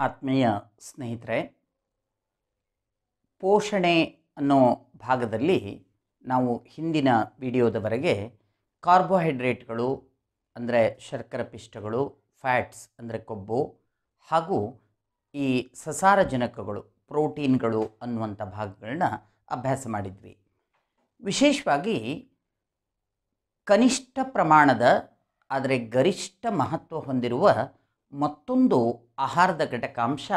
ಆತ್ಮೀಯ ಸ್ನೇಹಿತರೆ, ಪೋಷಣೆ ಅನ್ನೋ ಭಾಗದಲ್ಲಿ ನಾವು ಹಿಂದಿನ ವಿಡಿಯೋದವರೆಗೆ ಕಾರ್ಬೋಹೈಡ್ರೇಟ್ಗಳು ಅಂದರೆ ಶರ್ಕರ ಪಿಷ್ಟಗಳು, ಫ್ಯಾಟ್ಸ್ ಅಂದರೆ ಕೊಬ್ಬು, ಹಾಗೂ ಈ ಸಸಾರಜನಕಗಳು ಪ್ರೋಟೀನ್ಗಳು ಅನ್ನುವಂಥ ಭಾಗಗಳನ್ನ ಅಭ್ಯಾಸ ಮಾಡಿದ್ವಿ. ವಿಶೇಷವಾಗಿ ಕನಿಷ್ಠ ಪ್ರಮಾಣದ ಆದರೆ ಗರಿಷ್ಠ ಮಹತ್ವ ಹೊಂದಿರುವ ಮತ್ತೊಂದು ಆಹಾರದ ಘಟಕಾಂಶ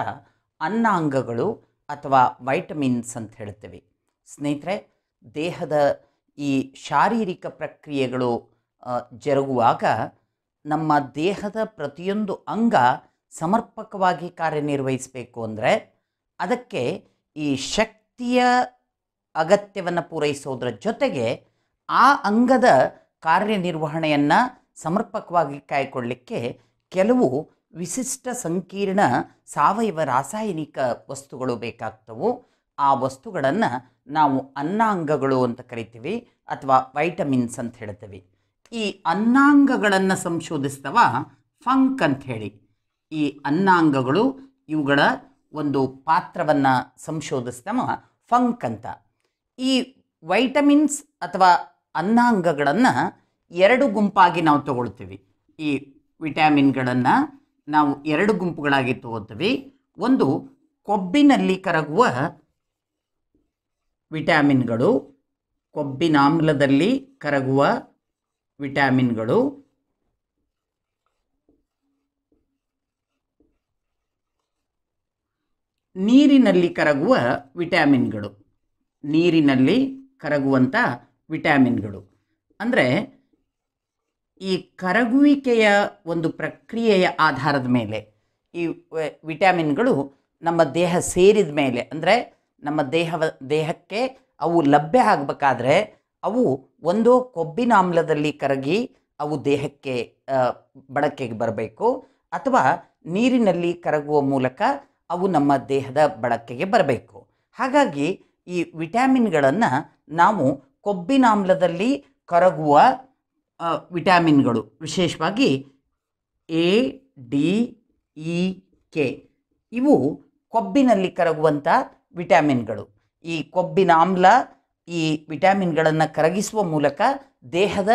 ಅನ್ನಾಂಗಗಳು ಅಥವಾ ವೈಟಮಿನ್ಸ್ ಅಂತ ಹೇಳ್ತೇವೆ. ಸ್ನೇಹಿತರೆ, ದೇಹದ ಈ ಶಾರೀರಿಕ ಪ್ರಕ್ರಿಯೆಗಳು ಜರುಗುವಾಗ ನಮ್ಮ ದೇಹದ ಪ್ರತಿಯೊಂದು ಅಂಗ ಸಮರ್ಪಕವಾಗಿ ಕಾರ್ಯನಿರ್ವಹಿಸಬೇಕು ಅಂದರೆ ಅದಕ್ಕೆ ಈ ಶಕ್ತಿಯ ಅಗತ್ಯವನ್ನು ಪೂರೈಸೋದ್ರ ಜೊತೆಗೆ ಆ ಅಂಗದ ಕಾರ್ಯನಿರ್ವಹಣೆಯನ್ನು ಸಮರ್ಪಕವಾಗಿ ಕಾಯ್ಕೊಳ್ಳಿಕ್ಕೆ ಕೆಲವು ವಿಶಿಷ್ಟ ಸಂಕೀರ್ಣ ಸಾವಯವ ರಾಸಾಯನಿಕ ವಸ್ತುಗಳು ಬೇಕಾಗ್ತವು. ಆ ವಸ್ತುಗಳನ್ನು ನಾವು ಅನ್ನಾಂಗಗಳು ಅಂತ ಕರಿತೀವಿ ಅಥವಾ ವೈಟಮಿನ್ಸ್ ಅಂತ ಹೇಳ್ತೀವಿ. ಈ ಅನ್ನಾಂಗಗಳನ್ನು ಸಂಶೋಧಿಸ್ತವ ಫಂಕ್ ಅಂತ ಹೇಳಿ. ಈ ಅನ್ನಾಂಗಗಳು ಇವುಗಳ ಒಂದು ಪಾತ್ರವನ್ನು ಸಂಶೋಧಿಸ್ತವ ಫಂಕ್ ಅಂತ. ಈ ವೈಟಮಿನ್ಸ್ ಅಥವಾ ಅನ್ನಾಂಗಗಳನ್ನು ಎರಡು ಗುಂಪಾಗಿ ನಾವು ತಗೊಳ್ತೀವಿ. ಈ ವಿಟಮಿನ್ಗಳನ್ನು ನಾವು ಎರಡು ಗುಂಪುಗಳಾಗಿ ತಗೋತೀವಿ. ಒಂದು ಕೊಬ್ಬಿನಲ್ಲಿ ಕರಗುವ ವಿಟಮಿನ್ಗಳು, ಕೊಬ್ಬಿನಾಮ್ಲದಲ್ಲಿ ಕರಗುವ ವಿಟಮಿನ್ಗಳು, ನೀರಿನಲ್ಲಿ ಕರಗುವ ವಿಟಮಿನ್ಗಳು. ನೀರಿನಲ್ಲಿ ಕರಗುವಂಥ ವಿಟಮಿನ್ಗಳು ಅಂದರೆ ಈ ಕರಗುವಿಕೆಯ ಒಂದು ಪ್ರಕ್ರಿಯೆಯ ಆಧಾರದ ಮೇಲೆ ಈ ವಿಟಮಿನ್ಗಳು ನಮ್ಮ ದೇಹ ಸೇರಿದ ಮೇಲೆ, ಅಂದರೆ ನಮ್ಮ ದೇಹಕ್ಕೆ ಅವು ಲಭ್ಯ ಆಗಬೇಕಾದ್ರೆ ಅವು ಒಂದು ಕೊಬ್ಬಿನಾಮ್ಲದಲ್ಲಿ ಕರಗಿ ಅವು ದೇಹಕ್ಕೆ ಬಳಕೆಗೆ ಬರಬೇಕು, ಅಥವಾ ನೀರಿನಲ್ಲಿ ಕರಗುವ ಮೂಲಕ ಅವು ನಮ್ಮ ದೇಹದ ಬಳಕೆಗೆ ಬರಬೇಕು. ಹಾಗಾಗಿ ಈ ವಿಟಮಿನ್ಗಳನ್ನು ನಾವು ಕೊಬ್ಬಿನಾಮ್ಲದಲ್ಲಿ ಕರಗುವ ವಿಟಮಿನ್ಗಳು, ವಿಶೇಷವಾಗಿ ಎ, ಡಿ, ಇ, ಕೆ, ಇವು ಕೊಬ್ಬಿನಲ್ಲಿ ಕರಗುವಂಥ ವಿಟಮಿನ್ಗಳು. ಈ ಕೊಬ್ಬಿನಾಮ್ಲ ಈ ವಿಟಮಿನ್ಗಳನ್ನು ಕರಗಿಸುವ ಮೂಲಕ ದೇಹದ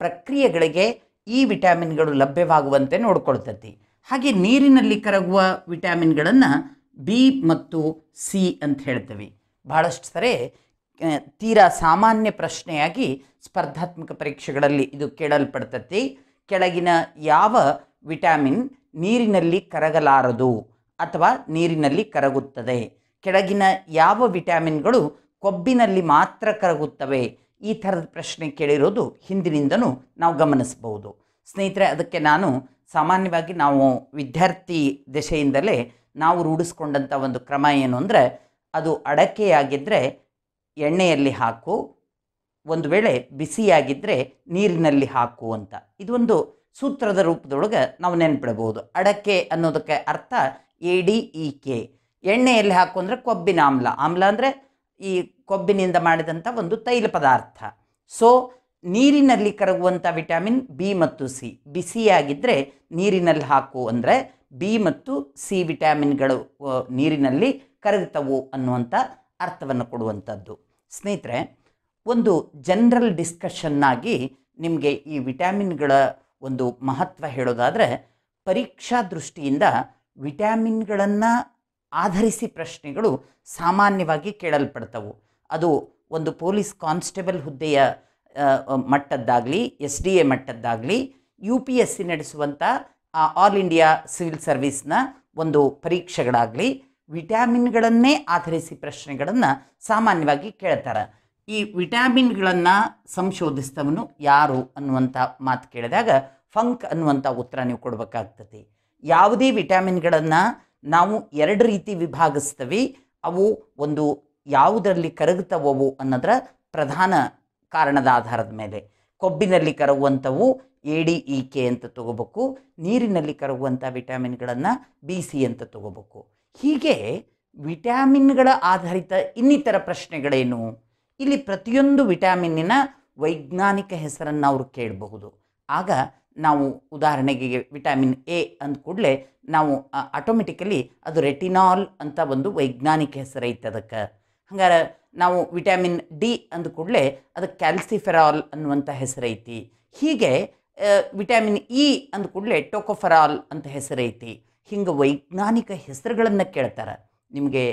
ಪ್ರಕ್ರಿಯೆಗಳಿಗೆ ಈ ವಿಟಮಿನ್ಗಳು ಲಭ್ಯವಾಗುವಂತೆ ನೋಡ್ಕೊಳ್ತೈತಿ. ಹಾಗೆ ನೀರಿನಲ್ಲಿ ಕರಗುವ ವಿಟಮಿನ್ಗಳನ್ನು ಬಿ ಮತ್ತು ಸಿ ಅಂತ ಹೇಳ್ತೀವಿ. ಬಹಳಷ್ಟು ಸರಿ ತೀರಾ ಸಾಮಾನ್ಯ ಪ್ರಶ್ನೆಯಾಗಿ ಸ್ಪರ್ಧಾತ್ಮಕ ಪರೀಕ್ಷೆಗಳಲ್ಲಿ ಇದು ಕೇಳಲ್ಪಡ್ತತಿ. ಕೆಳಗಿನ ಯಾವ ವಿಟಮಿನ್ ನೀರಿನಲ್ಲಿ ಕರಗಲಾರದು ಅಥವಾ ನೀರಿನಲ್ಲಿ ಕರಗುತ್ತದೆ? ಕೆಳಗಿನ ಯಾವ ವಿಟಮಿನ್ಗಳು ಕೊಬ್ಬಿನಲ್ಲಿ ಮಾತ್ರ ಕರಗುತ್ತವೆ? ಈ ಥರದ ಪ್ರಶ್ನೆ ಕೇಳಿರೋದು ಹಿಂದಿನಿಂದನೂ ನಾವು ಗಮನಿಸಬಹುದು. ಸ್ನೇಹಿತರೆ, ಅದಕ್ಕೆ ನಾನು ಸಾಮಾನ್ಯವಾಗಿ ನಾವು ವಿದ್ಯಾರ್ಥಿ ದಶೆಯಿಂದಲೇ ನಾವು ರೂಢಿಸ್ಕೊಂಡಂಥ ಒಂದು ಕ್ರಮ ಏನು ಅಂದರೆ, ಅದು ಅಡಕೆಯಾಗಿದ್ದರೆ ಎಣ್ಣೆಯಲ್ಲಿ ಹಾಕು, ಒಂದು ವೇಳೆ ಬಿಸಿಯಾಗಿದ್ದರೆ ನೀರಿನಲ್ಲಿ ಹಾಕು ಅಂತ. ಇದೊಂದು ಸೂತ್ರದ ರೂಪದೊಳಗೆ ನಾವು ನೆನ್ಪಿಡಬಹುದು. ಅಡಕೆ ಅನ್ನೋದಕ್ಕೆ ಅರ್ಥ ADEK. ಎಣ್ಣೆಯಲ್ಲಿ ಹಾಕು ಅಂದರೆ ಕೊಬ್ಬಿನ ಆಮ್ಲ. ಆಮ್ಲ ಅಂದರೆ ಈ ಕೊಬ್ಬಿನಿಂದ ಮಾಡಿದಂಥ ಒಂದು ತೈಲ ಪದಾರ್ಥ. ಸೊ ನೀರಿನಲ್ಲಿ ಕರಗುವಂಥ ವಿಟಮಿನ್ ಬಿ ಮತ್ತು ಸಿ. ಬಿಸಿಯಾಗಿದ್ದರೆ ನೀರಿನಲ್ಲಿ ಹಾಕು ಅಂದರೆ ಬಿ ಮತ್ತು ಸಿ ವಿಟಮಿನ್ಗಳು ನೀರಿನಲ್ಲಿ ಕರಗುತ್ತವು ಅನ್ನುವಂಥ ಅರ್ಥವನ್ನು ಕೊಡುವಂಥದ್ದು. ಸ್ನೇಹಿತರೆ, ಒಂದು ಜನರಲ್ ಡಿಸ್ಕಷನ್ನಾಗಿ ನಿಮಗೆ ಈ ವಿಟಮಿನ್ಗಳ ಒಂದು ಮಹತ್ವ ಹೇಳೋದಾದರೆ, ಪರೀಕ್ಷಾ ದೃಷ್ಟಿಯಿಂದ ವಿಟಮಿನ್ಗಳನ್ನು ಆಧರಿಸಿ ಪ್ರಶ್ನೆಗಳು ಸಾಮಾನ್ಯವಾಗಿ ಕೇಳಲ್ಪಡ್ತವು. ಅದು ಒಂದು ಪೊಲೀಸ್ ಕಾನ್ಸ್ಟೇಬಲ್ ಹುದ್ದೆಯ ಮಟ್ಟದ್ದಾಗಲಿ, SDA ಮಟ್ಟದ್ದಾಗಲಿ, UPSC ನಡೆಸುವಂಥ ಆಲ್ ಇಂಡಿಯಾ ಸಿವಿಲ್ ಸರ್ವಿಸ್ನ ಒಂದು ಪರೀಕ್ಷೆಗಳಾಗಲಿ, ವಿಟಮಿನ್ಗಳನ್ನೇ ಆಧರಿಸಿ ಪ್ರಶ್ನೆಗಳನ್ನು ಸಾಮಾನ್ಯವಾಗಿ ಕೇಳ್ತಾರೆ. ಈ ವಿಟಮಿನ್ಗಳನ್ನು ಸಂಶೋಧಿಸಿದವನು ಯಾರು ಅನ್ನುವಂಥ ಮಾತು ಕೇಳಿದಾಗ ಫಂಕ್ ಅನ್ನುವಂಥ ಉತ್ತರ ನೀವು ಕೊಡಬೇಕಾಗ್ತದೆ. ಯಾವುದೇ ವಿಟಮಿನ್ಗಳನ್ನು ನಾವು ಎರಡು ರೀತಿ ವಿಭಾಗಿಸ್ತೀವಿ. ಅವು ಒಂದು ಯಾವುದರಲ್ಲಿ ಕರಗುತ್ತವವು ಅನ್ನೋದರ ಪ್ರಧಾನ ಕಾರಣದ ಆಧಾರದ ಮೇಲೆ. ಕೊಬ್ಬಿನಲ್ಲಿ ಕರಗುವಂಥವು ADEK ಅಂತ ತಗೋಬೇಕು, ನೀರಿನಲ್ಲಿ ಕರಗುವಂಥ ವಿಟಮಿನ್ಗಳನ್ನು BC ಅಂತ ತಗೋಬೇಕು. ಹೀಗೆ ವಿಟಮಿನ್ಗಳ ಆಧಾರಿತ ಇನ್ನಿತರ ಪ್ರಶ್ನೆಗಳೇನು? ಇಲ್ಲಿ ಪ್ರತಿಯೊಂದು ವಿಟಮಿನ್ನಿನ ವೈಜ್ಞಾನಿಕ ಹೆಸರನ್ನು ಅವರು ಕೇಳಬಹುದು. ಆಗ ನಾವು ಉದಾಹರಣೆಗೆ ವಿಟಮಿನ್ ಎ ಅಂದ ಕೂಡಲೇ ನಾವು ಆಟೋಮೆಟಿಕಲಿ ಅದು ರೆಟಿನಾಲ್ ಅಂತ ಒಂದು ವೈಜ್ಞಾನಿಕ ಹೆಸರೈತೆ ಅದಕ್ಕೆ. ಹಂಗಾರೆ ನಾವು ವಿಟಮಿನ್ ಡಿ ಅಂದ ಕೂಡಲೇ ಅದಕ್ಕೆ ಕ್ಯಾಲ್ಸಿಫೆರಾಲ್ ಅನ್ನುವಂಥ ಹೆಸರೈತಿ. ಹೀಗೆ ವಿಟಮಿನ್ ಇ ಅಂದ ಕೂಡಲೇ ಟೋಕೋಫೆರಾಲ್ ಅಂತ ಹೆಸರೈತಿ. ಹಿಂಗೆ ವೈಜ್ಞಾನಿಕ ಹೆಸರುಗಳನ್ನು ಕೇಳ್ತಾರೆ. ನಿಮಗೆ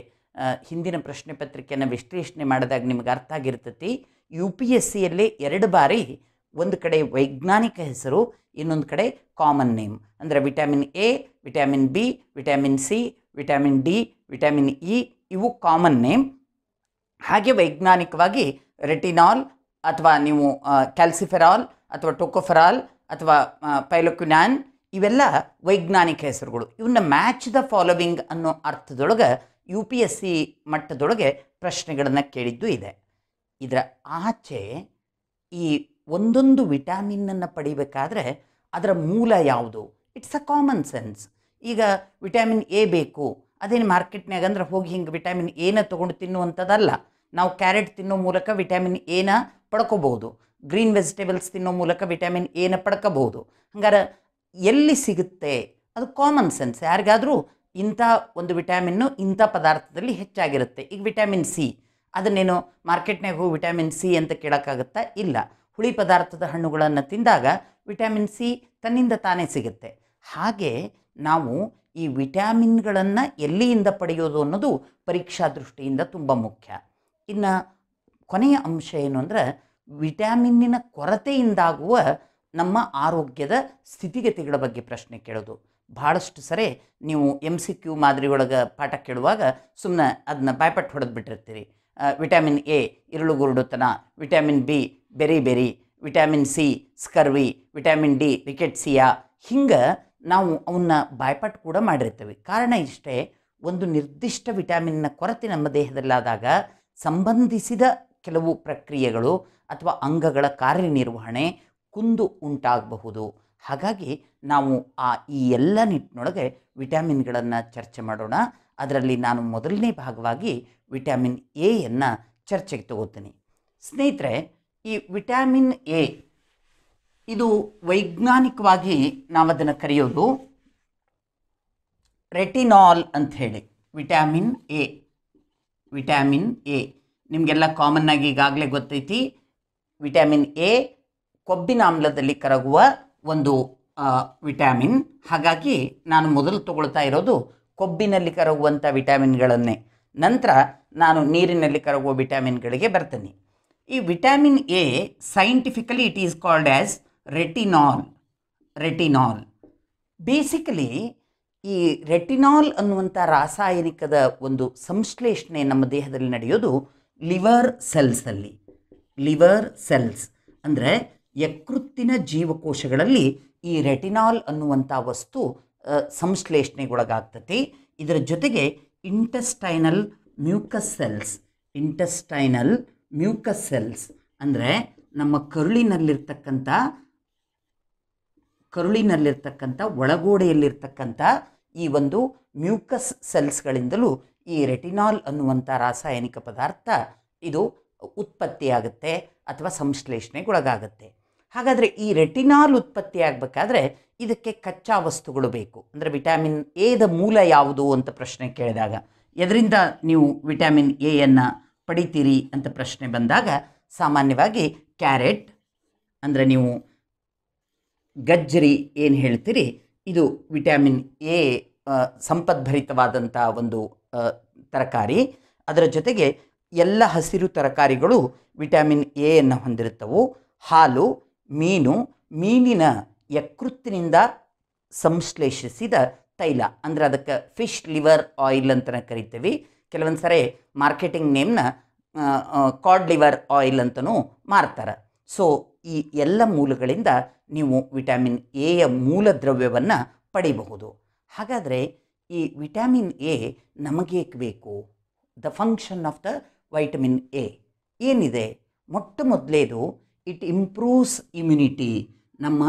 ಹಿಂದಿನ ಪ್ರಶ್ನೆ ಪತ್ರಿಕೆಯನ್ನು ವಿಶ್ಲೇಷಣೆ ಮಾಡಿದಾಗ ನಿಮಗೆ ಅರ್ಥ ಆಗಿರ್ತೈತಿ. UPSCಯಲ್ಲಿ 2 ಬಾರಿ ಒಂದು ಕಡೆ ವೈಜ್ಞಾನಿಕ ಹೆಸರು, ಇನ್ನೊಂದು ಕಡೆ ಕಾಮನ್ ನೇಮ್. ಅಂದರೆ vitamin A, vitamin B, vitamin C, vitamin D, vitamin E ಇವು ಕಾಮನ್ ನೇಮ್. ಹಾಗೆ ವೈಜ್ಞಾನಿಕವಾಗಿ ರೆಟಿನಾಲ್ ಅಥವಾ ನೀವು ಕ್ಯಾಲ್ಸಿಫೆರಾಲ್ ಅಥವಾ ಟೋಕೋಫೆರಾಲ್ ಅಥವಾ ಪೈಲೋಕ್ವಿನಾನ್ ಇವೆಲ್ಲ ವೈಜ್ಞಾನಿಕ ಹೆಸರುಗಳು. ಇವನ್ನ ಮ್ಯಾಚ್ ದ ಫಾಲೋವಿಂಗ್ ಅನ್ನೋ ಅರ್ಥದೊಳಗೆ UPSC ಮಟ್ಟದೊಳಗೆ ಪ್ರಶ್ನೆಗಳನ್ನು ಕೇಳಿದ್ದು ಇದೆ. ಇದರ ಆಚೆ ಈ ಒಂದೊಂದು ವಿಟಮಿನನ್ನು ಪಡಿಬೇಕಾದ್ರೆ ಅದರ ಮೂಲ ಯಾವುದು? It's a common sense. ಈಗ ವಿಟಮಿನ್ ಎ ಬೇಕು, ಅದೇನು ಮಾರ್ಕೆಟ್ನಾಗ ಅಂದ್ರೆ ಹೋಗಿ ಹಿಂಗೆ ವಿಟಮಿನ್ ಎನ ತೊಗೊಂಡು ತಿನ್ನುವಂಥದ್ದಲ್ಲ. ನಾವು ಕ್ಯಾರೆಟ್ ತಿನ್ನೋ ಮೂಲಕ ವಿಟಮಿನ್ ಎನ ಪಡ್ಕೋಬೋದು, ಗ್ರೀನ್ ವೆಜಿಟೇಬಲ್ಸ್ ತಿನ್ನೋ ಮೂಲಕ ವಿಟಮಿನ್ ಎನ ಪಡ್ಕೋಬೋದು. ಹಂಗಾರೆ ಎಲ್ಲಿ ಸಿಗುತ್ತೆ ಅದು ಕಾಮನ್ ಸೆನ್ಸ್. ಯಾರಿಗಾದರೂ ಇಂಥ ಒಂದು ವಿಟಮಿನ್ನು ಇಂಥ ಪದಾರ್ಥದಲ್ಲಿ ಹೆಚ್ಚಾಗಿರುತ್ತೆ. ಈಗ ವಿಟಮಿನ್ ಸಿ, ಅದನ್ನೇನು ಮಾರ್ಕೆಟ್ನಾಗ ಹೋಗಿ ವಿಟಮಿನ್ ಸಿ ಅಂತ ಕೇಳೋಕ್ಕಾಗುತ್ತಾ? ಇಲ್ಲ. ಹುಳಿ ಪದಾರ್ಥದ ಹಣ್ಣುಗಳನ್ನು ತಿಂದಾಗ ವಿಟಮಿನ್ ಸಿ ತನ್ನಿಂದ ತಾನೇ ಸಿಗುತ್ತೆ. ಹಾಗೆ ನಾವು ಈ ವಿಟಮಿನ್ಗಳನ್ನು ಎಲ್ಲಿಯಿಂದ ಪಡೆಯೋದು ಅನ್ನೋದು ಪರೀಕ್ಷಾ ದೃಷ್ಟಿಯಿಂದ ತುಂಬ ಮುಖ್ಯ. ಇನ್ನು ಕೊನೆಯ ಅಂಶ ಏನು ಅಂದರೆ ವಿಟಮಿನ್ನಿನ ಕೊರತೆಯಿಂದಾಗುವ ನಮ್ಮ ಆರೋಗ್ಯದ ಸ್ಥಿತಿಗತಿಗಳ ಬಗ್ಗೆ ಪ್ರಶ್ನೆ ಕೇಳೋದು. ಭಾಳಷ್ಟು ಸರಿ ನೀವು MCQ ಮಾದರಿ ಒಳಗೆ ಪಾಠ ಕೇಳುವಾಗ ಸುಮ್ಮನೆ ಅದನ್ನ ಬಾಯ್ಪಟ್ಟು ಹೊಡೆದು ಬಿಟ್ಟಿರ್ತೀರಿ. ವಿಟಮಿನ್ ಎ ಇರುಳುಗುರುಡುತನ, vitamin B beri beri, vitamin C scurvy, vitamin D rickettsia, ಹಿಂಗೆ ನಾವು ಅವನ್ನ ಬಾಯ್ಪಾಟ್ ಕೂಡ ಮಾಡಿರ್ತೀವಿ. ಕಾರಣ ಇಷ್ಟೇ, ಒಂದು ನಿರ್ದಿಷ್ಟ ವಿಟಮಿನ್ನ ಕೊರತೆ ನಮ್ಮ ದೇಹದಲ್ಲಾದಾಗ ಸಂಬಂಧಿಸಿದ ಕೆಲವು ಪ್ರಕ್ರಿಯೆಗಳು ಅಥವಾ ಅಂಗಗಳ ಕಾರ್ಯನಿರ್ವಹಣೆ ಕುಂದು ಉಂಟಾಗಬಹುದು. ಹಾಗಾಗಿ ನಾವು ಈ ಎಲ್ಲ ನಿಟ್ಟಿನೊಳಗೆ ವಿಟಮಿನ್ಗಳನ್ನು ಚರ್ಚೆ ಮಾಡೋಣ. ಅದರಲ್ಲಿ ನಾನು ಮೊದಲನೇ ಭಾಗವಾಗಿ ವಿಟಮಿನ್ ಎಯನ್ನು ಚರ್ಚೆಗೆ ತಗೋತೀನಿ. ಸ್ನೇಹಿತರೆ, ಈ ವಿಟಮಿನ್ ಎ ಇದು ವೈಜ್ಞಾನಿಕವಾಗಿ ನಾವು ಅದನ್ನು ಕರೆಯೋದು ರೆಟಿನಾಲ್ ಅಂತ ಹೇಳಿ. ವಿಟಮಿನ್ ಎ ನಿಮಗೆಲ್ಲ ಕಾಮನ್ ಆಗಿ ಈಗಾಗಲೇ ಗೊತ್ತೈತಿ. ವಿಟಮಿನ್ ಎ ಕೊಬ್ಬಿನ ಆಮ್ಲದಲ್ಲಿ ಕರಗುವ ಒಂದು ವಿಟಮಿನ್. ಹಾಗಾಗಿ ನಾನು ಮೊದಲು ತಗೊಳ್ತಾ ಇರೋದು ಕೊಬ್ಬಿನಲ್ಲಿ ಕರಗುವಂಥ ವಿಟಮಿನ್ಗಳನ್ನೇ. ನಂತರ ನಾನು ನೀರಿನಲ್ಲಿ ಕರಗುವ ವಿಟಮಿನ್ಗಳಿಗೆ ಬರ್ತೀನಿ. ಈ vitamin A scientifically it is called as retinol. Basically ಈ ರೆಟಿನಾಲ್ ಅನ್ನುವಂಥ ರಾಸಾಯನಿಕದ ಒಂದು ಸಂಶ್ಲೇಷಣೆ ನಮ್ಮ ದೇಹದಲ್ಲಿ ನಡೆಯೋದು ಲಿವರ್ ಸೆಲ್ಸ್ ಅಂದರೆ ಯಕೃತ್ತಿನ ಜೀವಕೋಶಗಳಲ್ಲಿ ಈ ರೆಟಿನಾಲ್ ಅನ್ನುವಂಥ ವಸ್ತು ಸಂಶ್ಲೇಷಣೆಗೊಳಗಾಗ್ತತಿ. ಇದರ ಜೊತೆಗೆ ಇಂಟೆಸ್ಟೈನಲ್ ಮ್ಯೂಕಸ್ ಸೆಲ್ಸ್ ಅಂದರೆ ನಮ್ಮ ಕರುಳಿನಲ್ಲಿರ್ತಕ್ಕಂಥ ಒಳಗೋಡೆಯಲ್ಲಿರ್ತಕ್ಕಂಥ ಈ ಒಂದು ಮ್ಯೂಕಸ್ ಸೆಲ್ಸ್ಗಳಿಂದಲೂ ಈ ರೆಟಿನಾಲ್ ಅನ್ನುವಂಥ ರಾಸಾಯನಿಕ ಪದಾರ್ಥ ಇದು ಉತ್ಪತ್ತಿಯಾಗುತ್ತೆ ಅಥವಾ ಸಂಶ್ಲೇಷಣೆಗೊಳಗಾಗುತ್ತೆ. ಹಾಗಾದರೆ ಈ ರೆಟಿನಾಲ್ ಉತ್ಪತ್ತಿ ಆಗಬೇಕಾದ್ರೆ ಇದಕ್ಕೆ ಕಚ್ಚಾ ವಸ್ತುಗಳು ಬೇಕು. ಅಂದರೆ ವಿಟಮಿನ್ ಎದ ಮೂಲ ಯಾವುದು ಅಂತ ಪ್ರಶ್ನೆ ಕೇಳಿದಾಗ, ಎದರಿಂದ ನೀವು ವಿಟಮಿನ್ ಎಯನ್ನು ಪಡಿತೀರಿ ಅಂತ ಪ್ರಶ್ನೆ ಬಂದಾಗ ಸಾಮಾನ್ಯವಾಗಿ ಕ್ಯಾರೆಟ್, ಅಂದರೆ ನೀವು ಗಜ್ಜರಿ ಏನು ಹೇಳ್ತೀರಿ, ಇದು ವಿಟಮಿನ್ ಎ ಸಂಪದ್ಭರಿತವಾದಂಥ ಒಂದು ತರಕಾರಿ. ಅದರ ಜೊತೆಗೆ ಎಲ್ಲ ಹಸಿರು ತರಕಾರಿಗಳು ವಿಟಮಿನ್ ಎಯನ್ನು ಹೊಂದಿರುತ್ತವು. ಹಾಲು, ಮೀನಿನ ಯಕೃತ್ತಿನಿಂದ ಸಂಶ್ಲೇಷಿಸಿದ ತೈಲ, ಅಂದರೆ ಅದಕ್ಕೆ ಫಿಶ್ ಲಿವರ್ ಆಯಿಲ್ ಅಂತ ಕರಿತೀವಿ. ಕೆಲವೊಂದು ಸರಿ ಮಾರ್ಕೆಟಿಂಗ್ ನೇಮ್ನ ಕಾಡ್ ಲಿವರ್ ಆಯಿಲ್ ಅಂತಲೂ ಮಾರ್ತಾರೆ. ಸೊ ಈ ಎಲ್ಲ ಮೂಲಗಳಿಂದ ನೀವು ವಿಟಮಿನ್ ಎಯ ಮೂಲ ದ್ರವ್ಯವನ್ನು ಪಡಿಬಹುದು. ಹಾಗಾದರೆ ಈ ವಿಟಮಿನ್ ಎ ನಮಗೆ ಬೇಕು. The function of the vitamin A ಏನಿದೆ? ಮೊಟ್ಟ ಮೊದಲೇದು ಇಟ್ ಇಂಪ್ರೂವ್ಸ್ ಇಮ್ಯುನಿಟಿ. ನಮ್ಮ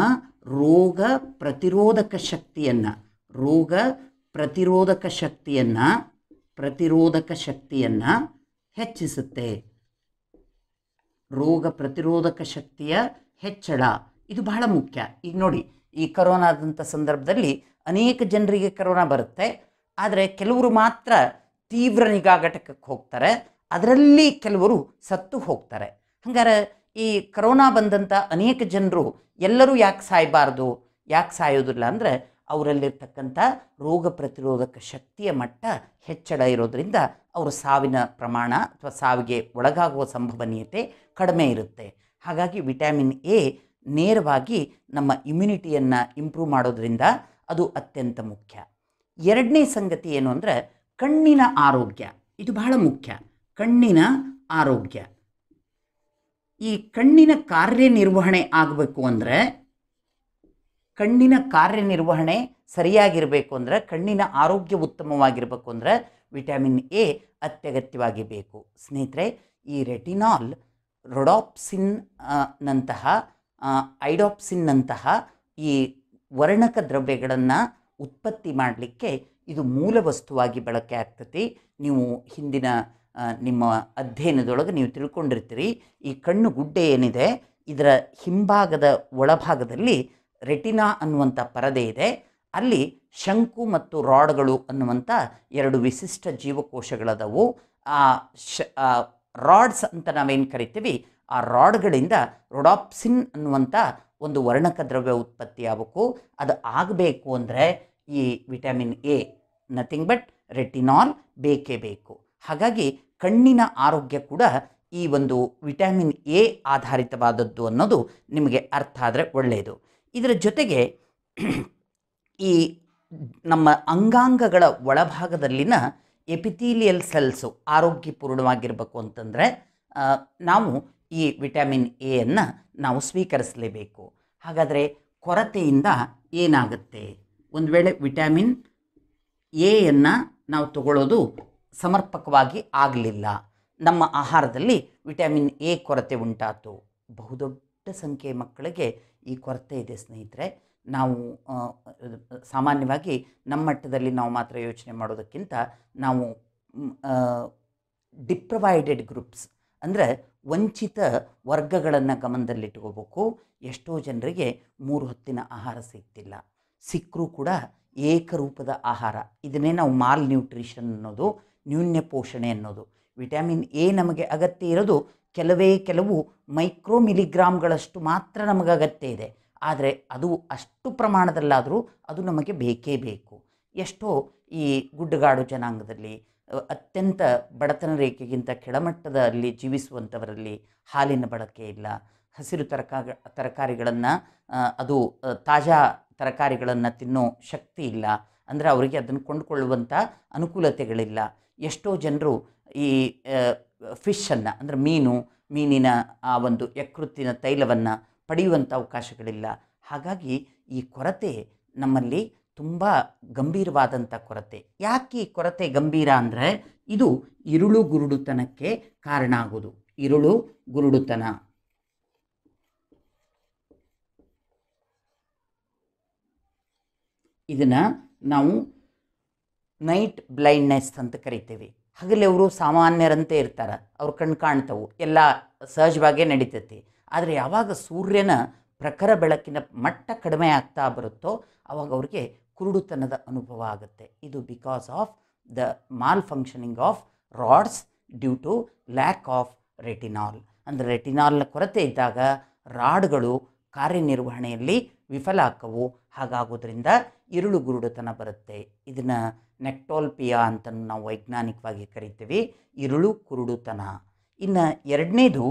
ರೋಗ ಪ್ರತಿರೋಧಕ ಶಕ್ತಿಯನ್ನು ಹೆಚ್ಚಿಸುತ್ತೆ. ರೋಗ ಪ್ರತಿರೋಧಕ ಶಕ್ತಿಯ ಹೆಚ್ಚಳ ಇದು ಬಹಳ ಮುಖ್ಯ. ಈಗ ನೋಡಿ, ಈ ಕರೋನಾದಂಥ ಸಂದರ್ಭದಲ್ಲಿ ಅನೇಕ ಜನರಿಗೆ ಕರೋನಾ ಬರುತ್ತೆ, ಆದರೆ ಕೆಲವರು ಮಾತ್ರ ತೀವ್ರ ನಿಗಾ ಘಟಕಕ್ಕೆ ಹೋಗ್ತಾರೆ, ಅದರಲ್ಲಿ ಕೆಲವರು ಸತ್ತು ಹೋಗ್ತಾರೆ. ಹಂಗಾರೆ ಈ ಕರೋನಾ ಬಂದಂಥ ಅನೇಕ ಜನರು ಎಲ್ಲರೂ ಯಾಕೆ ಸಾಯಬಾರ್ದು, ಯಾಕೆ ಸಾಯೋದಿಲ್ಲ ಅಂದರೆ ಅವರಲ್ಲಿರ್ತಕ್ಕಂಥ ರೋಗ ಪ್ರತಿರೋಧಕ ಶಕ್ತಿಯ ಮಟ್ಟ ಹೆಚ್ಚಳ ಇರೋದರಿಂದ ಅವರ ಸಾವಿನ ಪ್ರಮಾಣ ಅಥವಾ ಸಾವಿಗೆ ಒಳಗಾಗುವ ಸಂಭವನೀಯತೆ ಕಡಿಮೆ ಇರುತ್ತೆ. ಹಾಗಾಗಿ ವಿಟಮಿನ್ ಎ ನೇರವಾಗಿ ನಮ್ಮ ಇಮ್ಯುನಿಟಿಯನ್ನು ಇಂಪ್ರೂವ್ ಮಾಡೋದ್ರಿಂದ ಅದು ಅತ್ಯಂತ ಮುಖ್ಯ. ಎರಡನೇ ಸಂಗತಿ ಏನು ಅಂದರೆ ಕಣ್ಣಿನ ಆರೋಗ್ಯ. ಇದು ಬಹಳ ಮುಖ್ಯ. ಕಣ್ಣಿನ ಆರೋಗ್ಯ, ಈ ಕಣ್ಣಿನ ಕಾರ್ಯನಿರ್ವಹಣೆ ಆಗಬೇಕು ಅಂದರೆ, ಕಣ್ಣಿನ ಕಾರ್ಯನಿರ್ವಹಣೆ ಸರಿಯಾಗಿರಬೇಕು ಅಂದರೆ, ಕಣ್ಣಿನ ಆರೋಗ್ಯ ಉತ್ತಮವಾಗಿರಬೇಕು ಅಂದರೆ ವಿಟಮಿನ್ ಎ ಅತ್ಯಗತ್ಯವಾಗಿ ಬೇಕು. ಸ್ನೇಹಿತರೆ, ಈ ರೆಟಿನಾಲ್ ರೊಡಾಪ್ಸಿನ್ ನಂತಹ ಐಡಾಪ್ಸಿನ್ನಂತಹ ಈ ವರ್ಣಕ ದ್ರವ್ಯಗಳನ್ನು ಉತ್ಪತ್ತಿ ಮಾಡಲಿಕ್ಕೆ ಇದು ಮೂಲ ವಸ್ತುವಾಗಿ ಬಳಕೆ ಆಗ್ತದೆ. ನೀವು ಹಿಂದಿನ ನಿಮ್ಮ ಅಧ್ಯಯನದೊಳಗೆ ನೀವು ತಿಳ್ಕೊಂಡಿರ್ತೀರಿ, ಈ ಕಣ್ಣು ಗುಡ್ಡೆ ಏನಿದೆ ಇದರ ಹಿಂಭಾಗದ ಒಳಭಾಗದಲ್ಲಿ ರೆಟಿನಾ ಅನ್ನುವಂಥ ಪರದೆ ಇದೆ. ಅಲ್ಲಿ ಶಂಕು ಮತ್ತು ರಾಡ್ಗಳು ಅನ್ನುವಂಥ ಎರಡು ವಿಶಿಷ್ಟ ಜೀವಕೋಶಗಳದವು. ಆ ರಾಡ್ಸ್ ಅಂತ ನಾವೇನು ಕರಿತೀವಿ, ಆ ರಾಡ್ಗಳಿಂದ ರೊಡಾಪ್ಸಿನ್ ಅನ್ನುವಂಥ ಒಂದು ವರ್ಣಕ ದ್ರವ್ಯ ಉತ್ಪತ್ತಿ ಆಗಬೇಕು. ಅದು ಆಗಬೇಕು ಅಂದರೆ ಈ vitamin A, nothing but retinol ಬೇಕೇ ಬೇಕು. ಹಾಗಾಗಿ ಕಣ್ಣಿನ ಆರೋಗ್ಯ ಕೂಡ ಈ ಒಂದು ವಿಟಮಿನ್ ಎ ಆಧಾರಿತವಾದದ್ದು ಅನ್ನೋದು ನಿಮಗೆ ಅರ್ಥ ಆದರೆ ಒಳ್ಳೆಯದು. ಇದರ ಜೊತೆಗೆ ಈ ನಮ್ಮ ಅಂಗಾಂಗಗಳ ಒಳಭಾಗದಲ್ಲಿನ ಎಪಿಥೀಲಿಯಲ್ ಸೆಲ್ಸು ಆರೋಗ್ಯಪೂರ್ಣವಾಗಿರಬೇಕು ಅಂತಂದರೆ ನಾವು ಈ ವಿಟಮಿನ್ ಎಯನ್ನು ನಾವು ಸ್ವೀಕರಿಸಲೇಬೇಕು. ಹಾಗಾದರೆ ಕೊರತೆಯಿಂದ ಏನಾಗುತ್ತೆ? ಒಂದು ವೇಳೆ ವಿಟಮಿನ್ ಎಯನ್ನು ನಾವು ತಗೊಳ್ಳೋದು ಸಮರ್ಪಕವಾಗಿ ಆಗಲಿಲ್ಲ, ನಮ್ಮ ಆಹಾರದಲ್ಲಿ ವಿಟಮಿನ್ ಎ ಕೊರತೆ ಉಂಟಾಯಿತು, ಬಹುದೊಡ್ಡ ಸಂಖ್ಯೆಯ ಮಕ್ಕಳಿಗೆ ಈ ಕೊರತೆ ಇದೆ ಸ್ನೇಹಿತರೆ. ನಾವು ಸಾಮಾನ್ಯವಾಗಿ ನಮ್ಮ ಮಟ್ಟದಲ್ಲಿ ನಾವು ಮಾತ್ರ ಯೋಚನೆ ಮಾಡೋದಕ್ಕಿಂತ ನಾವು ಡಿಪ್ರವೈಡೆಡ್ ಗ್ರೂಪ್ಸ್ ಅಂದರೆ ವಂಚಿತ ವರ್ಗಗಳನ್ನು ಗಮನದಲ್ಲಿಟ್ಕೋಬೇಕು. ಎಷ್ಟೋ ಜನರಿಗೆ 3 ಹೊತ್ತಿನ ಆಹಾರ ಸಿಗ್ತಿಲ್ಲ, ಸಿಕ್ಕರೂ ಕೂಡ ಏಕರೂಪದ ಆಹಾರ. ಇದನ್ನೇ ನಾವು ಮಾಲ್ ನ್ಯೂಟ್ರಿಷನ್ ಅನ್ನೋದು, ನ್ಯೂನ್ಯ ಪೋಷಣೆ ಅನ್ನೋದು. ವಿಟಮಿನ್ ಎ ನಮಗೆ ಅಗತ್ಯ ಇರೋದು ಕೆಲವು ಮೈಕ್ರೋ ಮಿಲಿಗ್ರಾಮ್ಗಳಷ್ಟು ಮಾತ್ರ ನಮಗೆ ಅಗತ್ಯ ಇದೆ, ಆದರೆ ಅದು ಅಷ್ಟು ಪ್ರಮಾಣದಲ್ಲಾದರೂ ಅದು ನಮಗೆ ಬೇಕೇ ಬೇಕು. ಎಷ್ಟೋ ಈ ಗುಡ್ಡಗಾಡು ಜನಾಂಗದಲ್ಲಿ ಅತ್ಯಂತ ಬಡತನ ರೇಖೆಗಿಂತ ಕೆಳಮಟ್ಟದಲ್ಲಿ ಜೀವಿಸುವಂಥವರಲ್ಲಿ ಹಾಲಿನ ಬಳಕೆ ಇಲ್ಲ, ಹಸಿರು ತರಕಾರಿಗಳನ್ನು ಅದು ತಾಜಾ ತರಕಾರಿಗಳನ್ನು ತಿನ್ನೋ ಶಕ್ತಿ ಇಲ್ಲ, ಅಂದರೆ ಅವರಿಗೆ ಅದನ್ನು ಕೊಂಡುಕೊಳ್ಳುವಂಥ ಅನುಕೂಲತೆಗಳಿಲ್ಲ. ಎಷ್ಟೋ ಜನರು ಈ ಫಿಶನ್ನು ಅಂದರೆ ಮೀನಿನ ಆ ಒಂದು ಯಕೃತ್ತಿನ ತೈಲವನ್ನು ಪಡೆಯುವಂಥ ಅವಕಾಶಗಳಿಲ್ಲ. ಹಾಗಾಗಿ ಈ ಕೊರತೆ ನಮ್ಮಲ್ಲಿ ತುಂಬ ಗಂಭೀರವಾದಂಥ ಕೊರತೆ. ಯಾಕೆ ಈ ಕೊರತೆ ಗಂಭೀರ ಅಂದರೆ ಇದು ಇರುಳು ಗುರುಡುತನಕ್ಕೆ ಕಾರಣ ಆಗೋದು. ಇರುಳು ಗುರುಡುತನ, ಇದನ್ನು ನಾವು ನೈಟ್ ಬ್ಲೈಂಡ್ನೆಸ್ ಅಂತ ಕರಿತೀವಿ. ಹಗಲೇ ಅವರು ಸಾಮಾನ್ಯರಂತೆ ಇರ್ತಾರೆ, ಅವ್ರು ಕಣ್ಣು ಕಾಣ್ತವು, ಎಲ್ಲ ಸಹಜವಾಗೇ ನಡೀತೈತಿ. ಆದರೆ ಯಾವಾಗ ಸೂರ್ಯನ ಪ್ರಖರ ಬೆಳಕಿನ ಮಟ್ಟ ಕಡಿಮೆ ಆಗ್ತಾ ಬರುತ್ತೋ ಆವಾಗ ಅವ್ರಿಗೆ ಕುರುಡುತನದ ಅನುಭವ ಆಗುತ್ತೆ. ಇದು because of the malfunctioning of rods due to lack of retinal. ಅಂದರೆ ರೆಟಿನಾಲ್ನ ಕೊರತೆ ಇದ್ದಾಗ ರಾಡ್ಗಳು ಕಾರ್ಯನಿರ್ವಹಣೆಯಲ್ಲಿ ವಿಫಲ ಆಕ್ಕವು. ಹಾಗಾಗೋದ್ರಿಂದ ಇರುಳು ಗುರುಡುತನ ಬರುತ್ತೆ. ಇದನ್ನು ನೆಕ್ಟೋಲ್ಪಿಯಾ ಅಂತ ನಾವು ವೈಜ್ಞಾನಿಕವಾಗಿ ಕರಿತೀವಿ, ಇರುಳು ಕುರುಡುತನ. ಇನ್ನು ಎರಡನೇದು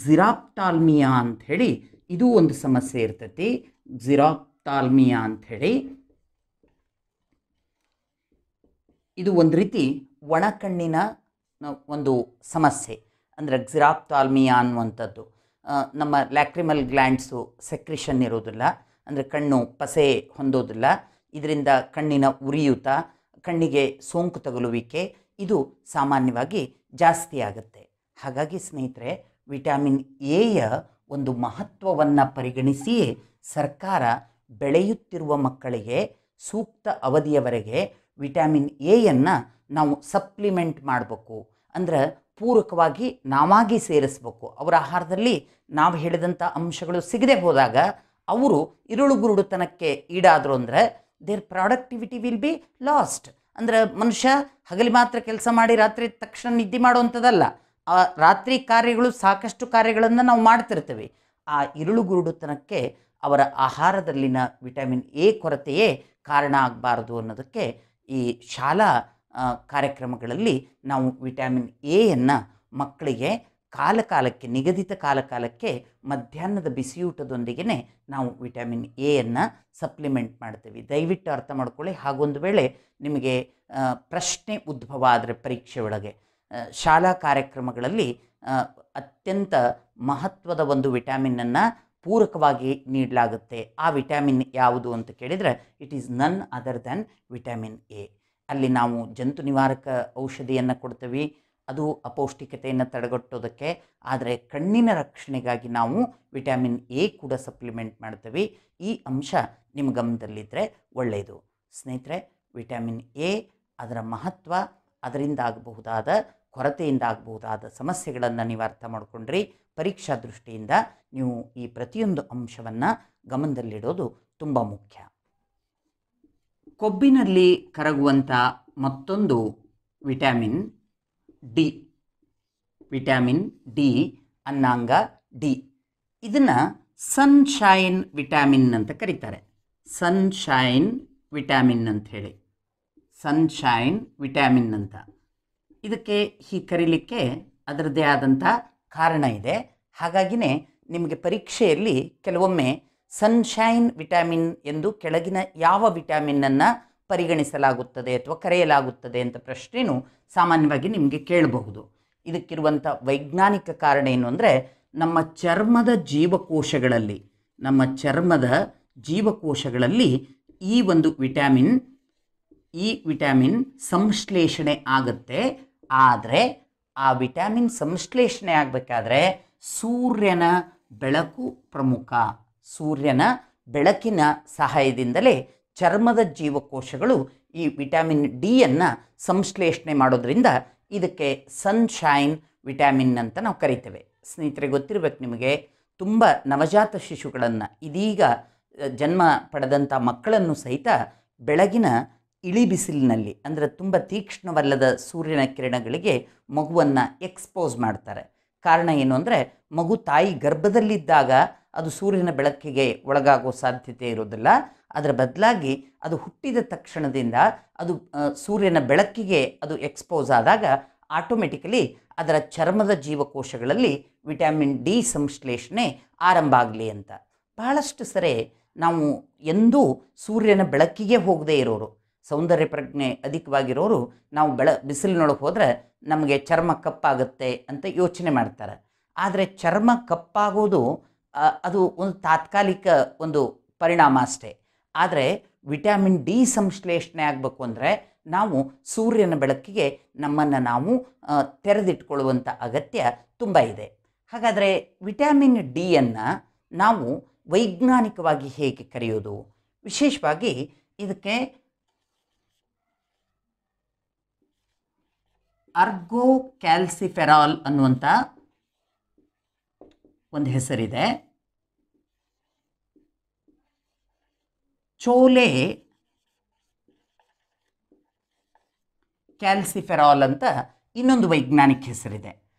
ಜಿರಾಪ್ಟಾಲ್ಮಿಯಾ ಅಂಥೇಳಿ, ಇದು ಒಂದು ಸಮಸ್ಯೆ ಇರ್ತೈತಿ. ಜಿರಾಪ್ಟಾಲ್ಮಿಯಾ ಅಂಥೇಳಿ ಇದು ಒಂದು ರೀತಿ ಒಣಕಣ್ಣಿನ ಒಂದು ಸಮಸ್ಯೆ. ಅಂದರೆ ಜಿರಾಪ್ಟಾಲ್ಮಿಯಾ ಅನ್ನುವಂಥದ್ದು ನಮ್ಮ ಲ್ಯಾಕ್ರಿಮಲ್ ಗ್ಲ್ಯಾಂಡ್ಸು ಸೆಕ್ರಿಷನ್ ಇರೋದಿಲ್ಲ, ಅಂದರೆ ಕಣ್ಣು ಪಸೆ ಹೊಂದೋದಿಲ್ಲ. ಇದರಿಂದ ಕಣ್ಣಿನ ಉರಿಯೂತ, ಕಣ್ಣಿಗೆ ಸೋಂಕು ತಗುಲುವಿಕೆ ಇದು ಸಾಮಾನ್ಯವಾಗಿ ಜಾಸ್ತಿ ಆಗುತ್ತೆ. ಹಾಗಾಗಿ ಸ್ನೇಹಿತರೆ, ವಿಟಮಿನ್ ಎಯ ಒಂದು ಮಹತ್ವವನ್ನು ಪರಿಗಣಿಸಿಯೇ ಸರ್ಕಾರ ಬೆಳೆಯುತ್ತಿರುವ ಮಕ್ಕಳಿಗೆ ಸೂಕ್ತ ಅವಧಿಯವರೆಗೆ ವಿಟಮಿನ್ ಎಯನ್ನು ನಾವು ಸಪ್ಲಿಮೆಂಟ್ ಮಾಡಬೇಕು. ಅಂದರೆ ಪೂರಕವಾಗಿ ನಾವಾಗಿ ಸೇರಿಸ್ಬೇಕು. ಅವರ ಆಹಾರದಲ್ಲಿ ನಾವು ಹೇಳಿದಂಥ ಅಂಶಗಳು ಸಿಗದೆ ಹೋದಾಗ ಅವರು ಇರುಳುಗುರುಡುತನಕ್ಕೆ ಈಡಾದರು ಅಂದರೆ their productivity will be lost. ಅಂದರೆ ಮನುಷ್ಯ ಹಗಲಿ ಮಾತ್ರ ಕೆಲಸ ಮಾಡಿ ರಾತ್ರಿ ತಕ್ಷಣ ನಿದ್ದೆ ಮಾಡುವಂಥದ್ದಲ್ಲ. ಆ ರಾತ್ರಿ ಕಾರ್ಯಗಳು ಸಾಕಷ್ಟು ಕಾರ್ಯಗಳನ್ನು ನಾವು ಮಾಡ್ತಿರ್ತೀವಿ. ಆ ಇರುಳುಗುರುಡುತನಕ್ಕೆ ಅವರ ಆಹಾರದಲ್ಲಿನ ವಿಟಮಿನ್ ಎ ಕೊರತೆಯೇ ಕಾರಣ ಆಗಬಾರ್ದು ಅನ್ನೋದಕ್ಕೆ ಈ ಶಾಲಾ ಕಾರ್ಯಕ್ರಮಗಳಲ್ಲಿ ನಾವು ವಿಟಮಿನ್ ಎಯನ್ನು ಮಕ್ಕಳಿಗೆ ಕಾಲಕಾಲಕ್ಕೆ ನಿಗದಿತ ಕಾಲಕಾಲಕ್ಕೆ ಮಧ್ಯಾಹ್ನದ ಬಿಸಿಯೂಟದೊಂದಿಗೆ ನಾವು ವಿಟಮಿನ್ ಎಯನ್ನು ಸಪ್ಲಿಮೆಂಟ್ ಮಾಡ್ತೀವಿ. ದಯವಿಟ್ಟು ಅರ್ಥ ಮಾಡ್ಕೊಳ್ಳಿ. ಹಾಗೊಂದು ವೇಳೆ ನಿಮಗೆ ಪ್ರಶ್ನೆ ಉದ್ಭವ ಆದರೆ ಪರೀಕ್ಷೆ ಒಳಗೆ ಶಾಲಾ ಕಾರ್ಯಕ್ರಮಗಳಲ್ಲಿ ಅತ್ಯಂತ ಮಹತ್ವದ ಒಂದು ವಿಟಮಿನನ್ನು ಪೂರಕವಾಗಿ ನೀಡಲಾಗುತ್ತೆ. ಆ ವಿಟಮಿನ್ ಯಾವುದು ಅಂತ ಕೇಳಿದರೆ ಇಟ್ ಈಸ್ ನನ್ ಅದರ್ ದ್ಯಾನ್ ವಿಟಮಿನ್ ಎ. ಅಲ್ಲಿ ನಾವು ಜಂತು ನಿವಾರಕ ಔಷಧಿಯನ್ನು ಕೊಡ್ತೀವಿ, ಅದು ಅಪೌಷ್ಟಿಕತೆಯನ್ನು ತಡೆಗಟ್ಟೋದಕ್ಕೆ. ಆದರೆ ಕಣ್ಣಿನ ರಕ್ಷಣೆಗಾಗಿ ನಾವು ವಿಟಮಿನ್ ಎ ಕೂಡ ಸಪ್ಲಿಮೆಂಟ್ ಮಾಡ್ತೀವಿ. ಈ ಅಂಶ ನಿಮ್ಮ ಗಮನದಲ್ಲಿದ್ದರೆ ಒಳ್ಳೆಯದು. ಸ್ನೇಹಿತರೆ, ವಿಟಮಿನ್ ಎ ಅದರ ಮಹತ್ವ, ಅದರಿಂದ ಆಗಬಹುದಾದ ಕೊರತೆಯಿಂದ ಆಗಬಹುದಾದ ಸಮಸ್ಯೆಗಳನ್ನು ನೀವು ಅರ್ಥ ಮಾಡಿಕೊಂಡ್ರಿ. ಪರೀಕ್ಷಾ ದೃಷ್ಟಿಯಿಂದ ನೀವು ಈ ಪ್ರತಿಯೊಂದು ಅಂಶವನ್ನು ಗಮನದಲ್ಲಿಡೋದು ತುಂಬ ಮುಖ್ಯ. ಕೊಬ್ಬಿನಲ್ಲಿ ಕರಗುವಂಥ ಮತ್ತೊಂದು ವಿಟಮಿನ್ ಡಿ, ವಿಟಮಿನ್ ಡಿ, ಅನ್ನಾಂಗ ಡಿ. ಇದನ್ನು ಸನ್ಶೈನ್ ವಿಟಮಿನ್ ಅಂತ ಕರೀತಾರೆ. ಸನ್ಶೈನ್ ವಿಟಮಿನ್ ಅಂತ ಹೇಳಿ, ಸನ್ಶೈನ್ ವಿಟಮಿನ್ ಅಂತ. ಇದಕ್ಕೆ ಹೀಗೆ ಕರೀಲಿಕ್ಕೆ ಅದರದ್ದೇ ಆದಂಥ ಕಾರಣ ಇದೆ. ಹಾಗಾಗಿನೇ ನಿಮಗೆ ಪರೀಕ್ಷೆಯಲ್ಲಿ ಕೆಲವೊಮ್ಮೆ ಸನ್ಶೈನ್ ವಿಟಮಿನ್ ಎಂದು ಕೆಳಗಿನ ಯಾವ ವಿಟಮಿನನ್ನು ಪರಿಗಣಿಸಲಾಗುತ್ತದೆ ಅಥವಾ ಕರೆಯಲಾಗುತ್ತದೆ ಅಂತ ಪ್ರಶ್ನೆಯೂ ಸಾಮಾನ್ಯವಾಗಿ ನಿಮಗೆ ಕೇಳಬಹುದು. ಇದಕ್ಕಿರುವಂಥ ವೈಜ್ಞಾನಿಕ ಕಾರಣ ಏನು ಅಂದರೆ, ನಮ್ಮ ಚರ್ಮದ ಜೀವಕೋಶಗಳಲ್ಲಿ ಈ ಒಂದು ವಿಟಮಿನ್ ಸಂಶ್ಲೇಷಣೆ ಆಗುತ್ತೆ. ಆದರೆ ಆ ವಿಟಮಿನ್ ಸಂಶ್ಲೇಷಣೆ ಆಗಬೇಕಾದ್ರೆ ಸೂರ್ಯನ ಬೆಳಕು ಪ್ರಮುಖ. ಸೂರ್ಯನ ಬೆಳಕಿನ ಸಹಾಯದಿಂದಲೇ ಚರ್ಮದ ಜೀವಕೋಶಗಳು ಈ ವಿಟಮಿನ್ ಡಿಯನ್ನು ಸಂಶ್ಲೇಷಣೆ ಮಾಡೋದ್ರಿಂದ ಇದಕ್ಕೆ ಸನ್ಶೈನ್ ವಿಟಮಿನ್ ಅಂತ ನಾವು ಕರಿತೇವೆ. ಸ್ನೇಹಿತರೆ, ಗೊತ್ತಿರಬೇಕು ನಿಮಗೆ, ತುಂಬ ನವಜಾತ ಶಿಶುಗಳನ್ನು, ಇದೀಗ ಜನ್ಮ ಪಡೆದಂಥ ಮಕ್ಕಳನ್ನು ಸಹಿತ ಬೆಳಗಿನ ಇಳಿ ಬಿಸಿಲಿನಲ್ಲಿ, ಅಂದರೆ ತುಂಬ ತೀಕ್ಷ್ಣವಲ್ಲದ ಸೂರ್ಯನ ಕಿರಣಗಳಿಗೆ ಮಗುವನ್ನು ಎಕ್ಸ್ಪೋಸ್ ಮಾಡ್ತಾರೆ. ಕಾರಣ ಏನು ಅಂದರೆ, ಮಗು ತಾಯಿ ಗರ್ಭದಲ್ಲಿದ್ದಾಗ ಅದು ಸೂರ್ಯನ ಬೆಳಕಿಗೆ ಒಳಗಾಗೋ ಸಾಧ್ಯತೆ ಇರೋದಿಲ್ಲ. ಅದರ ಬದಲಾಗಿ ಅದು ಹುಟ್ಟಿದ ತಕ್ಷಣದಿಂದ ಅದು ಸೂರ್ಯನ ಬೆಳಕಿಗೆ ಅದು ಎಕ್ಸ್ಪೋಸ್ ಆದಾಗ ಆಟೋಮೆಟಿಕಲಿ ಅದರ ಚರ್ಮದ ಜೀವಕೋಶಗಳಲ್ಲಿ ವಿಟಮಿನ್ ಡಿ ಸಂಶ್ಲೇಷಣೆ ಆರಂಭ ಆಗಲಿ ಅಂತ. ಬಹಳಷ್ಟು ಸರಿ ನಾವು ಎಂದೂ ಸೂರ್ಯನ ಬೆಳಕಿಗೆ ಹೋಗದೇ ಇರೋರು, ಸೌಂದರ್ಯ ಪ್ರಜ್ಞೆ ಅಧಿಕವಾಗಿರೋರು, ನಾವು ಬಿಸಿಲಿನೊಳಗೆ ಹೋದರೆ ನಮಗೆ ಚರ್ಮ ಕಪ್ಪಾಗುತ್ತೆ ಅಂತ ಯೋಚನೆ ಮಾಡ್ತಾರೆ. ಆದರೆ ಚರ್ಮ ಕಪ್ಪಾಗೋದು ಅದು ಒಂದು ತಾತ್ಕಾಲಿಕ ಒಂದು ಪರಿಣಾಮ ಅಷ್ಟೇ. ಆದರೆ ವಿಟಮಿನ್ ಡಿ ಸಂಶ್ಲೇಷಣೆ ಆಗಬೇಕು ಅಂದರೆ ನಾವು ಸೂರ್ಯನ ಬೆಳಕಿಗೆ ನಮ್ಮನ್ನು ನಾವು ತೆರೆದಿಟ್ಕೊಳ್ಳುವಂಥ ಅಗತ್ಯ ತುಂಬ ಇದೆ. ಹಾಗಾದರೆ ವಿಟಮಿನ್ ಡಿಯನ್ನು ನಾವು ವೈಜ್ಞಾನಿಕವಾಗಿ ಹೇಗೆ ಕರೆಯೋದು? ವಿಶೇಷವಾಗಿ ಇದಕ್ಕೆ ಅರ್ಗೋಕ್ಯಾಲ್ಸಿಫೆರಾಲ್ ಅನ್ನುವಂಥ ಒಂದು ಹೆಸರಿದೆ. ಚೋಲೆ ಕ್ಯಾಲ್ಸಿಫೆರಾಲ್ ಅಂತ ಇನ್ನೊಂದು ವೈಜ್ಞಾನಿಕ ಹೆಸರಿದೆ.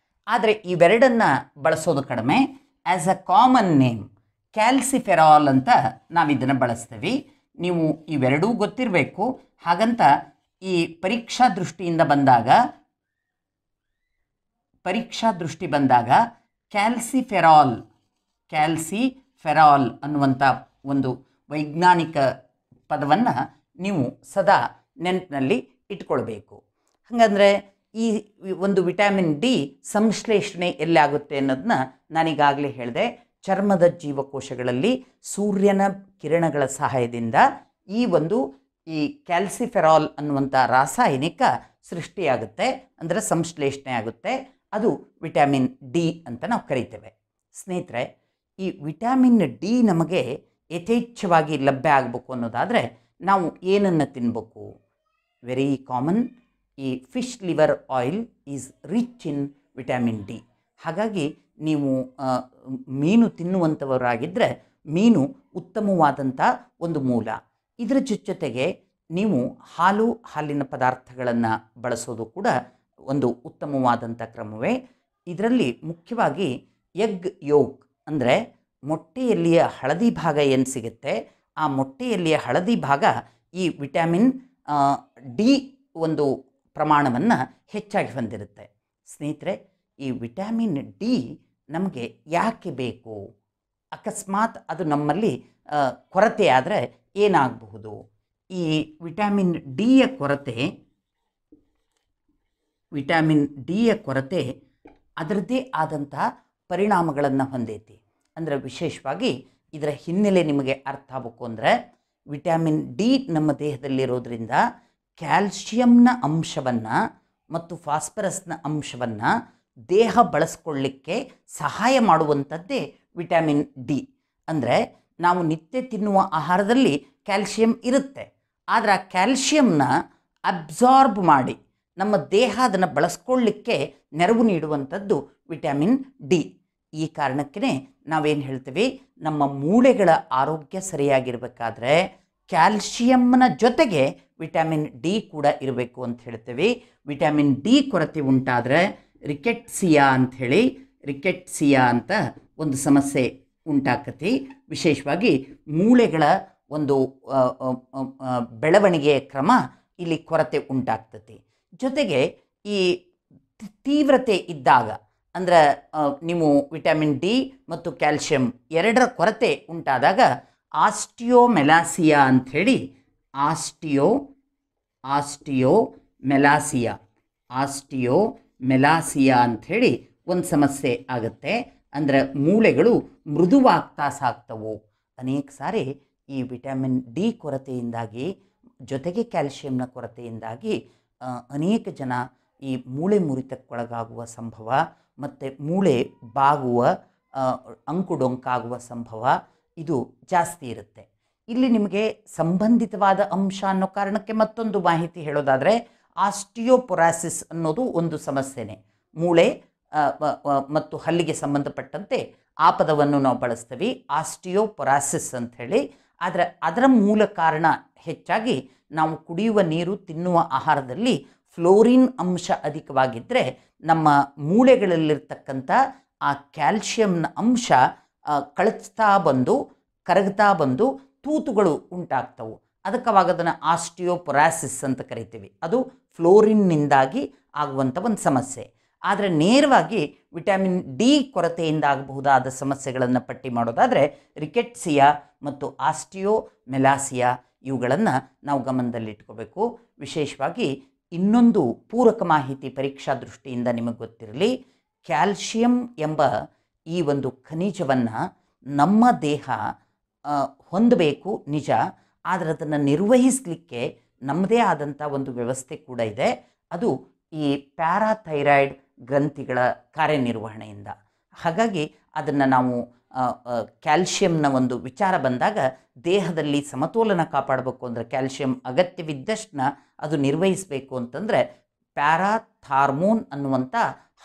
ಆದರೆ ಇವೆರಡನ್ನು ಬಳಸೋದು ಕಡಿಮೆ. As a common name calciferol ಅಂತ ನಾವಿದನ್ನು ಬಳಸ್ತೀವಿ. ನೀವು ಇವೆರಡೂ ಗೊತ್ತಿರಬೇಕು. ಹಾಗಂತ ಈ ಪರೀಕ್ಷಾ ದೃಷ್ಟಿ ಬಂದಾಗ ಕ್ಯಾಲ್ಸಿಫೆರಾಲ್ ಅನ್ನುವಂಥ ಒಂದು ವೈಜ್ಞಾನಿಕ ಪದವನ್ನು ನೀವು ಸದಾ ನೆನಪಿನಲ್ಲಿ ಇಟ್ಕೊಳ್ಬೇಕು. ಹಾಗಂದರೆ ಈ ಒಂದು ವಿಟಮಿನ್ ಡಿ ಸಂಶ್ಲೇಷಣೆ ಎಲ್ಲಾಗುತ್ತೆ ಅನ್ನೋದನ್ನ ನಾನೀಗಾಗಲೇ ಹೇಳಿದೆ. ಚರ್ಮದ ಜೀವಕೋಶಗಳಲ್ಲಿ ಸೂರ್ಯನ ಕಿರಣಗಳ ಸಹಾಯದಿಂದ ಈ ಕ್ಯಾಲ್ಸಿಫೆರಾಲ್ ಅನ್ನುವಂಥ ರಾಸಾಯನಿಕ ಸೃಷ್ಟಿಯಾಗುತ್ತೆ, ಅಂದರೆ ಸಂಶ್ಲೇಷಣೆ ಆಗುತ್ತೆ. ಅದು ವಿಟಮಿನ್ ಡಿ ಅಂತ ನಾವು ಕರಿತೇವೆ. ಸ್ನೇಹಿತರೆ, ಈ ವಿಟಮಿನ್ ಡಿ ನಮಗೆ ಯಥೇಚ್ಛವಾಗಿ ಲಭ್ಯ ಆಗಬೇಕು ಅನ್ನೋದಾದರೆ ನಾವು ಏನನ್ನು ತಿನ್ನಬೇಕು? ವೆರಿ ಕಾಮನ್, ಈ fish liver oil is rich in vitamin D. ಹಾಗಾಗಿ ನೀವು ಮೀನು ತಿನ್ನುವಂಥವರಾಗಿದ್ದರೆ ಮೀನು ಉತ್ತಮವಾದಂಥ ಒಂದು ಮೂಲ. ಇದರ ಜೊತೆಗೆ ನೀವು ಹಾಲಿನ ಪದಾರ್ಥಗಳನ್ನು ಬಳಸೋದು ಕೂಡ ಒಂದು ಉತ್ತಮವಾದಂಥ ಕ್ರಮವೇ. ಇದರಲ್ಲಿ ಮುಖ್ಯವಾಗಿ ಎಗ್ ಯೋಕ್ ಅಂದರೆ ಮೊಟ್ಟೆಯಲ್ಲಿಯ ಹಳದಿ ಭಾಗ ಏನು ಸಿಗುತ್ತೆ, ಆ ಮೊಟ್ಟೆಯಲ್ಲಿಯ ಹಳದಿ ಭಾಗ ಈ ವಿಟಮಿನ್ ಡಿ ಒಂದು ಪ್ರಮಾಣವನ್ನು ಹೆಚ್ಚಾಗಿ ಹೊಂದಿರುತ್ತೆ. ಸ್ನೇಹಿತರೆ, ಈ ವಿಟಮಿನ್ ಡಿ ನಮಗೆ ಯಾಕೆ ಬೇಕು? ಅಕಸ್ಮಾತ್ ಅದು ನಮ್ಮಲ್ಲಿ ಕೊರತೆ ಆದರೆ ಏನಾಗಬಹುದು? ಈ ವಿಟಮಿನ್ ಡಿಯ ಕೊರತೆ ಅದರದ್ದೇ ಆದಂತಹ ಪರಿಣಾಮಗಳನ್ನು ಹೊಂದೈತಿ. ಅಂದರೆ ವಿಶೇಷವಾಗಿ ಇದರ ಹಿನ್ನೆಲೆ ನಿಮಗೆ ಅರ್ಥ ಆಗಬೇಕು ಅಂದರೆ, ವಿಟಮಿನ್ ಡಿ ನಮ್ಮ ದೇಹದಲ್ಲಿರೋದ್ರಿಂದ ಕ್ಯಾಲ್ಶಿಯಂನ ಅಂಶವನ್ನು ಮತ್ತು ಫಾಸ್ಫರಸ್ನ ಅಂಶವನ್ನು ದೇಹ ಬಳಸ್ಕೊಳ್ಳಿಕ್ಕೆ ಸಹಾಯ ಮಾಡುವಂಥದ್ದೇ ವಿಟಮಿನ್ ಡಿ. ಅಂದರೆ ನಾವು ನಿತ್ಯ ತಿನ್ನುವ ಆಹಾರದಲ್ಲಿ ಕ್ಯಾಲ್ಶಿಯಂ ಇರುತ್ತೆ, ಆದರೆ ಆ ಕ್ಯಾಲ್ಶಿಯಂನ ಅಬ್ಸಾರ್ಬ್ ಮಾಡಿ ನಮ್ಮ ದೇಹ ಅದನ್ನು ಬಳಸ್ಕೊಳ್ಳಿಕ್ಕೆ ನೆರವು ನೀಡುವಂಥದ್ದು ವಿಟಮಿನ್ ಡಿ. ಈ ಕಾರಣಕ್ಕೇ ನಾವೇನು ಹೇಳ್ತೀವಿ, ನಮ್ಮ ಮೂಳೆಗಳ ಆರೋಗ್ಯ ಸರಿಯಾಗಿರಬೇಕಾದ್ರೆ ಕ್ಯಾಲ್ಶಿಯಂನ ಜೊತೆಗೆ ವಿಟಮಿನ್ ಡಿ ಕೂಡ ಇರಬೇಕು ಅಂತ ಹೇಳ್ತೀವಿ. ವಿಟಮಿನ್ ಡಿ ಕೊರತೆ ಉಂಟಾದರೆ ರಿಕೆಟ್ಸಿಯಾ ಅಂತ ಒಂದು ಸಮಸ್ಯೆ ಉಂಟಾಕತಿ. ವಿಶೇಷವಾಗಿ ಮೂಳೆಗಳ ಒಂದು ಬೆಳವಣಿಗೆಯ ಕ್ರಮ ಇಲ್ಲಿ ಕೊರತೆ ಉಂಟಾಗ್ತತಿ. ಜೊತೆಗೆ ಈ ತೀವ್ರತೆ ಇದ್ದಾಗ ಅಂದರೆ ನೀವು ವಿಟಮಿನ್ ಡಿ ಮತ್ತು ಕ್ಯಾಲ್ಶಿಯಂ ಎರಡರ ಕೊರತೆ ಉಂಟಾದಾಗ ಆಸ್ಟಿಯೋಮೆಲಾಸಿಯಾ ಅಂಥೇಳಿ ಆಸ್ಟಿಯೋಮೆಲಾಸಿಯಾ ಅಂಥೇಳಿ ಒಂದು ಸಮಸ್ಯೆ ಆಗುತ್ತೆ. ಅಂದರೆ ಮೂಳೆಗಳು ಮೃದುವಾಗ್ತಾ ಸಾಕ್ತವು. ಅನೇಕ ಸಾರಿ ಈ ವಿಟಮಿನ್ ಡಿ ಕೊರತೆಯಿಂದಾಗಿ ಜೊತೆಗೆ ಕ್ಯಾಲ್ಶಿಯಂನ ಕೊರತೆಯಿಂದಾಗಿ ಅನೇಕ ಜನ ಈ ಮೂಳೆ ಮುರಿತಕ್ಕೊಳಗಾಗುವ ಸಂಭವ ಮತ್ತು ಮೂಳೆ ಬಾಗುವ ಅಂಕುಡೊಂಕಾಗುವ ಸಂಭವ ಇದು ಜಾಸ್ತಿ ಇರುತ್ತೆ. ಇಲ್ಲಿ ನಿಮಗೆ ಸಂಬಂಧಿತವಾದ ಅಂಶ ಅನ್ನೋ ಕಾರಣಕ್ಕೆ ಮತ್ತೊಂದು ಮಾಹಿತಿ ಹೇಳೋದಾದರೆ, ಆಸ್ಟಿಯೋಪೊರಾಸಿಸ್ ಅನ್ನೋದು ಒಂದು ಸಮಸ್ಯೆನೇ. ಮೂಳೆ ಮತ್ತು ಹಲ್ಲಿಗೆ ಸಂಬಂಧಪಟ್ಟಂತೆ ಆ ಪದವನ್ನು ನಾವು ಬಳಸ್ತೀವಿ, ಆಸ್ಟಿಯೋಪೊರಾಸಿಸ್ ಅಂಥೇಳಿ. ಆದರೆ ಅದರ ಮೂಲ ಕಾರಣ ಹೆಚ್ಚಾಗಿ ನಾವು ಕುಡಿಯುವ ನೀರು, ತಿನ್ನುವ ಆಹಾರದಲ್ಲಿ ಫ್ಲೋರಿನ್ ಅಂಶ ಅಧಿಕವಾಗಿದ್ದರೆ ನಮ್ಮ ಮೂಳೆಗಳಲ್ಲಿರ್ತಕ್ಕಂಥ ಆ ಕ್ಯಾಲ್ಶಿಯಂನ ಅಂಶ ಕರಗ್ತಾ ಬಂದು ತೂತುಗಳು ಉಂಟಾಗ್ತವು. ಅದಕ್ಕವಾಗ ಅದನ್ನು ಆಸ್ಟಿಯೋಪೊರಾಸಿಸ್ ಅಂತ ಕರಿತೀವಿ. ಅದು ಫ್ಲೋರಿನ್ನಿಂದಾಗಿ ಆಗುವಂಥ ಒಂದು ಸಮಸ್ಯೆ. ಆದರೆ ನೇರವಾಗಿ ವಿಟಮಿನ್ ಡಿ ಕೊರತೆಯಿಂದ ಆಗಬಹುದಾದ ಸಮಸ್ಯೆಗಳನ್ನು ಪಟ್ಟಿ ಮಾಡೋದಾದರೆ ರಿಕೆಟ್ಸಿಯಾ ಮತ್ತು ಆಸ್ಟಿಯೋಮೆಲಾಸಿಯಾ ಇವುಗಳನ್ನು ನಾವು ಗಮನದಲ್ಲಿಟ್ಕೋಬೇಕು. ವಿಶೇಷವಾಗಿ ಇನ್ನೊಂದು ಪೂರಕ ಮಾಹಿತಿ ಪರೀಕ್ಷಾ ದೃಷ್ಟಿಯಿಂದ ನಿಮಗೆ ಗೊತ್ತಿರಲಿ, ಕ್ಯಾಲ್ಶಿಯಂ ಎಂಬ ಈ ಒಂದು ಖನಿಜವನ್ನು ನಮ್ಮ ದೇಹ ಹೊಂದಬೇಕು ನಿಜ, ಆದರೆ ಅದನ್ನು ನಿರ್ವಹಿಸಲಿಕ್ಕೆ ನಮ್ಮದೇ ಆದಂಥ ಒಂದು ವ್ಯವಸ್ಥೆ ಕೂಡ ಇದೆ. ಅದು ಈ ಪ್ಯಾರಾಥೈರಾಯ್ಡ್ ಗ್ರಂಥಿಗಳ ಕಾರ್ಯನಿರ್ವಹಣೆಯಿಂದ. ಹಾಗಾಗಿ ಅದನ್ನು ನಾವು ಕ್ಯಾಲ್ಶಿಯಂನ ಒಂದು ವಿಚಾರ ಬಂದಾಗ ದೇಹದಲ್ಲಿ ಸಮತೋಲನ ಕಾಪಾಡಬೇಕು ಅಂದರೆ ಕ್ಯಾಲ್ಶಿಯಂ ಅಗತ್ಯವಿದ್ದಷ್ಟನ್ನ ಅದು ನಿರ್ವಹಿಸಬೇಕು ಅಂತಂದರೆ ಪ್ಯಾರಾಥಾರ್ಮೋನ್ ಅನ್ನುವಂಥ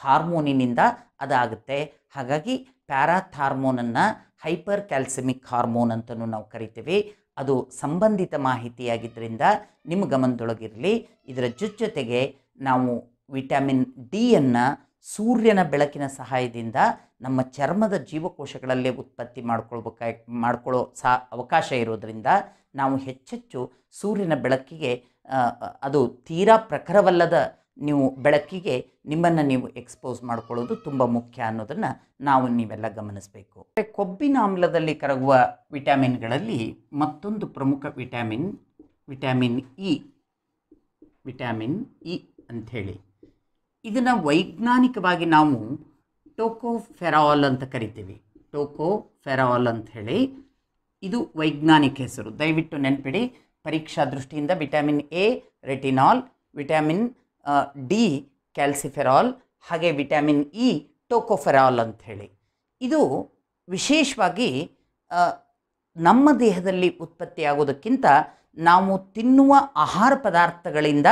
ಹಾರ್ಮೋನಿನಿಂದ ಅದಾಗುತ್ತೆ. ಹಾಗಾಗಿ ಪ್ಯಾರಾಥಾರ್ಮೋನನ್ನು ಹೈಪರ್ ಕ್ಯಾಲ್ಸಿಮಿಕ್ ಹಾರ್ಮೋನ್ ಅಂತಲೂ ನಾವು ಕರಿತೀವಿ. ಅದು ಸಂಬಂಧಿತ ಮಾಹಿತಿಯಾಗಿದ್ದರಿಂದ ನಿಮ್ಮ ಗಮನದೊಳಗಿರಲಿ. ಇದರ ಜೊತೆಗೆ ನಾವು ವಿಟಮಿನ್ ಡಿಯನ್ನು ಸೂರ್ಯನ ಬೆಳಕಿನ ಸಹಾಯದಿಂದ ನಮ್ಮ ಚರ್ಮದ ಜೀವಕೋಶಗಳಲ್ಲೇ ಉತ್ಪತ್ತಿ ಮಾಡ್ಕೊಳ್ಳೋ ಅವಕಾಶ ಇರೋದರಿಂದ ನಾವು ಹೆಚ್ಚೆಚ್ಚು ಸೂರ್ಯನ ಬೆಳಕಿಗೆ, ಅದು ತೀರಾ ಪ್ರಖರವಲ್ಲದ ಬೆಳಕಿಗೆ ನಿಮ್ಮನ್ನು ನೀವು ಎಕ್ಸ್ಪೋಸ್ ಮಾಡ್ಕೊಳ್ಳೋದು ತುಂಬ ಮುಖ್ಯ ಅನ್ನೋದನ್ನು ನೀವೆಲ್ಲ ಗಮನಿಸಬೇಕು. ಕೊಬ್ಬಿನ ಆಮ್ಲದಲ್ಲಿ ಕರಗುವ ವಿಟಮಿನ್ಗಳಲ್ಲಿ ಮತ್ತೊಂದು ಪ್ರಮುಖ ವಿಟಮಿನ್ ಇ ಅಂಥೇಳಿ. ಇದನ್ನು ವೈಜ್ಞಾನಿಕವಾಗಿ ನಾವು ಟೋಕೋಫೆರಾಲ್ ಅಂತ ಕರಿತೀವಿ. ಟೋಕೋಫೆರಾಲ್ ಅಂಥೇಳಿ ಇದು ವೈಜ್ಞಾನಿಕ ಹೆಸರು. ದಯವಿಟ್ಟು ನೆನಪಿಡಿ. ಪರೀಕ್ಷಾ ದೃಷ್ಟಿಯಿಂದ vitamin A retinol, vitamin D calciferol, ಹಾಗೆ ವಿಟಮಿನ್ ಇ ಟೋಕೋಫೆರಾಲ್ ಅಂಥೇಳಿ. ಇದು ವಿಶೇಷವಾಗಿ ನಮ್ಮ ದೇಹದಲ್ಲಿ ಉತ್ಪತ್ತಿಯಾಗೋದಕ್ಕಿಂತ ನಾವು ತಿನ್ನುವ ಆಹಾರ ಪದಾರ್ಥಗಳಿಂದ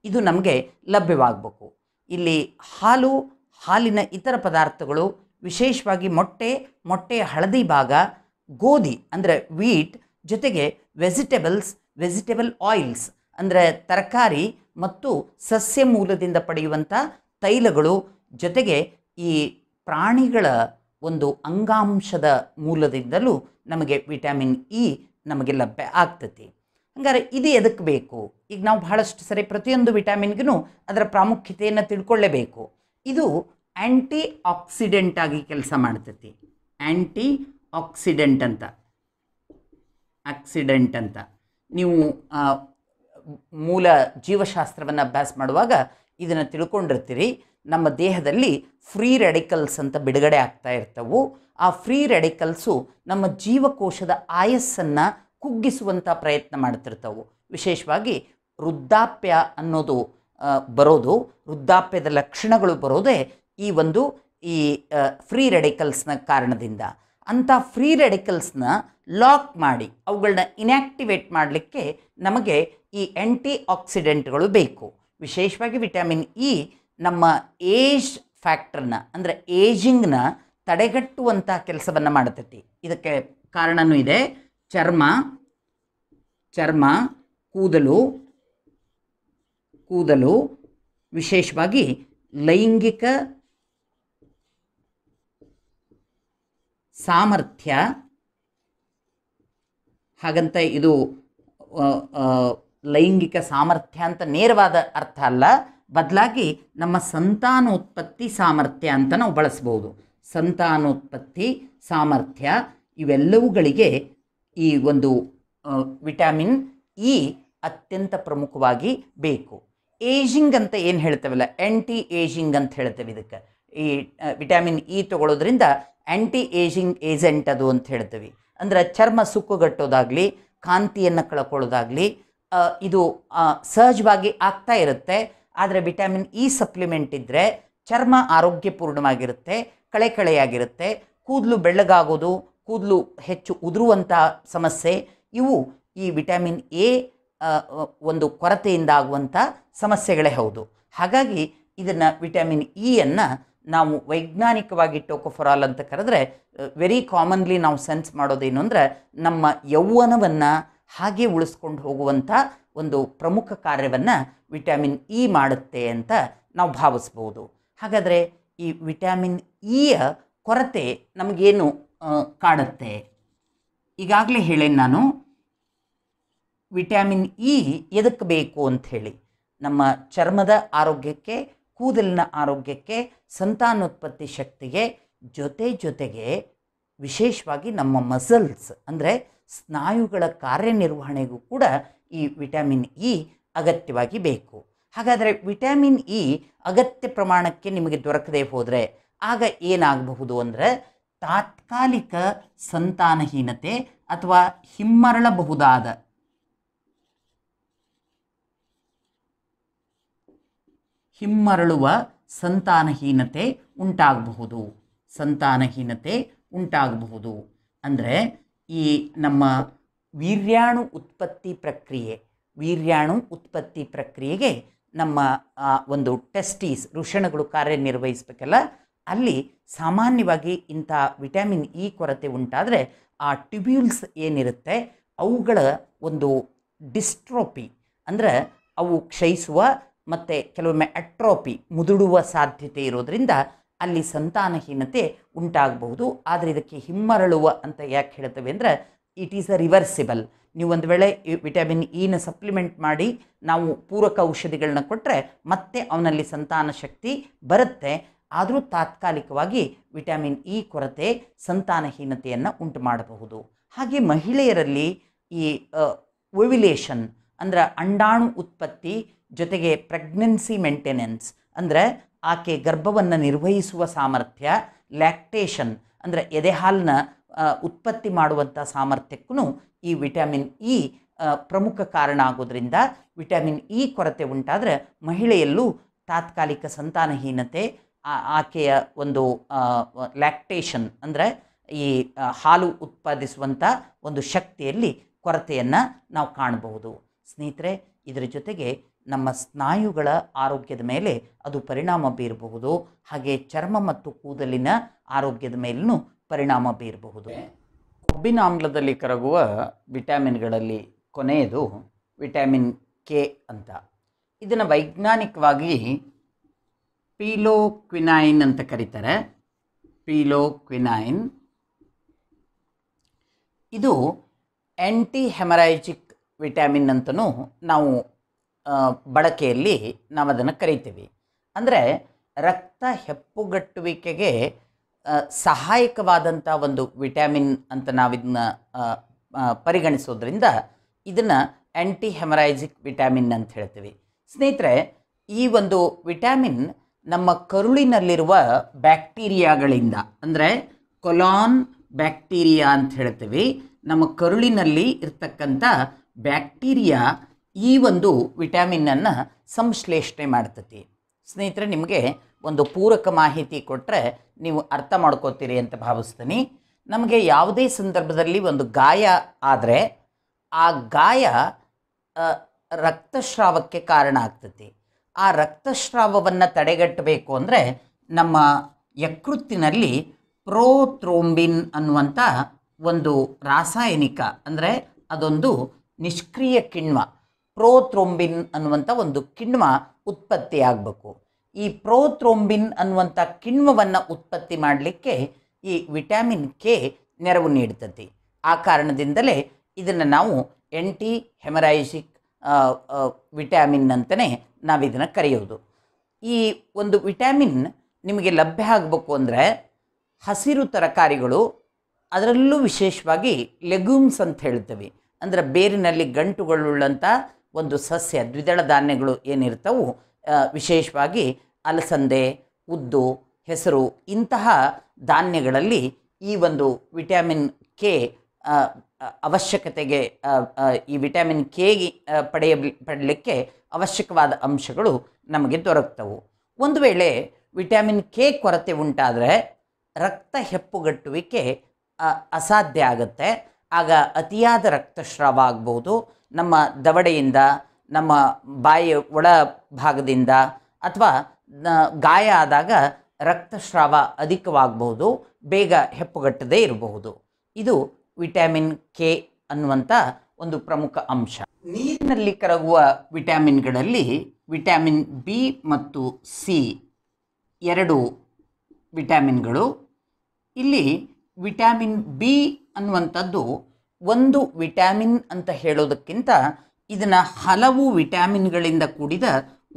ಇದು ನಮಗೆ ಲಭ್ಯವಾಗಬೇಕು. ಇಲ್ಲಿ ಹಾಲಿನ ಇತರ ಪದಾರ್ಥಗಳು, ವಿಶೇಷವಾಗಿ ಮೊಟ್ಟೆಯ ಹಳದಿ ಭಾಗ, ಗೋಧಿ ಅಂದರೆ ವೀಟ್ ಜೊತೆಗೆ ವೆಜಿಟೇಬಲ್ ಆಯಿಲ್ಸ್ ಅಂದರೆ ತರಕಾರಿ ಮತ್ತು ಸಸ್ಯ ಮೂಲದಿಂದ ಪಡೆಯುವಂಥ ತೈಲಗಳು, ಜೊತೆಗೆ ಈ ಪ್ರಾಣಿಗಳ ಒಂದು ಅಂಗಾಂಶದ ಮೂಲದಿಂದಲೂ ನಮಗೆ ವಿಟಮಿನ್ ಇ ನಮಗೆ ಲಭ್ಯ ಆಗ್ತತಿ. ಹಂಗಾರೆ ಇದು ಎದಕ್ಕೆ ಬೇಕು? ಈಗ ನಾವು ಬಹಳಷ್ಟು ಸರಿ ಪ್ರತಿಯೊಂದು ವಿಟಮಿನ್ಗೂ ಅದರ ಪ್ರಾಮುಖ್ಯತೆಯನ್ನು ತಿಳ್ಕೊಳ್ಳೇಬೇಕು. ಇದು ಆ್ಯಂಟಿ ಆಕ್ಸಿಡೆಂಟ್ ಆಗಿ ಕೆಲಸ ಮಾಡ್ತತಿ. ಆ್ಯಂಟಿ ಆಕ್ಸಿಡೆಂಟ್ ಅಂತ ನೀವು ಮೂಲ ಜೀವಶಾಸ್ತ್ರವನ್ನು ಅಭ್ಯಾಸ ಮಾಡುವಾಗ ಇದನ್ನು ತಿಳ್ಕೊಂಡಿರ್ತೀರಿ. ನಮ್ಮ ದೇಹದಲ್ಲಿ ಫ್ರೀ ರೆಡಿಕಲ್ಸ್ ಅಂತ ಬಿಡುಗಡೆ ಆಗ್ತಾ ಇರ್ತವು. ಆ ಫ್ರೀ ರೆಡಿಕಲ್ಸು ನಮ್ಮ ಜೀವಕೋಶದ ಆಯಸ್ಸನ್ನು ಕುಗ್ಗಿಸುವಂಥ ಪ್ರಯತ್ನ ಮಾಡ್ತಿರ್ತವೆ. ವಿಶೇಷವಾಗಿ ವೃದ್ಧಾಪ್ಯ ಅನ್ನೋದು ಬರೋದು, ವೃದ್ಧಾಪ್ಯದ ಲಕ್ಷಣಗಳು ಬರೋದೇ ಈ ಫ್ರೀ ರೆಡಿಕಲ್ಸ್ನ ಕಾರಣದಿಂದ. ಅಂಥ ಫ್ರೀ ರೆಡಿಕಲ್ಸ್ನ ಲಾಕ್ ಮಾಡಿ ಅವುಗಳನ್ನ ಇನ್ಯಾಕ್ಟಿವೇಟ್ ಮಾಡಲಿಕ್ಕೆ ನಮಗೆ ಈ ಆ್ಯಂಟಿ ಆಕ್ಸಿಡೆಂಟ್ಗಳು ಬೇಕು. ವಿಶೇಷವಾಗಿ ವಿಟಮಿನ್ ಇ ನಮ್ಮ ಏಜ್ ಫ್ಯಾಕ್ಟರ್ನ ಅಂದರೆ ಏಜಿಂಗ್ನ ತಡೆಗಟ್ಟುವಂಥ ಕೆಲಸವನ್ನು ಮಾಡ್ತೈತಿ. ಇದಕ್ಕೆ ಕಾರಣವೂ ಇದೆ. ಚರ್ಮ, ಕೂದಲು, ವಿಶೇಷವಾಗಿ ಲೈಂಗಿಕ ಸಾಮರ್ಥ್ಯ. ಹಾಗಂತ ಇದು ಲೈಂಗಿಕ ಸಾಮರ್ಥ್ಯ ಅಂತ ನೇರವಾದ ಅರ್ಥ ಅಲ್ಲ, ಬದಲಾಗಿ ನಮ್ಮ ಸಂತಾನೋತ್ಪತ್ತಿ ಸಾಮರ್ಥ್ಯ ಅಂತ ನಾವು ಬಳಸ್ಬೋದು. ಸಂತಾನೋತ್ಪತ್ತಿ ಸಾಮರ್ಥ್ಯ ಇವೆಲ್ಲವುಗಳಿಗೆ ಈ ಒಂದು ವಿಟಮಿನ್ ಇ ಅತ್ಯಂತ ಪ್ರಮುಖವಾಗಿ ಬೇಕು. ಏಜಿಂಗ್ ಅಂತ ಏನು ಹೇಳ್ತೇವಲ್ಲ, ಆ್ಯಂಟಿ ಏಜಿಂಗ್ ಅಂತ ಹೇಳ್ತೇವೆ ಇದಕ್ಕೆ. ಈ ವಿಟಮಿನ್ ಇ ತಗೊಳ್ಳೋದ್ರಿಂದ ಆ್ಯಂಟಿ ಏಜಿಂಗ್ ಏಜೆಂಟ್ ಅದು ಅಂತ ಹೇಳ್ತೀವಿ. ಅಂದರೆ ಚರ್ಮ ಸುಕ್ಕುಗಟ್ಟೋದಾಗಲಿ, ಕಾಂತಿಯನ್ನು ಕಳ್ಕೊಳ್ಳೋದಾಗಲಿ ಇದು ಸಹಜವಾಗಿ ಆಗ್ತಾ ಇರುತ್ತೆ. ಆದರೆ ವಿಟಮಿನ್ ಇ ಸಪ್ಲಿಮೆಂಟ್ ಇದ್ದರೆ ಚರ್ಮ ಆರೋಗ್ಯಪೂರ್ಣವಾಗಿರುತ್ತೆ, ಕಳೆಯಾಗಿರುತ್ತೆ, ಕೂದಲು ಬೆಳ್ಳಗಾಗೋದು, ಕೂದಲು ಹೆಚ್ಚು ಉದುರುವಂಥ ಸಮಸ್ಯೆ ಇವು ಈ ವಿಟಮಿನ್ ಎ ಒಂದು ಕೊರತೆಯಿಂದ ಆಗುವಂಥ ಸಮಸ್ಯೆಗಳೇ ಹೌದು. ಹಾಗಾಗಿ ಇದನ್ನು ವಿಟಮಿನ್ ಇಯನ್ನು ನಾವು ವೈಜ್ಞಾನಿಕವಾಗಿ ಟೋಕೋಫೆರಾಲ್ ಅಂತ ಕರೆದ್ರೆ ವೆರಿ ಕಾಮನ್ಲಿ ನಾವು ಸೆನ್ಸ್ ಮಾಡೋದೇನು ಅಂದರೆ ನಮ್ಮ ಯೌವನವನ್ನು ಹಾಗೆ ಉಳಿಸ್ಕೊಂಡು ಹೋಗುವಂಥ ಒಂದು ಪ್ರಮುಖ ಕಾರ್ಯವನ್ನು ವಿಟಮಿನ್ ಇ ಮಾಡುತ್ತೆ ಅಂತ ನಾವು ಭಾವಿಸ್ಬೋದು. ಹಾಗಾದರೆ ಈ ವಿಟಮಿನ್ ಇಯ ಕೊರತೆ ನಮಗೇನು ಕಾಡುತ್ತೆ? ಈಗಾಗಲೇ ಹೇಳೇನು ನಾನು, ವಿಟಮಿನ್ ಇ ಎದಕ್ಕೆ ಬೇಕು ಅಂಥೇಳಿ. ನಮ್ಮ ಚರ್ಮದ ಆರೋಗ್ಯಕ್ಕೆ, ಕೂದಲಿನ ಆರೋಗ್ಯಕ್ಕೆ, ಸಂತಾನೋತ್ಪತ್ತಿ ಶಕ್ತಿಗೆ, ಜೊತೆಗೆ ವಿಶೇಷವಾಗಿ ನಮ್ಮ ಮಸಲ್ಸ್ ಅಂದರೆ ಸ್ನಾಯುಗಳ ಕಾರ್ಯನಿರ್ವಹಣೆಗೂ ಕೂಡ ಈ ವಿಟಮಿನ್ ಇ ಅಗತ್ಯವಾಗಿ ಬೇಕು. ಹಾಗಾದರೆ ವಿಟಮಿನ್ ಇ ಅಗತ್ಯ ಪ್ರಮಾಣಕ್ಕೆ ನಿಮಗೆ ದೊರಕದೇ ಹೋದರೆ ಆಗ ಏನಾಗಬಹುದು ಅಂದರೆ ತಾತ್ಕಾಲಿಕ ಸಂತಾನಹೀನತೆ ಅಥವಾ ಹಿಮ್ಮರಳುವ ಸಂತಾನಹೀನತೆ ಉಂಟಾಗಬಹುದು. ಅಂದರೆ ಈ ನಮ್ಮ ವೀರ್ಯಾಣು ಉತ್ಪತ್ತಿ ಪ್ರಕ್ರಿಯೆಗೆ ನಮ್ಮ ಒಂದು ಟೆಸ್ಟೀಸ್ ವೃಷಣಗಳು ಕಾರ್ಯನಿರ್ವಹಿಸಬೇಕಲ್ಲ, ಅಲ್ಲಿ ಸಾಮಾನ್ಯವಾಗಿ ಇಂಥ ವಿಟಮಿನ್ ಇ ಕೊರತೆ ಉಂಟಾದರೆ ಆ ಟ್ಯೂಬ್ಯೂಲ್ಸ್ ಏನಿರುತ್ತೆ ಅವುಗಳ ಒಂದು ಡಿಸ್ಟ್ರೋಪಿ ಅಂದರೆ ಅವು ಕ್ಷಯಿಸುವ ಮತ್ತು ಕೆಲವೊಮ್ಮೆ ಅಟ್ರೋಪಿ ಮುದುಡುವ ಸಾಧ್ಯತೆ ಇರೋದರಿಂದ ಅಲ್ಲಿ ಸಂತಾನಹೀನತೆ ಉಂಟಾಗಬಹುದು. ಆದರೆ ಇದಕ್ಕೆ ಹಿಮ್ಮರಳುವ ಅಂತ ಯಾಕೆ ಹೇಳ್ತೇವೆ ಅಂದರೆ ಇಟ್ ಈಸ್ ಅ ರಿವರ್ಸಿಬಲ್. ನೀವು ಒಂದು ವೇಳೆ ವಿಟಮಿನ್ ಇನ ಸಪ್ಲಿಮೆಂಟ್ ಮಾಡಿ ನಾವು ಪೂರಕ ಔಷಧಿಗಳನ್ನ ಕೊಟ್ಟರೆ ಮತ್ತೆ ಅವನಲ್ಲಿ ಸಂತಾನ ಶಕ್ತಿ ಬರುತ್ತೆ. ಆದರೂ ತಾತ್ಕಾಲಿಕವಾಗಿ ವಿಟಮಿನ್ ಇ ಕೊರತೆ ಸಂತಾನಹೀನತೆಯನ್ನು ಉಂಟು ಮಾಡಬಹುದು. ಹಾಗೆ ಮಹಿಳೆಯರಲ್ಲಿ ಈ ಓವ್ಯುಲೇಷನ್ ಅಂದರೆ ಅಂಡಾಣು ಉತ್ಪತ್ತಿ ಜೊತೆಗೆ ಪ್ರೆಗ್ನೆನ್ಸಿ ಮೇಂಟೆನೆನ್ಸ್ ಅಂದರೆ ಆಕೆ ಗರ್ಭವನ್ನು ನಿರ್ವಹಿಸುವ ಸಾಮರ್ಥ್ಯ, ಲ್ಯಾಕ್ಟೇಷನ್ ಅಂದರೆ ಎದೆಹಾಲನ್ನ ಉತ್ಪತ್ತಿ ಮಾಡುವಂಥ ಸಾಮರ್ಥ್ಯಕ್ಕೂ ಈ ವಿಟಮಿನ್ ಇ ಪ್ರಮುಖ ಕಾರಣ ಆಗೋದ್ರಿಂದ ವಿಟಮಿನ್ ಇ ಕೊರತೆ ಉಂಟಾದರೆ ಮಹಿಳೆಯಲ್ಲೂ ತಾತ್ಕಾಲಿಕ ಸಂತಾನಹೀನತೆ, ಆಕೆಯ ಒಂದು ಲ್ಯಾಕ್ಟೇಷನ್ ಅಂದರೆ ಈ ಹಾಲು ಉತ್ಪಾದಿಸುವಂಥ ಒಂದು ಶಕ್ತಿಯಲ್ಲಿ ಕೊರತೆಯನ್ನು ನಾವು ಕಾಣಬಹುದು. ಸ್ನೇಹಿತರೆ, ಇದರ ಜೊತೆಗೆ ನಮ್ಮ ಸ್ನಾಯುಗಳ ಆರೋಗ್ಯದ ಮೇಲೆ ಅದು ಪರಿಣಾಮ ಬೀರಬಹುದು. ಹಾಗೆ ಚರ್ಮ ಮತ್ತು ಕೂದಲಿನ ಆರೋಗ್ಯದ ಮೇಲೂ ಪರಿಣಾಮ ಬೀರಬಹುದು. ಕಬ್ಬಿನ ಆಮ್ಲದಲ್ಲಿ ಕರಗುವ ವಿಟಮಿನ್ಗಳಲ್ಲಿ ಕೊನೆಯದು ವಿಟಮಿನ್ ಕೆ ಅಂತ. ಇದನ್ನು ವೈಜ್ಞಾನಿಕವಾಗಿ ಪೀಲೋಕ್ವಿನೈನ್ ಅಂತ ಕರೀತಾರೆ. ಪೀಲೋಕ್ವಿನೈನ್ ಇದು ಆ್ಯಂಟಿ ಹೆಮರಾಜಿಕ್ ವಿಟಮಿನ್ ಅಂತಲೂ ನಾವು ಬಳಕೆಯಲ್ಲಿ ನಾವು ಅದನ್ನು ಕರಿತೀವಿ. ಅಂದರೆ ರಕ್ತ ಹೆಪ್ಪುಗಟ್ಟುವಿಕೆಗೆ ಸಹಾಯಕವಾದಂಥ ಒಂದು ವಿಟಮಿನ್ ಅಂತ ನಾವಿದನ್ನ ಪರಿಗಣಿಸೋದ್ರಿಂದ ಇದನ್ನು ಆ್ಯಂಟಿ ಹೆಮರಾಜಿಕ್ ವಿಟಮಿನ್ ಅಂತ ಹೇಳ್ತೀವಿ. ಸ್ನೇಹಿತರೆ, ಈ ಒಂದು ವಿಟಮಿನ್ ನಮ್ಮ ಕರುಳಿನಲ್ಲಿರುವ ಬ್ಯಾಕ್ಟೀರಿಯಾಗಳಿಂದ, ಅಂದರೆ ಕೊಲಾನ್ ಬ್ಯಾಕ್ಟೀರಿಯಾ ಅಂತ ಹೇಳ್ತೀವಿ, ನಮ್ಮ ಕರುಳಿನಲ್ಲಿ ಇರ್ತಕ್ಕಂಥ ಬ್ಯಾಕ್ಟೀರಿಯಾ ಈ ಒಂದು ವಿಟಮಿನನ್ನು ಸಂಶ್ಲೇಷಣೆ ಮಾಡ್ತತಿ. ಸ್ನೇಹಿತರೆ, ನಿಮಗೆ ಒಂದು ಪೂರಕ ಮಾಹಿತಿ ಕೊಟ್ಟರೆ ನೀವು ಅರ್ಥ ಮಾಡ್ಕೋತೀರಿ ಅಂತ ಭಾವಿಸ್ತೀನಿ. ನಮಗೆ ಯಾವುದೇ ಸಂದರ್ಭದಲ್ಲಿ ಒಂದು ಗಾಯ ಆದರೆ ಆ ಗಾಯ ರಕ್ತಸ್ರಾವಕ್ಕೆ ಕಾರಣ ಆಗ್ತತಿ. ಆ ರಕ್ತಸ್ರಾವವನ್ನು ತಡೆಗಟ್ಟಬೇಕು ಅಂದರೆ ನಮ್ಮ ಯಕೃತ್ತಿನಲ್ಲಿ ಪ್ರೋಥ್ರೋಂಬಿನ್ ಅನ್ನುವಂಥ ಒಂದು ರಾಸಾಯನಿಕ, ಅಂದರೆ ಅದೊಂದು ನಿಷ್ಕ್ರಿಯ ಕಿಣ್ವ, ಪ್ರೋಥ್ರೋಂಬಿನ್ ಅನ್ನುವಂಥ ಒಂದು ಕಿಣ್ವ ಉತ್ಪತ್ತಿಯಾಗಬೇಕು. ಈ ಪ್ರೋಥ್ರೋಂಬಿನ್ ಅನ್ನುವಂಥ ಕಿಣ್ವವನ್ನು ಉತ್ಪತ್ತಿ ಮಾಡಲಿಕ್ಕೆ ಈ ವಿಟಮಿನ್ ಕೆ ನೆರವು ನೀಡ್ತತಿ. ಆ ಕಾರಣದಿಂದಲೇ ಇದನ್ನು ನಾವು ಆ್ಯಂಟಿ ಹೆಮರಾಜಿಕ್ ವಿಟಮಿನ್ ಅಂತಲೇ ನಾವಿದನ್ನು ಕರೆಯೋದು. ಈ ಒಂದು ವಿಟಮಿನ್ ನಿಮಗೆ ಲಭ್ಯ ಆಗಬೇಕು ಅಂದರೆ ಹಸಿರು ತರಕಾರಿಗಳು, ಅದರಲ್ಲೂ ವಿಶೇಷವಾಗಿ ಲೆಗ್ಯೂಮ್ಸ್ ಅಂತ ಹೇಳ್ತೀವಿ, ಅಂದರೆ ಬೇರಿನಲ್ಲಿ ಗಂಟುಗಳುಳ್ಳಂಥ ಒಂದು ಸಸ್ಯ ದ್ವಿದಳ ಧಾನ್ಯಗಳು ಏನಿರ್ತವು, ವಿಶೇಷವಾಗಿ ಅಲಸಂದೆ, ಉದ್ದು, ಹೆಸರು ಇಂತಹ ಧಾನ್ಯಗಳಲ್ಲಿ ಈ ಒಂದು ವಿಟಮಿನ್ ಕೆ ಅವಶ್ಯಕತೆಗೆ ಈ ವಿಟಮಿನ್ ಕೆ ಪಡೆಯಲಿಕ್ಕೆ ಅವಶ್ಯಕವಾದ ಅಂಶಗಳು ನಮಗೆ ದೊರಕ್ತವು. ಒಂದು ವೇಳೆ ವಿಟಮಿನ್ ಕೆ ಕೊರತೆ ಉಂಟಾದರೆ ರಕ್ತ ಹೆಪ್ಪುಗಟ್ಟುವಿಕೆ ಅಸಾಧ್ಯ ಆಗುತ್ತೆ. ಆಗ ಅತಿಯಾದ ರಕ್ತಸ್ರಾವ ಆಗ್ಬೋದು. ನಮ್ಮ ದವಡೆಯಿಂದ, ನಮ್ಮ ಬಾಯಿಯ ಒಳ ಭಾಗದಿಂದ ಅಥವಾ ಗಾಯ ಆದಾಗ ರಕ್ತಸ್ರಾವ ಅಧಿಕವಾಗಬಹುದು, ಬೇಗ ಹೆಪ್ಪುಗಟ್ಟದೇ ಇರಬಹುದು. ಇದು ವಿಟಮಿನ್ ಕೆ ಅನ್ನುವಂಥ ಒಂದು ಪ್ರಮುಖ ಅಂಶ. ನೀರಿನಲ್ಲಿ ಕರಗುವ ವಿಟಮಿನ್ಗಳಲ್ಲಿ ವಿಟಮಿನ್ ಬಿ ಮತ್ತು ಸಿ ಎರಡು ವಿಟಮಿನ್ಗಳು. ಇಲ್ಲಿ ವಿಟಮಿನ್ ಬಿ ಅನ್ನುವಂಥದ್ದು ಒಂದು ವಿಟಮಿನ್ ಅಂತ ಹೇಳೋದಕ್ಕಿಂತ ಇದನ್ನು ಹಲವು ವಿಟಮಿನ್ಗಳಿಂದ ಕೂಡಿದ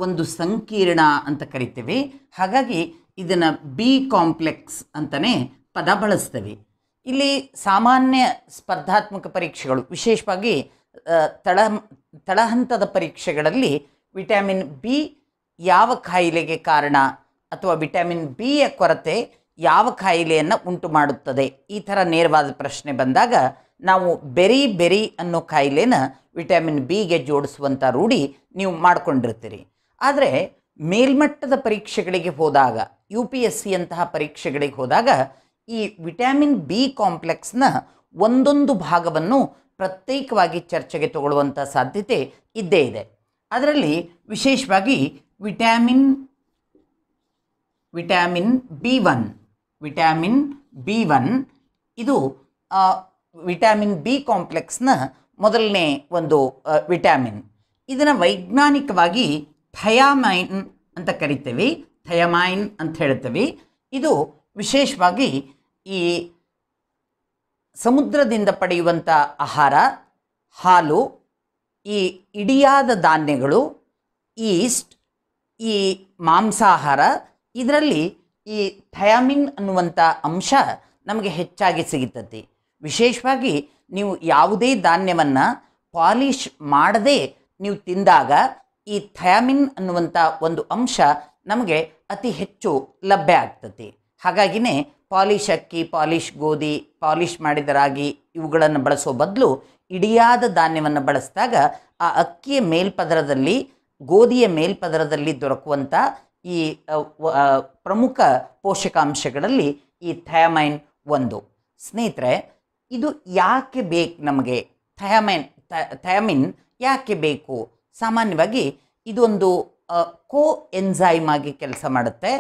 ಒಂದು ಸಂಕೀರ್ಣ ಅಂತ ಕರಿತೀವಿ. ಹಾಗಾಗಿ ಇದನ್ನು ಬಿ ಕಾಂಪ್ಲೆಕ್ಸ್ ಅಂತಲೇ ಪದ ಬಳಸ್ತೀವಿ. ಇಲ್ಲಿ ಸಾಮಾನ್ಯ ಸ್ಪರ್ಧಾತ್ಮಕ ಪರೀಕ್ಷೆಗಳು, ವಿಶೇಷವಾಗಿ ತಳಹಂತದ ಪರೀಕ್ಷೆಗಳಲ್ಲಿ ವಿಟಮಿನ್ ಬಿ ಯಾವ ಕಾಯಿಲೆಗೆ ಕಾರಣ ಅಥವಾ ವಿಟಮಿನ್ ಬಿಯ ಕೊರತೆ ಯಾವ ಕಾಯಿಲೆಯನ್ನು ಉಂಟು ಮಾಡುತ್ತದೆ, ಈ ಥರ ನೇರವಾದ ಪ್ರಶ್ನೆ ಬಂದಾಗ ನಾವು ಬೆರಿ ಅನ್ನೋ ಕಾಯಿಲೆನ ವಿಟಮಿನ್ ಬಿಗೆ ಜೋಡಿಸುವಂಥ ರೂಢಿ ನೀವು ಮಾಡ್ಕೊಂಡಿರ್ತೀರಿ. ಆದರೆ ಮೇಲ್ಮಟ್ಟದ ಪರೀಕ್ಷೆಗಳಿಗೆ ಹೋದಾಗ, UPSC ಅಂತಹ ಪರೀಕ್ಷೆಗಳಿಗೆ ಹೋದಾಗ ಈ ವಿಟಮಿನ್ ಬಿ ಕಾಂಪ್ಲೆಕ್ಸ್ನ ಒಂದೊಂದು ಭಾಗವನ್ನು ಪ್ರತ್ಯೇಕವಾಗಿ ಚರ್ಚೆಗೆ ತಗೊಳ್ಳುವಂಥ ಸಾಧ್ಯತೆ ಇದ್ದೇ ಇದೆ. ಅದರಲ್ಲಿ ವಿಶೇಷವಾಗಿ ವಿಟಮಿನ್ ಬಿ ಒನ್ ಇದು ವಿಟಮಿನ್ ಬಿ ಕಾಂಪ್ಲೆಕ್ಸ್ನ ಮೊದಲನೇ ಒಂದು ವಿಟಮಿನ್. ಇದನ್ನು ವೈಜ್ಞಾನಿಕವಾಗಿ ಥಯಾಮೈನ್ ಅಂತ ಕರಿತೀವಿ, ಥಯಾಮೈನ್ ಅಂತ ಹೇಳ್ತೀವಿ. ಇದು ವಿಶೇಷವಾಗಿ ಈ ಸಮುದ್ರದಿಂದ ಪಡೆಯುವಂಥ ಆಹಾರ, ಹಾಲು, ಈ ಇಡಿಯಾದ ಧಾನ್ಯಗಳು, ಈಸ್ಟ್, ಈ ಮಾಂಸಾಹಾರ, ಇದರಲ್ಲಿ ಈ ಥಯಾಮಿನ್ ಅನ್ನುವಂಥ ಅಂಶ ನಮಗೆ ಹೆಚ್ಚಾಗಿ ಸಿಗುತ್ತದೆ. ವಿಶೇಷವಾಗಿ ನೀವು ಯಾವುದೇ ಧಾನ್ಯವನ್ನು ಪಾಲಿಷ್ ಮಾಡದೆ ನೀವು ತಿಂದಾಗ ಈ ಥಯಾಮಿನ್ ಅನ್ನುವಂಥ ಒಂದು ಅಂಶ ನಮಗೆ ಅತಿ ಹೆಚ್ಚು ಲಭ್ಯ ಆಗ್ತದೆ. ಹಾಗಾಗಿನೇ ಪಾಲಿಷ್ ಅಕ್ಕಿ, ಪಾಲಿಷ್ ಗೋಧಿ, ಪಾಲಿಷ್ ಮಾಡಿದ ರಾಗಿ ಇವುಗಳನ್ನು ಬಳಸೋ ಬದಲು ಇಡಿಯಾದ ಧಾನ್ಯವನ್ನು ಬಳಸಿದಾಗ ಆ ಅಕ್ಕಿಯ ಮೇಲ್ಪದರದಲ್ಲಿ, ಗೋಧಿಯ ಮೇಲ್ಪದರದಲ್ಲಿ ದೊರಕುವಂಥ ಈ ಪ್ರಮುಖ ಪೋಷಕಾಂಶಗಳಲ್ಲಿ ಈ ಥಯಾಮೈನ್ ಒಂದು. ಸ್ನೇಹಿತರೆ, ಇದು ಯಾಕೆ ಬೇಕು ನಮಗೆ? ಥಯಾಮಿನ್ ಯಾಕೆ ಬೇಕು? ಸಾಮಾನ್ಯವಾಗಿ ಇದೊಂದು ಕೋ ಎನ್ಸೈಮ್ ಆಗಿ ಕೆಲಸ ಮಾಡುತ್ತೆ.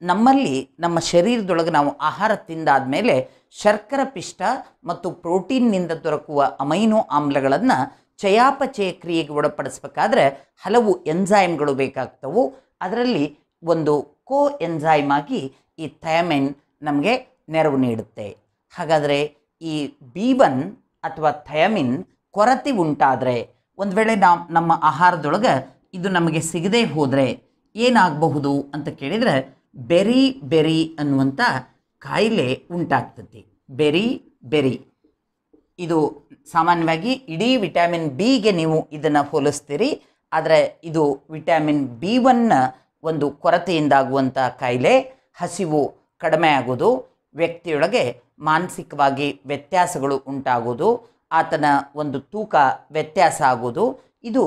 ನಮ್ಮಲ್ಲಿ ನಮ್ಮ ಶರೀರದೊಳಗೆ ನಾವು ಆಹಾರ ತಿಂದಾದಮೇಲೆ ಶರ್ಕರ ಪಿಷ್ಟ ಮತ್ತು ಪ್ರೋಟೀನ್ನಿಂದ ದೊರಕುವ ಅಮೈನೋ ಆಮ್ಲಗಳನ್ನು ಚಯಾಪಚಯ ಕ್ರಿಯೆಗೆ ಒಳಪಡಿಸ್ಬೇಕಾದ್ರೆ ಹಲವು ಎಂಜೈಮ್ಗಳು ಬೇಕಾಗ್ತವು. ಅದರಲ್ಲಿ ಒಂದು ಕೋ ಎಂಜೈಮ್ ಆಗಿ ಈ ಥಯಮಿನ್ ನಮಗೆ ನೆರವು ನೀಡುತ್ತೆ. ಹಾಗಾದರೆ ಈ B1 ಅಥವಾ ಥಯಮಿನ್ ಕೊರತೆ ಉಂಟಾದರೆ, ಒಂದು ವೇಳೆ ನಮ್ಮ ಆಹಾರದೊಳಗೆ ಇದು ನಮಗೆ ಸಿಗದೇ ಹೋದರೆ ಏನಾಗಬಹುದು ಅಂತ ಕೇಳಿದರೆ ಬೆರಿ ಬೆರಿ ಅನ್ನುವಂಥ ಕಾಯಿಲೆ ಉಂಟಾಗ್ತದೆ. ಬೆರಿ ಇದು ಸಾಮಾನ್ಯವಾಗಿ ಇಡೀ ವಿಟಮಿನ್ ಬಿಗೆ ನೀವು ಇದನ್ನು ಹೋಲಿಸ್ತೀರಿ, ಆದರೆ ಇದು ವಿಟಮಿನ್ B1 ಒಂದು ಕೊರತೆಯಿಂದಾಗುವಂಥ ಕಾಯಿಲೆ. ಹಸಿವು ಕಡಿಮೆ ಆಗೋದು, ವ್ಯಕ್ತಿಯೊಳಗೆ ಮಾನಸಿಕವಾಗಿ ವ್ಯತ್ಯಾಸಗಳು ಉಂಟಾಗೋದು, ಆತನ ಒಂದು ತೂಕ ವ್ಯತ್ಯಾಸ ಆಗೋದು, ಇದು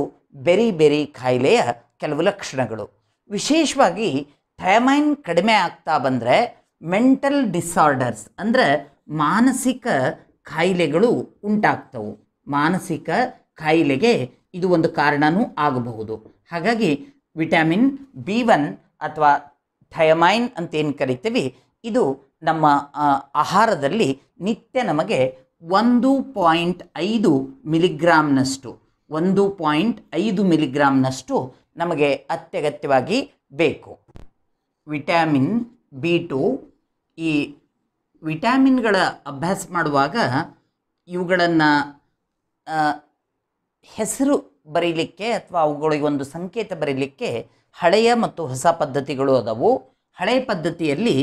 ಬೆರಿ ಕಾಯಿಲೆಯ ಕೆಲವು ಲಕ್ಷಣಗಳು. ವಿಶೇಷವಾಗಿ ಥಯಮೈನ್ ಕಡಿಮೆ ಆಗ್ತಾ ಬಂದರೆ ಮೆಂಟಲ್ ಡಿಸಾರ್ಡರ್ಸ್ ಅಂದರೆ ಮಾನಸಿಕ ಕಾಯಿಲೆಗಳು ಉಂಟಾಗ್ತವು. ಮಾನಸಿಕ ಕಾಯಿಲೆಗೆ ಇದು ಒಂದು ಕಾರಣವೂ ಆಗಬಹುದು. ಹಾಗಾಗಿ ವಿಟಮಿನ್ B1 ಅಥವಾ ಥಯಮೈನ್ ಅಂತ ಏನು ಕರಿತೀವಿ, ಇದು ನಮ್ಮ ಆಹಾರದಲ್ಲಿ ನಿತ್ಯ ನಮಗೆ 1.5 ಮಿಲಿಗ್ರಾಮ್ನಷ್ಟು 1.5 ಮಿಲಿಗ್ರಾಮ್ನಷ್ಟು ನಮಗೆ ಅತ್ಯಗತ್ಯವಾಗಿ ಬೇಕು. ವಿಟಮಿನ್ B2, ಈ ವಿಟಮಿನ್ಗಳ ಅಭ್ಯಾಸ ಮಾಡುವಾಗ ಇವುಗಳನ್ನು ಹೆಸರು ಬರೀಲಿಕ್ಕೆ ಅಥವಾ ಅವುಗಳಿಗೆ ಒಂದು ಸಂಕೇತ ಬರೀಲಿಕ್ಕೆ ಹಳೆಯ ಮತ್ತು ಹೊಸ ಪದ್ಧತಿಗಳು ಅದಾವು. ಹಳೆಯ ಪದ್ಧತಿಯಲ್ಲಿ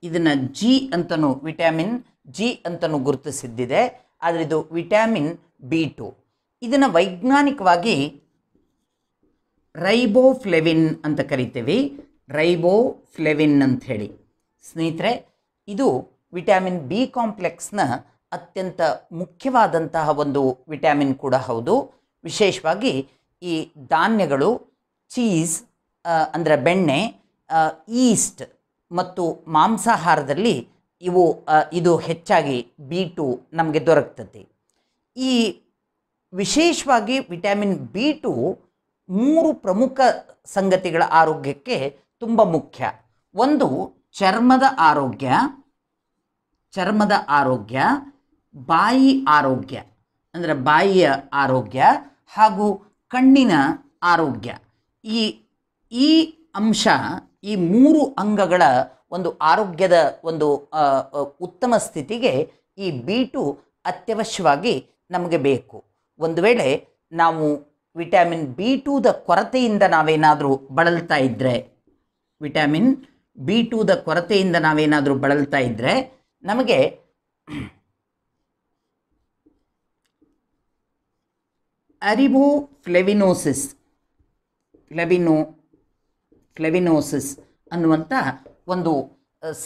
ಇದನ್ನು ವಿಟಮಿನ್ G ಅಂತಲೂ ಗುರುತಿಸಿದ್ದಿದೆ. ಆದರೆ ಇದು ವಿಟಮಿನ್ B2. ಇದನ್ನು ವೈಜ್ಞಾನಿಕವಾಗಿ ರೈಬೋಫ್ಲೆವಿನ್ ಅಂತ ಕರಿತೀವಿ. ರೈಬೋಫ್ಲೆವಿನ್ ಅಂಥೇಳಿ. ಸ್ನೇಹಿತರೆ, ಇದು ವಿಟಮಿನ್ B ಕಾಂಪ್ಲೆಕ್ಸ್ನ ಅತ್ಯಂತ ಮುಖ್ಯವಾದಂತಹ ಒಂದು ವಿಟಮಿನ್ ಕೂಡ ಹೌದು. ವಿಶೇಷವಾಗಿ ಈ ಧಾನ್ಯಗಳು, ಚೀಸ್ ಅಂದರೆ ಬೆಣ್ಣೆ, ಈಸ್ಟ್ ಮತ್ತು ಮಾಂಸಾಹಾರದಲ್ಲಿ ಇದು ಹೆಚ್ಚಾಗಿ B2 ನಮಗೆ ದೊರಕ್ತದೆ. ಈ ವಿಶೇಷವಾಗಿ ವಿಟಮಿನ್ B2 3 ಪ್ರಮುಖ ಸಂಗತಿಗಳ ಆರೋಗ್ಯಕ್ಕೆ ತುಂಬ ಮುಖ್ಯ. ಒಂದು, ಚರ್ಮದ ಆರೋಗ್ಯ, ಬಾಯಿ ಆರೋಗ್ಯ ಅಂದರೆ ಬಾಯಿಯ ಆರೋಗ್ಯ, ಹಾಗೂ ಕಣ್ಣಿನ ಆರೋಗ್ಯ. ಈ ಅಂಶ, ಈ 3 ಅಂಗಗಳ ಒಂದು ಆರೋಗ್ಯದ ಒಂದು ಉತ್ತಮ ಸ್ಥಿತಿಗೆ ಈ B2 ಅತ್ಯವಶ್ಯವಾಗಿ ನಮಗೆ ಬೇಕು. ಒಂದು ವೇಳೆ ನಾವು ವಿಟಮಿನ್ B2ದ ಕೊರತೆಯಿಂದ ನಾವೇನಾದರೂ ಬಳಲ್ತಾ ಇದ್ದರೆ, ವಿಟಮಿನ್ B2ದ ಕೊರತೆಯಿಂದ ನಾವೇನಾದರೂ ಬಳಲ್ತಾ ಇದ್ದರೆ ನಮಗೆ ಅರಿಬೋಫ್ಲೆವಿನೋಸಿಸ್ ಅನ್ನುವಂಥ ಒಂದು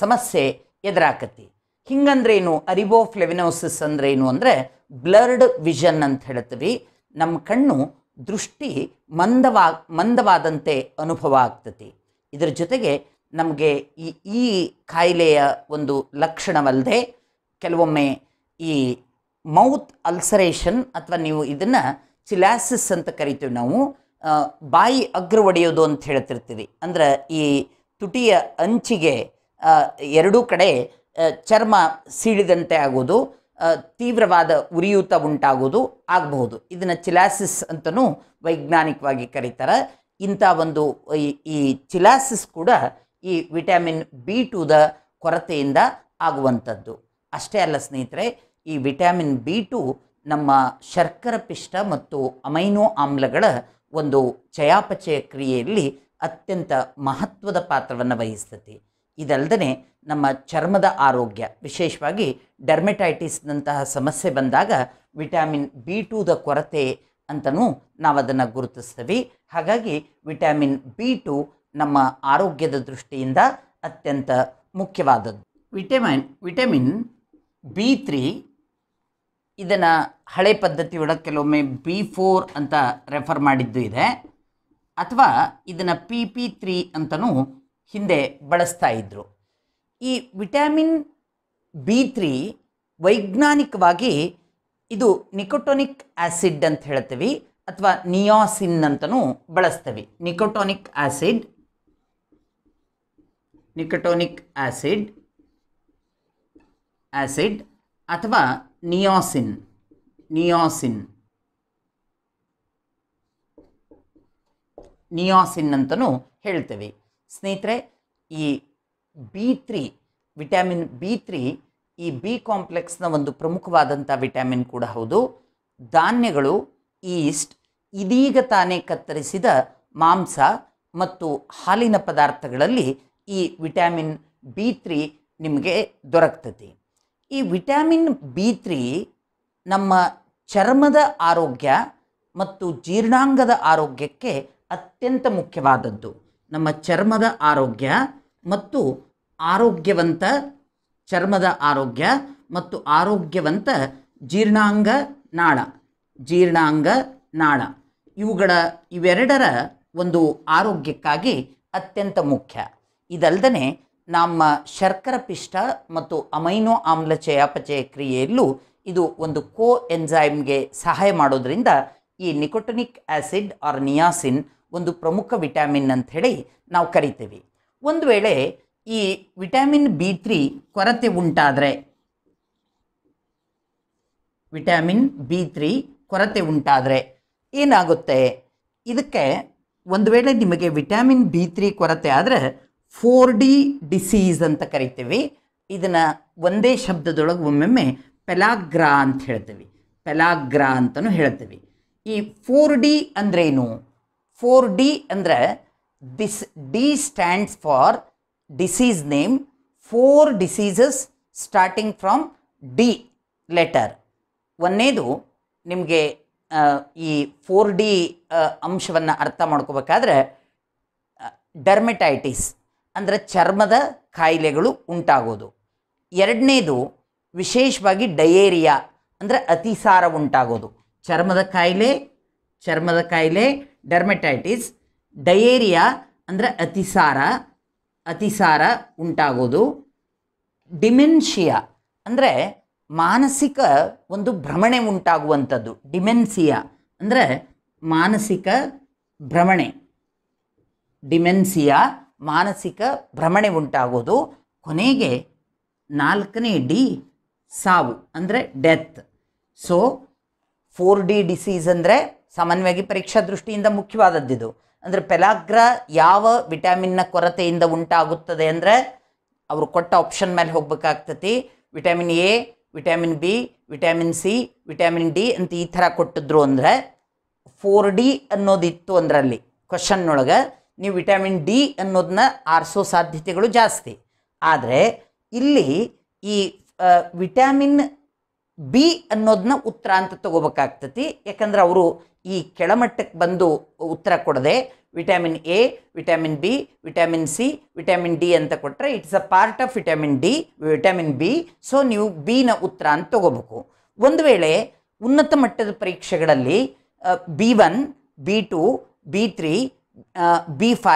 ಸಮಸ್ಯೆ ಎದುರಾಕತಿ. ಹಿಂಗಂದ್ರೇನು? ಅರಿಬೋಫ್ಲೆವಿನೋಸಿಸ್ ಅಂದ್ರೇನು ಅಂದರೆ ಬ್ಲರ್ಡ್ ವಿಷನ್ ಅಂತ ಹೇಳ್ತೀವಿ. ನಮ್ಮ ಕಣ್ಣು ದೃಷ್ಟಿ ಮಂದವಾದಂತೆ ಅನುಭವ ಆಗ್ತತಿ. ಇದರ ಜೊತೆಗೆ ನಮಗೆ ಈ ಕಾಯಿಲೆಯ ಒಂದು ಲಕ್ಷಣವಲ್ಲದೆ ಕೆಲವೊಮ್ಮೆ ಈ ಮೌತ್ ಅಲ್ಸರೇಷನ್ ಅಥವಾ ನೀವು ಇದನ್ನು ಚಿಲಾಸಿಸ್ ಅಂತ ಕರಿತೀವಿ ನಾವು, ಬಾಯಿ ಅಗ್ರ ಒಡೆಯೋದು ಅಂತ ಹೇಳ್ತಿರ್ತೀವಿ. ಅಂದರೆ ಈ ತುಟಿಯ ಅಂಚಿಗೆ ಎರಡೂ ಕಡೆ ಚರ್ಮ ಸೀಳಿದಂತೆ ಆಗೋದು, ತೀವ್ರವಾದ ಉರಿಯೂತ ಉಂಟಾಗೋದು ಆಗಬಹುದು. ಇದನ್ನು ಚಿಲಾಸಿಸ್ ಅಂತಲೂ ವೈಜ್ಞಾನಿಕವಾಗಿ ಕರೀತಾರೆ. ಇಂಥ ಒಂದು ಈ ಚಿಲಾಸಿಸ್ ಕೂಡ ಈ ವಿಟಮಿನ್ B2ದ ಕೊರತೆಯಿಂದ ಆಗುವಂಥದ್ದು. ಅಷ್ಟೇ ಅಲ್ಲ ಸ್ನೇಹಿತರೆ, ಈ ವಿಟಮಿನ್ B2 ನಮ್ಮ ಶರ್ಕರ ಪಿಷ್ಟ ಮತ್ತು ಅಮೈನೋ ಆಮ್ಲಗಳ ಒಂದು ಚಯಾಪಚಯ ಕ್ರಿಯೆಯಲ್ಲಿ ಅತ್ಯಂತ ಮಹತ್ವದ ಪಾತ್ರವನ್ನು ವಹಿಸ್ತದೆ. ಇದಲ್ಲದೆ ನಮ್ಮ ಚರ್ಮದ ಆರೋಗ್ಯ, ವಿಶೇಷವಾಗಿ ಡರ್ಮೆಟೈಟಿಸ್ನಂತಹ ಸಮಸ್ಯೆ ಬಂದಾಗ ವಿಟಮಿನ್ B2ದ ಕೊರತೆ ಅಂತಲೂ ನಾವು ಅದನ್ನು ಗುರುತಿಸ್ತೀವಿ. ಹಾಗಾಗಿ ವಿಟಮಿನ್ B2 ನಮ್ಮ ಆರೋಗ್ಯದ ದೃಷ್ಟಿಯಿಂದ ಅತ್ಯಂತ ಮುಖ್ಯವಾದದ್ದು. ವಿಟಮಿನ್ B3 ಇದನ್ನು ಹಳೆ ಪದ್ಧತಿಯೊಳಗೆ ಕೆಲವೊಮ್ಮೆ B4 ಅಂತ ರೆಫರ್ ಮಾಡಿದ್ದು ಇದೆ, ಅಥವಾ ಇದನ್ನು PP3 ಅಂತಲೂ ಹಿಂದೆ ಬಳಸ್ತಾ ಇದ್ದರು. ಈ ವಿಟಮಿನ್ B3 ವೈಜ್ಞಾನಿಕವಾಗಿ ಇದು ನಿಕೋಟೋನಿಕ್ ಆ್ಯಸಿಡ್ ಅಂತ ಹೇಳ್ತೀವಿ, ಅಥವಾ ನಿಯಾಸಿನ್ ಅಂತಲೂ ಬಳಸ್ತೀವಿ. ನಿಕೋಟೋನಿಕ್ ಆ್ಯಸಿಡ್ ನಿಕೋಟೋನಿಕ್ ಆಸಿಡ್ ಅಥವಾ ನಿಯಾಸಿನ್ ಅಂತಲೂ ಹೇಳ್ತೇವೆ. ಸ್ನೇಹಿತರೆ, ಈ B3 ವಿಟಮಿನ್ B3 ಈ ಬಿ ಕಾಂಪ್ಲೆಕ್ಸ್ನ ಒಂದು ಪ್ರಮುಖವಾದಂಥ ವಿಟಮಿನ್ ಕೂಡ ಹೌದು. ಧಾನ್ಯಗಳು, ಈಸ್ಟ್, ಇದೀಗ ತಾನೇ ಕತ್ತರಿಸಿದ ಮಾಂಸ ಮತ್ತು ಹಾಲಿನ ಪದಾರ್ಥಗಳಲ್ಲಿ ಈ ವಿಟಮಿನ್ B3 ನಿಮಗೆ ದೊರಕ್ತತಿ. ಈ ವಿಟಮಿನ್ B3 ನಮ್ಮ ಚರ್ಮದ ಆರೋಗ್ಯ ಮತ್ತು ಜೀರ್ಣಾಂಗದ ಆರೋಗ್ಯಕ್ಕೆ ಅತ್ಯಂತ ಮುಖ್ಯವಾದದ್ದು. ನಮ್ಮ ಚರ್ಮದ ಆರೋಗ್ಯ ಮತ್ತು ಆರೋಗ್ಯವಂತ ಜೀರ್ಣಾಂಗ ನಾಳ ಇವೆರಡರ ಒಂದು ಆರೋಗ್ಯಕ್ಕಾಗಿ ಅತ್ಯಂತ ಮುಖ್ಯ. ಇದಲ್ಲದೆ ನಮ್ಮ ಶರ್ಕರ ಪಿಷ್ಟ ಮತ್ತು ಅಮೈನೋ ಆಮ್ಲ ಚಯಾಪಚಯ ಕ್ರಿಯೆಯಲ್ಲೂ ಇದು ಒಂದು ಕೋ ಎಂಜೈಮ್ಗೆ ಸಹಾಯ ಮಾಡೋದ್ರಿಂದ ಈ ನಿಕೋಟನಿಕ್ ಆಸಿಡ್ ಆರ್ ನಿಯಾಸಿನ್ ಒಂದು ಪ್ರಮುಖ ವಿಟಮಿನ್ ಅಂತ ಹೇಳಿ ನಾವು ಕರಿತೇವೆ. ಒಂದು ವೇಳೆ ಈ ವಿಟಮಿನ್ B3 ಕೊರತೆ ಉಂಟಾದರೆ ಏನಾಗುತ್ತೆ? ಇದಕ್ಕೆ ಒಂದು ವೇಳೆ ನಿಮಗೆ ವಿಟಮಿನ್ B3 ಕೊರತೆ ಆದರೆ 4D ಡಿಸೀಸ್ ಅಂತ ಕರಿತೀವಿ. ಇದನ್ನು ಒಂದೇ ಶಬ್ದದೊಳಗೆ ಒಮ್ಮೊಮ್ಮೆ ಪೆಲಾಗ್ರಾ ಅಂತ ಹೇಳ್ತೀವಿ. ಈ 4D ಅಂದ್ರೇನು? 4D ಅಂದರೆ D stands for disease name 4 diseases starting from D letter. ಒಂದೇದು ನಿಮಗೆ ಈ 4D ಅಂಶವನ್ನು ಅರ್ಥ ಮಾಡ್ಕೋಬೇಕಾದ್ರೆ ಡರ್ಮೆಟೈಟಿಸ್ ಅಂದರೆ ಚರ್ಮದ ಕಾಯಿಲೆಗಳು ಉಂಟಾಗೋದು. ಎರಡನೇದು ವಿಶೇಷವಾಗಿ ಡಯೇರಿಯಾ ಅಂದರೆ ಅತಿಸಾರ ಉಂಟಾಗೋದು. ಚರ್ಮದ ಕಾಯಿಲೆ ಡರ್ಮೆಟೈಟಿಸ್, ಡಯೇರಿಯಾ ಅಂದರೆ ಅತಿಸಾರ ಉಂಟಾಗೋದು. ಡಿಮೆನ್ಷಿಯಾ ಅಂದರೆ ಮಾನಸಿಕ ಒಂದು ಭ್ರಮಣೆ ಉಂಟಾಗುವಂಥದ್ದು. ಡಿಮೆನ್ಸಿಯಾ ಅಂದರೆ ಮಾನಸಿಕ ಭ್ರಮಣೆ ಉಂಟಾಗೋದು. ಕೊನೆಗೆ 4ನೇ ಡಿ ಸಾವು ಅಂದರೆ ಡೆತ್. ಸೊ 4D ಡಿಸೀಸ್ ಅಂದರೆ ಸಾಮಾನ್ಯವಾಗಿ ಪರೀಕ್ಷಾ ದೃಷ್ಟಿಯಿಂದ ಮುಖ್ಯವಾದದ್ದಿದು. ಅಂದರೆ ಪೆಲಾಗ್ರಾ ಯಾವ ವಿಟಮಿನ್ನ ಕೊರತೆಯಿಂದ ಉಂಟಾಗುತ್ತದೆ ಅಂದರೆ ಅವರು ಕೊಟ್ಟ ಆಪ್ಷನ್ ಮೇಲೆ ಹೋಗ್ಬೇಕಾಗ್ತತಿ. Vitamin A, vitamin B, vitamin C, vitamin D ಅಂತ ಈ ಥರ ಕೊಟ್ಟಿದ್ರು ಅಂದರೆ 4D ಅನ್ನೋದಿತ್ತು ಅಂದ್ರಲ್ಲಿ ಕ್ವಶನ್ನೊಳಗೆ ನೀವು ವಿಟಮಿನ್ ಡಿ ಅನ್ನೋದನ್ನ ಆರಿಸೋ ಸಾಧ್ಯತೆಗಳು ಜಾಸ್ತಿ. ಆದರೆ ಇಲ್ಲಿ ಈ ವಿಟಮಿನ್ ಬಿ ಅನ್ನೋದನ್ನ ಉತ್ತರ ಅಂತ ತಗೋಬೇಕಾಗ್ತತಿ. ಯಾಕಂದ್ರೆ ಅವರು ಈ ಕೆಳಮಟ್ಟಕ್ಕೆ ಬಂದು ಉತ್ತರ ಕೊಡದೆ vitamin A, vitamin B, vitamin C, vitamin D ಅಂತ ಕೊಟ್ಟರೆ it's a part of vitamin B. So ನೀವು ಬಿನ ಉತ್ತರ ಅಂತ ತಗೋಬೇಕು. ಒಂದು ವೇಳೆ ಉನ್ನತ ಮಟ್ಟದ ಪರೀಕ್ಷೆಗಳಲ್ಲಿ B1, B2, B3, B5,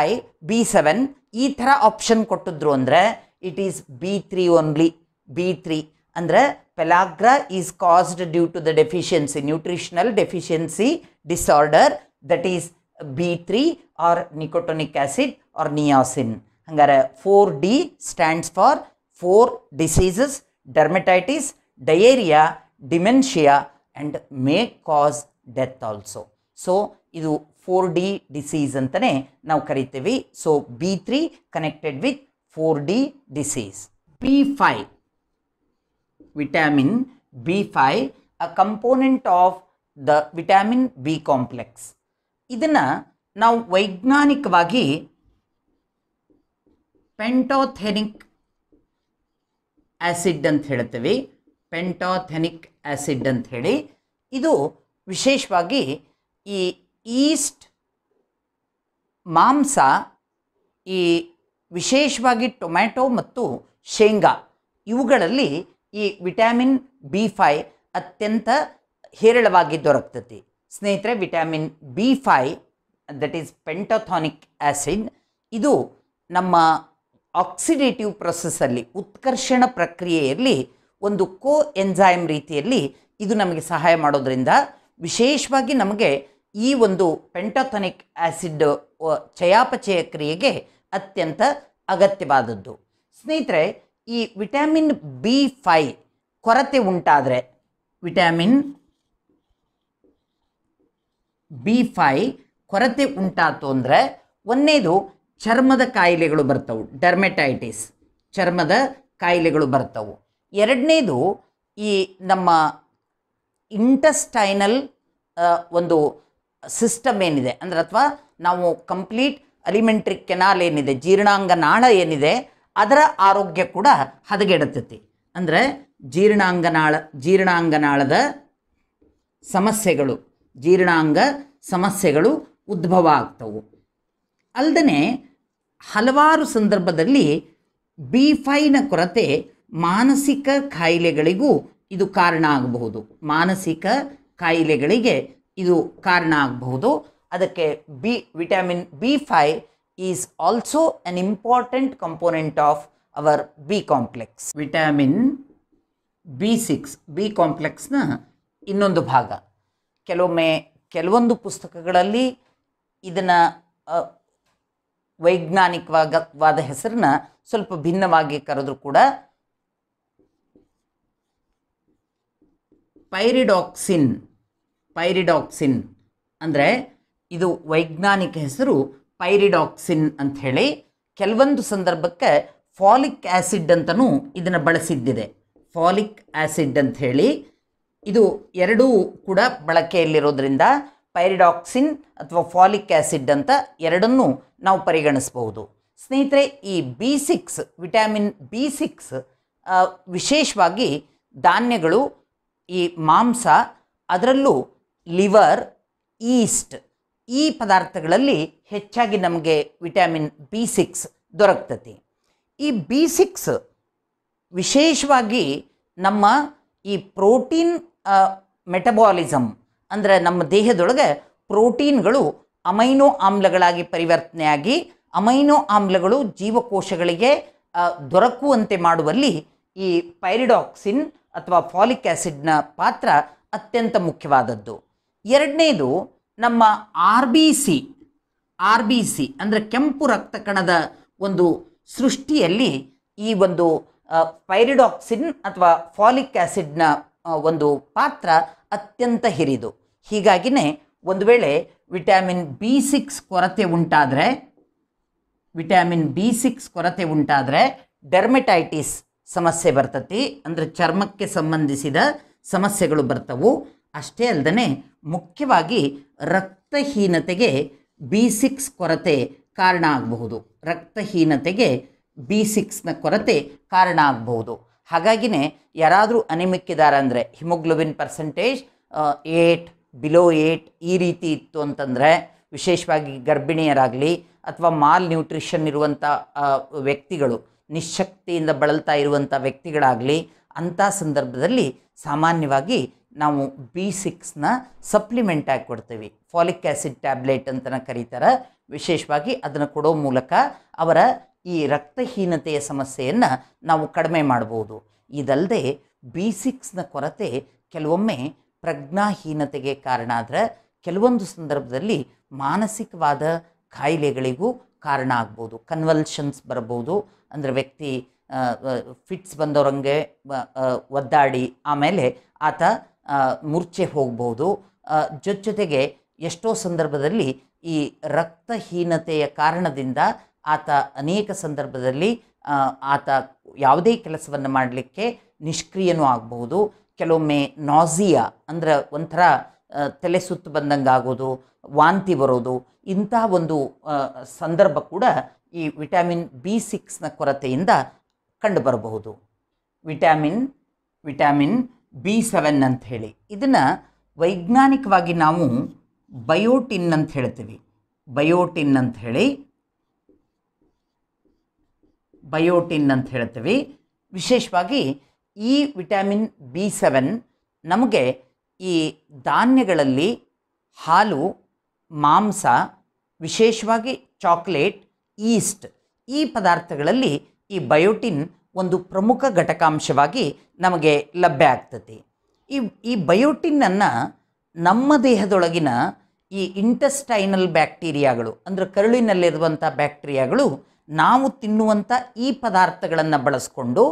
B7 ಈ ಥರ ಆಪ್ಷನ್ ಕೊಟ್ಟಿದ್ರು ಅಂದರೆ it is B3 only. B3 ಅಂದರೆ pellagra is caused due to the nutritional deficiency disorder that is B3 or nicotinic acid or niacin. ಹಂಗಾರೆ 4D stands for 4 diseases: dermatitis, diarrhoea, dementia and may cause death also. So ಇದು 4D disease ಅಂತಲೇ ನಾವು ಕರಿತೀವಿ. So B3 connected with 4D disease. B5, vitamin B5, a component of the vitamin B complex. ಇದನ್ನು ನಾವು ವೈಜ್ಞಾನಿಕವಾಗಿ ಪೆಂಟಾಥೆನಿಕ್ acid ಅಂತ ಹೇಳ್ತೀವಿ. ಪೆಂಟಾಥೆನಿಕ್ acid ಅಂತ ಹೇಳಿ ಇದು ವಿಶೇಷವಾಗಿ ಈ ಈಸ್ಟ್, ಮಾಂಸ, ಈ ವಿಶೇಷವಾಗಿ ಟೊಮ್ಯಾಟೊ ಮತ್ತು ಶೇಂಗಾ ಇವುಗಳಲ್ಲಿ ಈ ವಿಟಮಿನ್ B5 ಅತ್ಯಂತ ಹೇರಳವಾಗಿ ದೊರಕ್ತತಿ. ಸ್ನೇಹಿತರೆ, vitamin B5 that is pantothenic acid ಇದು ನಮ್ಮ ಆಕ್ಸಿಡೇಟಿವ್ ಪ್ರೊಸೆಸ್ಸಲ್ಲಿ, ಉತ್ಕರ್ಷಣ ಪ್ರಕ್ರಿಯೆಯಲ್ಲಿ ಒಂದು ಕೋ ಎಂಜೈಮ್ ರೀತಿಯಲ್ಲಿ ಇದು ನಮಗೆ ಸಹಾಯ ಮಾಡೋದ್ರಿಂದ ವಿಶೇಷವಾಗಿ ನಮಗೆ ಈ ಒಂದು ಪೆಂಟಾಥಾನಿಕ್ ಆಸಿಡ್ ಚಯಾಪಚಯ ಕ್ರಿಯೆಗೆ ಅತ್ಯಂತ ಅಗತ್ಯವಾದದ್ದು. ಸ್ನೇಹಿತರೆ, ಈ ವಿಟಮಿನ್ B5 ಕೊರತೆ ಉಂಟಾದರೆ, ವಿಟಮಿನ್ B5 ಕೊರತೆ ಉಂಟಾತು ಅಂದರೆ ಒಂದನೇದು ಚರ್ಮದ ಕಾಯಿಲೆಗಳು ಬರ್ತವೆ, ಡರ್ಮೆಟೈಟಿಸ್, ಚರ್ಮದ ಕಾಯಿಲೆಗಳು ಬರ್ತವೆ. ಎರಡನೇದು ಈ ನಮ್ಮ ಇಂಟೆಸ್ಟೈನಲ್ ಒಂದು ಸಿಸ್ಟಮ್ ಏನಿದೆ ಅಂದರೆ, ಅಥವಾ ನಾವು ಕಂಪ್ಲೀಟ್ ಅಲಿಮೆಂಟ್ರಿ ಕೆನಾಲ್ ಏನಿದೆ, ಜೀರ್ಣಾಂಗ ನಾಳ ಏನಿದೆ, ಅದರ ಆರೋಗ್ಯ ಕೂಡ ಹದಗೆಡುತ್ತೈತಿ. ಅಂದರೆ ಜೀರ್ಣಾಂಗನಾಳದ ಸಮಸ್ಯೆಗಳು, ಜೀರ್ಣಾಂಗ ಸಮಸ್ಯೆಗಳು ಉದ್ಭವ ಆಗ್ತವೆ. ಅಲ್ಲದೆ ಹಲವಾರು ಸಂದರ್ಭದಲ್ಲಿ B5ನ ಕೊರತೆ ಮಾನಸಿಕ ಕಾಯಿಲೆಗಳಿಗೂ ಇದು ಕಾರಣ ಆಗಬಹುದು. ಮಾನಸಿಕ ಕಾಯಿಲೆಗಳಿಗೆ ಇದು ಕಾರಣ ಆಗಬಹುದು. ಅದಕ್ಕೆ vitamin B5 is also an important component of our B complex. Vitamin B6 B ಕಾಂಪ್ಲೆಕ್ಸ್ನ ಇನ್ನೊಂದು ಭಾಗ. ಕೆಲವೊಮ್ಮೆ ಕೆಲವೊಂದು ಪುಸ್ತಕಗಳಲ್ಲಿ ಇದನ್ನು ವೈಜ್ಞಾನಿಕವಾದ ಹೆಸರನ್ನ ಸ್ವಲ್ಪ ಭಿನ್ನವಾಗಿ ಕರೆದರೂ ಕೂಡ ಪೈರಿಡಾಕ್ಸಿನ್ ಅಂದರೆ ಇದು ವೈಜ್ಞಾನಿಕ ಹೆಸರು ಪೈರಿಡಾಕ್ಸಿನ್ ಅಂಥೇಳಿ. ಕೆಲವೊಂದು ಸಂದರ್ಭಕ್ಕೆ ಫಾಲಿಕ್ ಆ್ಯಸಿಡ್ ಅಂತಲೂ ಇದನ್ನು ಬಳಸಿದ್ದಿದೆ. ಫಾಲಿಕ್ ಆ್ಯಸಿಡ್ ಅಂಥೇಳಿ ಇದು ಎರಡೂ ಕೂಡ ಬಳಕೆಯಲ್ಲಿರೋದ್ರಿಂದ ಪೈರಿಡಾಕ್ಸಿನ್ ಅಥವಾ ಫಾಲಿಕ್ ಆ್ಯಸಿಡ್ ಅಂತ ಎರಡನ್ನೂ ನಾವು ಪರಿಗಣಿಸಬಹುದು. ಸ್ನೇಹಿತರೆ, ಈ B6 ವಿಟಮಿನ್ B6 ವಿಶೇಷವಾಗಿ ಧಾನ್ಯಗಳು, ಈ ಮಾಂಸ, ಅದರಲ್ಲೂ ಲಿವರ್, ಈಸ್ಟ್, ಈ ಪದಾರ್ಥಗಳಲ್ಲಿ ಹೆಚ್ಚಾಗಿ ನಮಗೆ ವಿಟಮಿನ್ B6 ದೊರಕ್ತತಿ. ಈ B6 ವಿಶೇಷವಾಗಿ ನಮ್ಮ ಈ ಪ್ರೋಟೀನ್ ಮೆಟಬಾಲಿಸಮ್ ಅಂದರೆ ನಮ್ಮ ದೇಹದೊಳಗೆ ಪ್ರೋಟೀನ್ಗಳು ಅಮೈನೋ ಆಮ್ಲಗಳಾಗಿ ಪರಿವರ್ತನೆಯಾಗಿ ಅಮೈನೋ ಆಮ್ಲಗಳು ಜೀವಕೋಶಗಳಿಗೆ ದೊರಕುವಂತೆ ಮಾಡುವಲ್ಲಿ ಈ ಪೈರಿಡಾಕ್ಸಿನ್ ಅಥವಾ ಫಾಲಿಕ್ ಆ್ಯಸಿಡ್ನ ಪಾತ್ರ ಅತ್ಯಂತ ಮುಖ್ಯವಾದದ್ದು. ಎರಡನೇದು ನಮ್ಮ ಆರ್ ಬಿ ಸಿ ಅಂದರೆ ಕೆಂಪು ರಕ್ತ ಕಣದ ಒಂದು ಸೃಷ್ಟಿಯಲ್ಲಿ ಈ ಒಂದು ಪೈರಿಡಾಕ್ಸಿನ್ ಅಥವಾ ಫಾಲಿಕ್ ಆ್ಯಸಿಡ್ನ ಒಂದು ಪಾತ್ರ ಅತ್ಯಂತ ಹಿರಿದು. ಹೀಗಾಗಿನೇ ಒಂದು ವೇಳೆ ವಿಟಮಿನ್ B6 ಕೊರತೆ ಉಂಟಾದರೆ ಡರ್ಮೆಟೈಟಿಸ್ ಸಮಸ್ಯೆ ಬರ್ತತಿ, ಅಂದರೆ ಚರ್ಮಕ್ಕೆ ಸಂಬಂಧಿಸಿದ ಸಮಸ್ಯೆಗಳು ಬರ್ತವು. ಅಷ್ಟೇ ಅಲ್ಲದೆ ಮುಖ್ಯವಾಗಿ ರಕ್ತಹೀನತೆಗೆ B6 ಕೊರತೆ ಕಾರಣ ಆಗಬಹುದು. ರಕ್ತಹೀನತೆಗೆ B6ನ ಕೊರತೆ ಕಾರಣ ಆಗಬಹುದು. ಹಾಗಾಗಿನೇ ಯಾರಾದರೂ ಅನಿಮಿಕ್ ಇದ್ದಾರೆ ಅಂದರೆ, ಹಿಮೋಗ್ಲೋಬಿನ್ ಪರ್ಸೆಂಟೇಜ್ 8 ಬಿಲೋ 8 ಈ ರೀತಿ ಇತ್ತು ಅಂತಂದರೆ, ವಿಶೇಷವಾಗಿ ಗರ್ಭಿಣಿಯರಾಗಲಿ ಅಥವಾ ಮಾಲ್ ನ್ಯೂಟ್ರಿಷನ್ ಇರುವಂಥ ವ್ಯಕ್ತಿಗಳು, ನಿಶಕ್ತಿಯಿಂದ ಬಳಲ್ತಾ ಇರುವಂಥ ವ್ಯಕ್ತಿಗಳಾಗಲಿ, ಅಂಥ ಸಂದರ್ಭದಲ್ಲಿ ಸಾಮಾನ್ಯವಾಗಿ ನಾವು B6ನ ಸಪ್ಲಿಮೆಂಟ್ ಆಗಿ ಕೊಡ್ತೀವಿ. ಫಾಲಿಕ್ ಆ್ಯಸಿಡ್ ಟ್ಯಾಬ್ಲೆಟ್ ಅಂತಲೇ ಕರೀತಾರೆ. ವಿಶೇಷವಾಗಿ ಅದನ್ನು ಕೊಡೋ ಮೂಲಕ ಅವರ ಈ ರಕ್ತಹೀನತೆಯ ಸಮಸ್ಯೆಯನ್ನು ನಾವು ಕಡಿಮೆ ಮಾಡ್ಬೋದು. ಇದಲ್ಲದೆ B6ನ ಕೊರತೆ ಕೆಲವೊಮ್ಮೆ ಪ್ರಜ್ಞಾಹೀನತೆಗೆ ಕಾರಣ ಆದರೆ, ಕೆಲವೊಂದು ಸಂದರ್ಭದಲ್ಲಿ ಮಾನಸಿಕವಾದ ಕಾಯಿಲೆಗಳಿಗೂ ಕಾರಣ ಆಗ್ಬೋದು. ಕನ್ವಲ್ಷನ್ಸ್ ಬರಬಹುದು, ಅಂದರೆ ವ್ಯಕ್ತಿ ಫಿಟ್ಸ್ ಬಂದವರಂಗೆ ಒದ್ದಾಡಿ ಆಮೇಲೆ ಆತ ಮೂರ್ಛೆ ಹೋಗ್ಬೋದು. ಜೊತೆಗೆ ಎಷ್ಟೋ ಸಂದರ್ಭದಲ್ಲಿ ಈ ರಕ್ತಹೀನತೆಯ ಕಾರಣದಿಂದ ಆತ ಅನೇಕ ಸಂದರ್ಭದಲ್ಲಿ ಆತ ಯಾವುದೇ ಕೆಲಸವನ್ನು ಮಾಡಲಿಕ್ಕೆ ನಿಷ್ಕ್ರಿಯನೂ ಆಗಬಹುದು. ಕೆಲವೊಮ್ಮೆ ನಾಸಿಯಾ ಅಂದರೆ ಒಂಥರ ತಲೆ ಸುತ್ತು ಬಂದಂಗೆ ಆಗೋದು, ವಾಂತಿ ಬರೋದು, ಇಂಥ ಒಂದು ಸಂದರ್ಭ ಕೂಡ ಈ ವಿಟಮಿನ್ B6ನ ಕೊರತೆಯಿಂದ ಕಂಡುಬರಬಹುದು. ವಿಟಮಿನ್ B7 ಅಂತ ಹೇಳಿ ಇದನ್ನು ವೈಜ್ಞಾನಿಕವಾಗಿ ನಾವು ಬಯೋಟಿನ್ ಅಂತ ಹೇಳ್ತೀವಿ. ಬಯೋಟಿನ್ ಅಂತ ಹೇಳ್ತೀವಿ. ವಿಶೇಷವಾಗಿ ಈ ವಿಟಮಿನ್ B7 ನಮಗೆ ಈ ಧಾನ್ಯಗಳಲ್ಲಿ ಹಾಲು, ಮಾಂಸ, ವಿಶೇಷವಾಗಿ ಚಾಕ್ಲೇಟ್, ಈಸ್ಟ್ ಈ ಪದಾರ್ಥಗಳಲ್ಲಿ ಈ ಬಯೋಟಿನ್ ಒಂದು ಪ್ರಮುಖ ಘಟಕಾಂಶವಾಗಿ ನಮಗೆ ಲಭ್ಯ ಆಗ್ತದೆ. ಈ ಬಯೋಟಿನ್ನನ್ನು ನಮ್ಮ ದೇಹದೊಳಗಿನ ಈ ಇಂಟೆಸ್ಟೈನಲ್ ಬ್ಯಾಕ್ಟೀರಿಯಾಗಳು ಅಂದರೆ ಕರುಳಿನಲ್ಲಿರುವಂಥ ಬ್ಯಾಕ್ಟೀರಿಯಾಗಳು ನಾವು ತಿನ್ನುವಂಥ ಈ ಪದಾರ್ಥಗಳನ್ನು ಬಳಸ್ಕೊಂಡು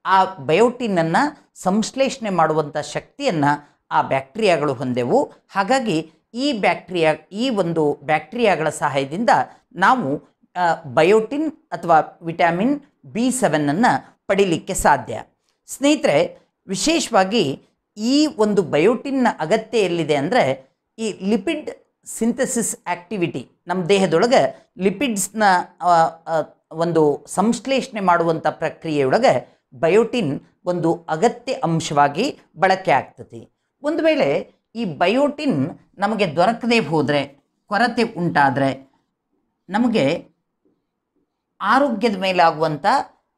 ಆ ಬಯೋಟಿನನ್ನು ಸಂಶ್ಲೇಷಣೆ ಮಾಡುವಂಥ ಶಕ್ತಿಯನ್ನು ಆ ಬ್ಯಾಕ್ಟೀರಿಯಾಗಳು ಹೊಂದೆವು. ಹಾಗಾಗಿ ಈ ಒಂದು ಬ್ಯಾಕ್ಟೀರಿಯಾಗಳ ಸಹಾಯದಿಂದ ನಾವು ಬಯೋಟಿನ್ ಅಥವಾ ವಿಟಮಿನ್ B7 ಪಡೀಲಿಕ್ಕೆ ಸಾಧ್ಯ. ಸ್ನೇಹಿತರೆ, ವಿಶೇಷವಾಗಿ ಈ ಒಂದು ಬಯೋಟಿನ್ನ ಅಗತ್ಯ ಎಲ್ಲಿದೆ ಅಂದರೆ, ಈ ಲಿಪಿಡ್ ಸಿಂಥಸಿಸ್ ಆಕ್ಟಿವಿಟಿ, ನಮ್ಮ ದೇಹದೊಳಗೆ ಲಿಪಿಡ್ಸ್ನ ಒಂದು ಸಂಶ್ಲೇಷಣೆ ಮಾಡುವಂಥ ಪ್ರಕ್ರಿಯೆಯೊಳಗೆ ಬಯೋಟಿನ್ ಒಂದು ಅಗತ್ಯ ಅಂಶವಾಗಿ ಬಳಕೆ ಆಗ್ತದೆ. ಒಂದು ವೇಳೆ ಈ ಬಯೋಟಿನ್ ನಮಗೆ ದೊರಕದೇ ಹೋದರೆ, ಕೊರತೆ ಉಂಟಾದರೆ, ನಮಗೆ ಆರೋಗ್ಯದ ಮೇಲಾಗುವಂಥ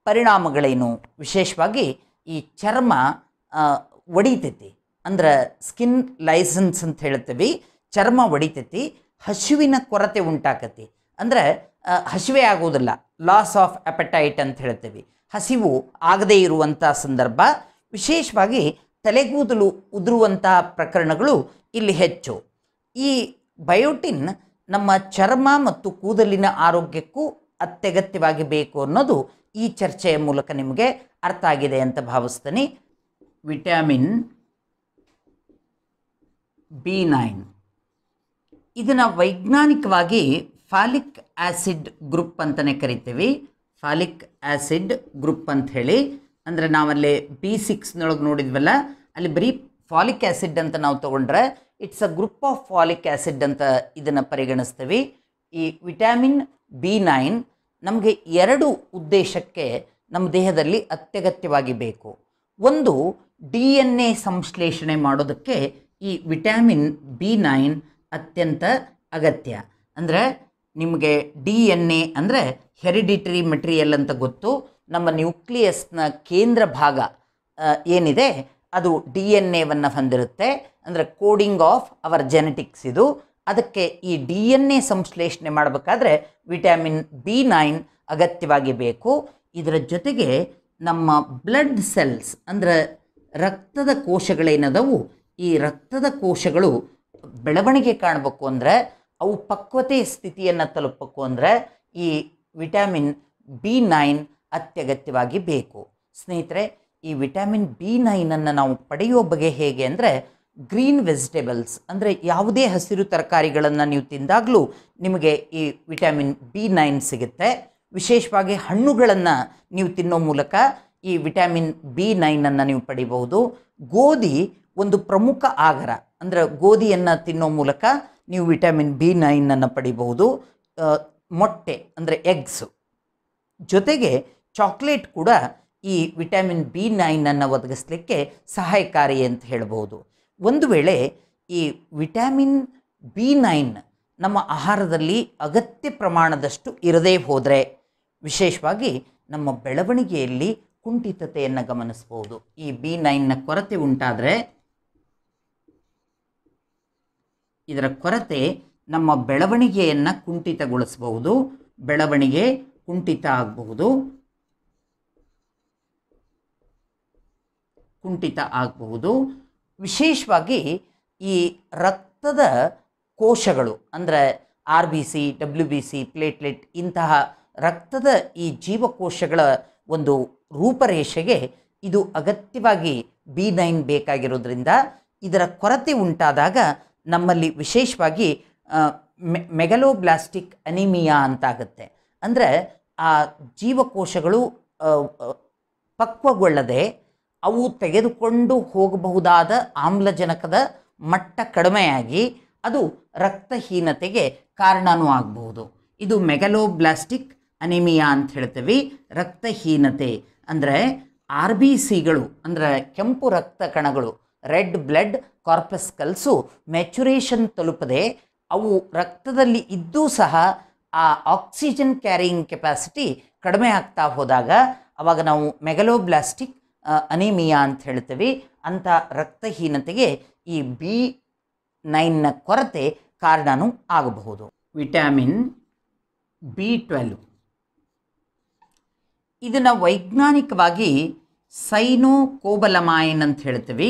ಪರಿಣಾಮಗಳೇನು? ವಿಶೇಷವಾಗಿ ಈ ಚರ್ಮ ಒಡಿತೈತಿ, ಅಂದ್ರೆ ಸ್ಕಿನ್ ಲೈಸೆನ್ಸ್ ಅಂತ ಹೇಳ್ತೀವಿ, ಚರ್ಮ ಒಡಿತೈತಿ, ಹಸಿವಿನ ಕೊರತೆ ಉಂಟಾಕತಿ, ಅಂದರೆ ಹಸಿವೆ ಆಗೋದಿಲ್ಲ, ಲಾಸ್ ಆಫ್ ಅಪಟೈಟ್ ಅಂತ ಹೇಳ್ತೀವಿ, ಹಸಿವು ಆಗದೇ ಇರುವಂಥ ಸಂದರ್ಭ. ವಿಶೇಷವಾಗಿ ತಲೆಗೂದಲು ಉದುರುವಂಥ ಪ್ರಕರಣಗಳು ಇಲ್ಲಿ ಹೆಚ್ಚು. ಈ ಬಯೋಟಿನ್ ನಮ್ಮ ಚರ್ಮ ಮತ್ತು ಕೂದಲಿನ ಆರೋಗ್ಯಕ್ಕೂ ಅತ್ಯಗತ್ಯವಾಗಿ ಬೇಕು ಅನ್ನೋದು ಈ ಚರ್ಚೆಯ ಮೂಲಕ ನಿಮಗೆ ಅರ್ಥ ಆಗಿದೆ ಅಂತ ಭಾವಿಸ್ತೀನಿ. ವಿಟಮಿನ್ B9 ಇದನ್ನು ವೈಜ್ಞಾನಿಕವಾಗಿ ಫಾಲಿಕ್ ಆ್ಯಸಿಡ್ ಗ್ರೂಪ್ ಅಂತಲೇ ಕರಿತೀವಿ. ಫಾಲಿಕ್ ಆ್ಯಸಿಡ್ ಗ್ರೂಪ್ ಅಂತ ಹೇಳಿ, ಅಂದರೆ ನಾವಲ್ಲಿ B6 ನೋಡಿದ್ವಲ್ಲ, ಅಲ್ಲಿ ಬರೀ ಫಾಲಿಕ್ ಆ್ಯಸಿಡ್ ಅಂತ ನಾವು ತೊಗೊಂಡ್ರೆ it's a group of folic acid ಅಂತ ಇದನ್ನು ಪರಿಗಣಿಸ್ತೀವಿ. ಈ ವಿಟಮಿನ್ B9 ನಮಗೆ 2 ಉದ್ದೇಶಕ್ಕೆ ನಮ್ಮ ದೇಹದಲ್ಲಿ ಅತ್ಯಗತ್ಯವಾಗಿ ಬೇಕು. ಒಂದು, DNA ಸಂಶ್ಲೇಷಣೆ ಮಾಡೋದಕ್ಕೆ ಈ ವಿಟಮಿನ್ B9 ಅತ್ಯಂತ ಅಗತ್ಯ. ಅಂದರೆ ನಿಮಗೆ DNA ಅಂದರೆ ಹೆರಿಡಿಟರಿ ಮೆಟೀರಿಯಲ್ ಅಂತ ಗೊತ್ತು. ನಮ್ಮ ನ್ಯೂಕ್ಲಿಯಸ್ನ ಕೇಂದ್ರ ಭಾಗ ಏನಿದೆ ಅದು DNA ಹೊಂದಿರುತ್ತೆ, ಅಂದರೆ ಕೋಡಿಂಗ್ ಆಫ್ ಅವರ್ ಜೆನೆಟಿಕ್ಸ್ ಇದು. ಅದಕ್ಕೆ ಈ DNA ಸಂಶ್ಲೇಷಣೆ ಮಾಡಬೇಕಾದ್ರೆ ವಿಟಮಿನ್ B9 ಅಗತ್ಯವಾಗಿ ಬೇಕು. ಇದರ ಜೊತೆಗೆ ನಮ್ಮ ಬ್ಲಡ್ ಸೆಲ್ಸ್ ಅಂದರೆ ರಕ್ತದ ಕೋಶಗಳೇನದವು, ಈ ರಕ್ತದ ಕೋಶಗಳು ಬೆಳವಣಿಗೆ ಕಾಣಬೇಕು ಅಂದರೆ, ಅವು ಪಕ್ವತೆ ಸ್ಥಿತಿಯನ್ನು ತಲುಪಬೇಕು ಅಂದರೆ ಈ ವಿಟಮಿನ್ B9 ಅತ್ಯಗತ್ಯವಾಗಿ ಬೇಕು. ಸ್ನೇಹಿತರೆ, ಈ ವಿಟಮಿನ್ B9 ನಾವು ಪಡೆಯುವ ಬಗೆ ಹೇಗೆ ಅಂದರೆ, ಗ್ರೀನ್ ವೆಜಿಟೇಬಲ್ಸ್ ಅಂದರೆ ಯಾವುದೇ ಹಸಿರು ತರಕಾರಿಗಳನ್ನು ನೀವು ತಿಂದಾಗಲೂ ನಿಮಗೆ ಈ ವಿಟಮಿನ್ B9 ಸಿಗುತ್ತೆ. ವಿಶೇಷವಾಗಿ ಹಣ್ಣುಗಳನ್ನು ನೀವು ತಿನ್ನೋ ಮೂಲಕ ಈ ವಿಟಮಿನ್ B9 ನೀವು ಪಡಿಬಹುದು. ಗೋಧಿ ಒಂದು ಪ್ರಮುಖ ಆಹಾರ, ಅಂದರೆ ಗೋಧಿಯನ್ನು ತಿನ್ನೋ ಮೂಲಕ ನೀವು ವಿಟಮಿನ್ B9 ಪಡಿಬಹುದು. ಮೊಟ್ಟೆ ಅಂದರೆ ಎಗ್ಸು, ಜೊತೆಗೆ ಚಾಕ್ಲೇಟ್ ಕೂಡ ಈ ವಿಟಮಿನ್ B9 ಒದಗಿಸಲಿಕ್ಕೆ ಸಹಾಯಕಾರಿ ಅಂತ ಹೇಳ್ಬೋದು. ಒಂದು ವೇಳೆ ಈ ವಿಟಮಿನ್ B9 ನಮ್ಮ ಆಹಾರದಲ್ಲಿ ಅಗತ್ಯ ಪ್ರಮಾಣದಷ್ಟು ಇರದೇ ಹೋದರೆ, ವಿಶೇಷವಾಗಿ ನಮ್ಮ ಬೆಳವಣಿಗೆಯಲ್ಲಿ ಕುಂಠಿತತೆಯನ್ನು ಗಮನಿಸ್ಬೋದು. ಈ B9 ಕೊರತೆ ಉಂಟಾದರೆ, ಇದರ ಕೊರತೆ ನಮ್ಮ ಬೆಳವಣಿಗೆಯನ್ನು ಕುಂಠಿತಗೊಳಿಸಬಹುದು, ಬೆಳವಣಿಗೆ ಕುಂಠಿತ ಆಗಬಹುದು. ವಿಶೇಷವಾಗಿ ಈ ರಕ್ತದ ಕೋಶಗಳು ಅಂದರೆ RBC, WBC, ಪ್ಲೇಟ್ಲೆಟ್ ಇಂತಹ ರಕ್ತದ ಈ ಜೀವಕೋಶಗಳ ಒಂದು ರೂಪರೇಷೆಗೆ ಇದು ಅಗತ್ಯವಾಗಿ B9 ಬೇಕಾಗಿರೋದ್ರಿಂದ ಇದರ ಕೊರತೆ ಉಂಟಾದಾಗ ನಮ್ಮಲ್ಲಿ ವಿಶೇಷವಾಗಿ ಮೆಗಲೋಬ್ಲಾಸ್ಟಿಕ್ ಅನಿಮಿಯಾ ಅಂತಾಗುತ್ತೆ. ಅಂದರೆ ಆ ಜೀವಕೋಶಗಳು ಪಕ್ವಗೊಳ್ಳದೆ ಅವು ತೆಗೆದುಕೊಂಡು ಹೋಗಬಹುದಾದ ಆಮ್ಲಜನಕದ ಮಟ್ಟ ಕಡಿಮೆಯಾಗಿ ಅದು ರಕ್ತಹೀನತೆಗೆ ಕಾರಣವೂ ಆಗಬಹುದು. ಇದು ಮೆಗಲೋಬ್ಲಾಸ್ಟಿಕ್ ಅನಿಮಿಯಾ ಅಂತ ಹೇಳ್ತೀವಿ. ರಕ್ತಹೀನತೆ ಅಂದರೆ RBCಗಳು ಅಂದರೆ ಕೆಂಪು ರಕ್ತ ಕಣಗಳು, ರೆಡ್ ಬ್ಲಡ್ ಕಾರ್ಪಸ್ಕಲ್ಸು ಮೆಚುರೇಷನ್ ತಲುಪದೆ ಅವು ರಕ್ತದಲ್ಲಿ ಇದ್ದೂ ಸಹ ಆ ಆಕ್ಸಿಜನ್ ಕ್ಯಾರಿಯಿಂಗ್ ಕೆಪಾಸಿಟಿ ಕಡಿಮೆ ಆಗ್ತಾ ಹೋದಾಗ ಅವಾಗ ನಾವು ಮೆಗಲೋಬ್ಲಾಸ್ಟಿಕ್ ಅನಿಮಿಯಾ ಅಂತ ಹೇಳ್ತೀವಿ. ಅಂಥ ರಕ್ತಹೀನತೆಗೆ ಈ B9 ಕೊರತೆ ಕಾರಣವೂ ಆಗಬಹುದು. ವಿಟಮಿನ್ B12 ಇದನ್ನು ವೈಜ್ಞಾನಿಕವಾಗಿ ಸೈನೋಕೋಬಲಮೈನ್ ಅಂತ ಹೇಳ್ತೀವಿ.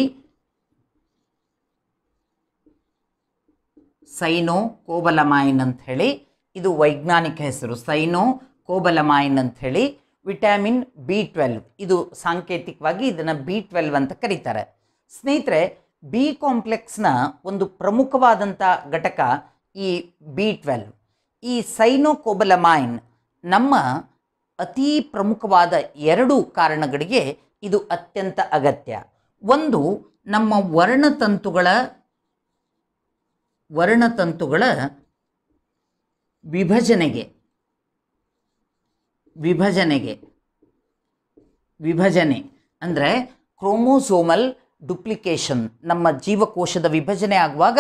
ಸೈನೋಕೋಬಲಮೈನ್ ಅಂತ ಹೇಳಿ ಇದು ವೈಜ್ಞಾನಿಕ ಹೆಸರು, ಸೈನೋಕೋಬಲಮೈನ್. ಕೋಬಲಮೈನ್ ಅಂಥೇಳಿ, ವಿಟಮಿನ್ B12 ಇದು ಸಾಂಕೇತಿಕವಾಗಿ ಇದನ್ನು B12 ಅಂತ ಕರೀತಾರೆ. ಸ್ನೇಹಿತರೆ, ಬಿ ಕಾಂಪ್ಲೆಕ್ಸ್ನ ಒಂದು ಪ್ರಮುಖವಾದಂಥ ಘಟಕ ಈ B12. ಈ ಸೈನೋಕೋಬಲಮೈನ್ ನಮ್ಮ ಅತೀ ಪ್ರಮುಖವಾದ 2 ಕಾರಣಗಳಿಗೆ ಇದು ಅತ್ಯಂತ ಅಗತ್ಯ. ಒಂದು, ನಮ್ಮ ವರ್ಣತಂತುಗಳ ವಿಭಜನೆ ಅಂದರೆ ಕ್ರೋಮೋಸೋಮಲ್ ಡುಪ್ಲಿಕೇಶನ್. ನಮ್ಮ ಜೀವಕೋಶದ ವಿಭಜನೆ ಆಗುವಾಗ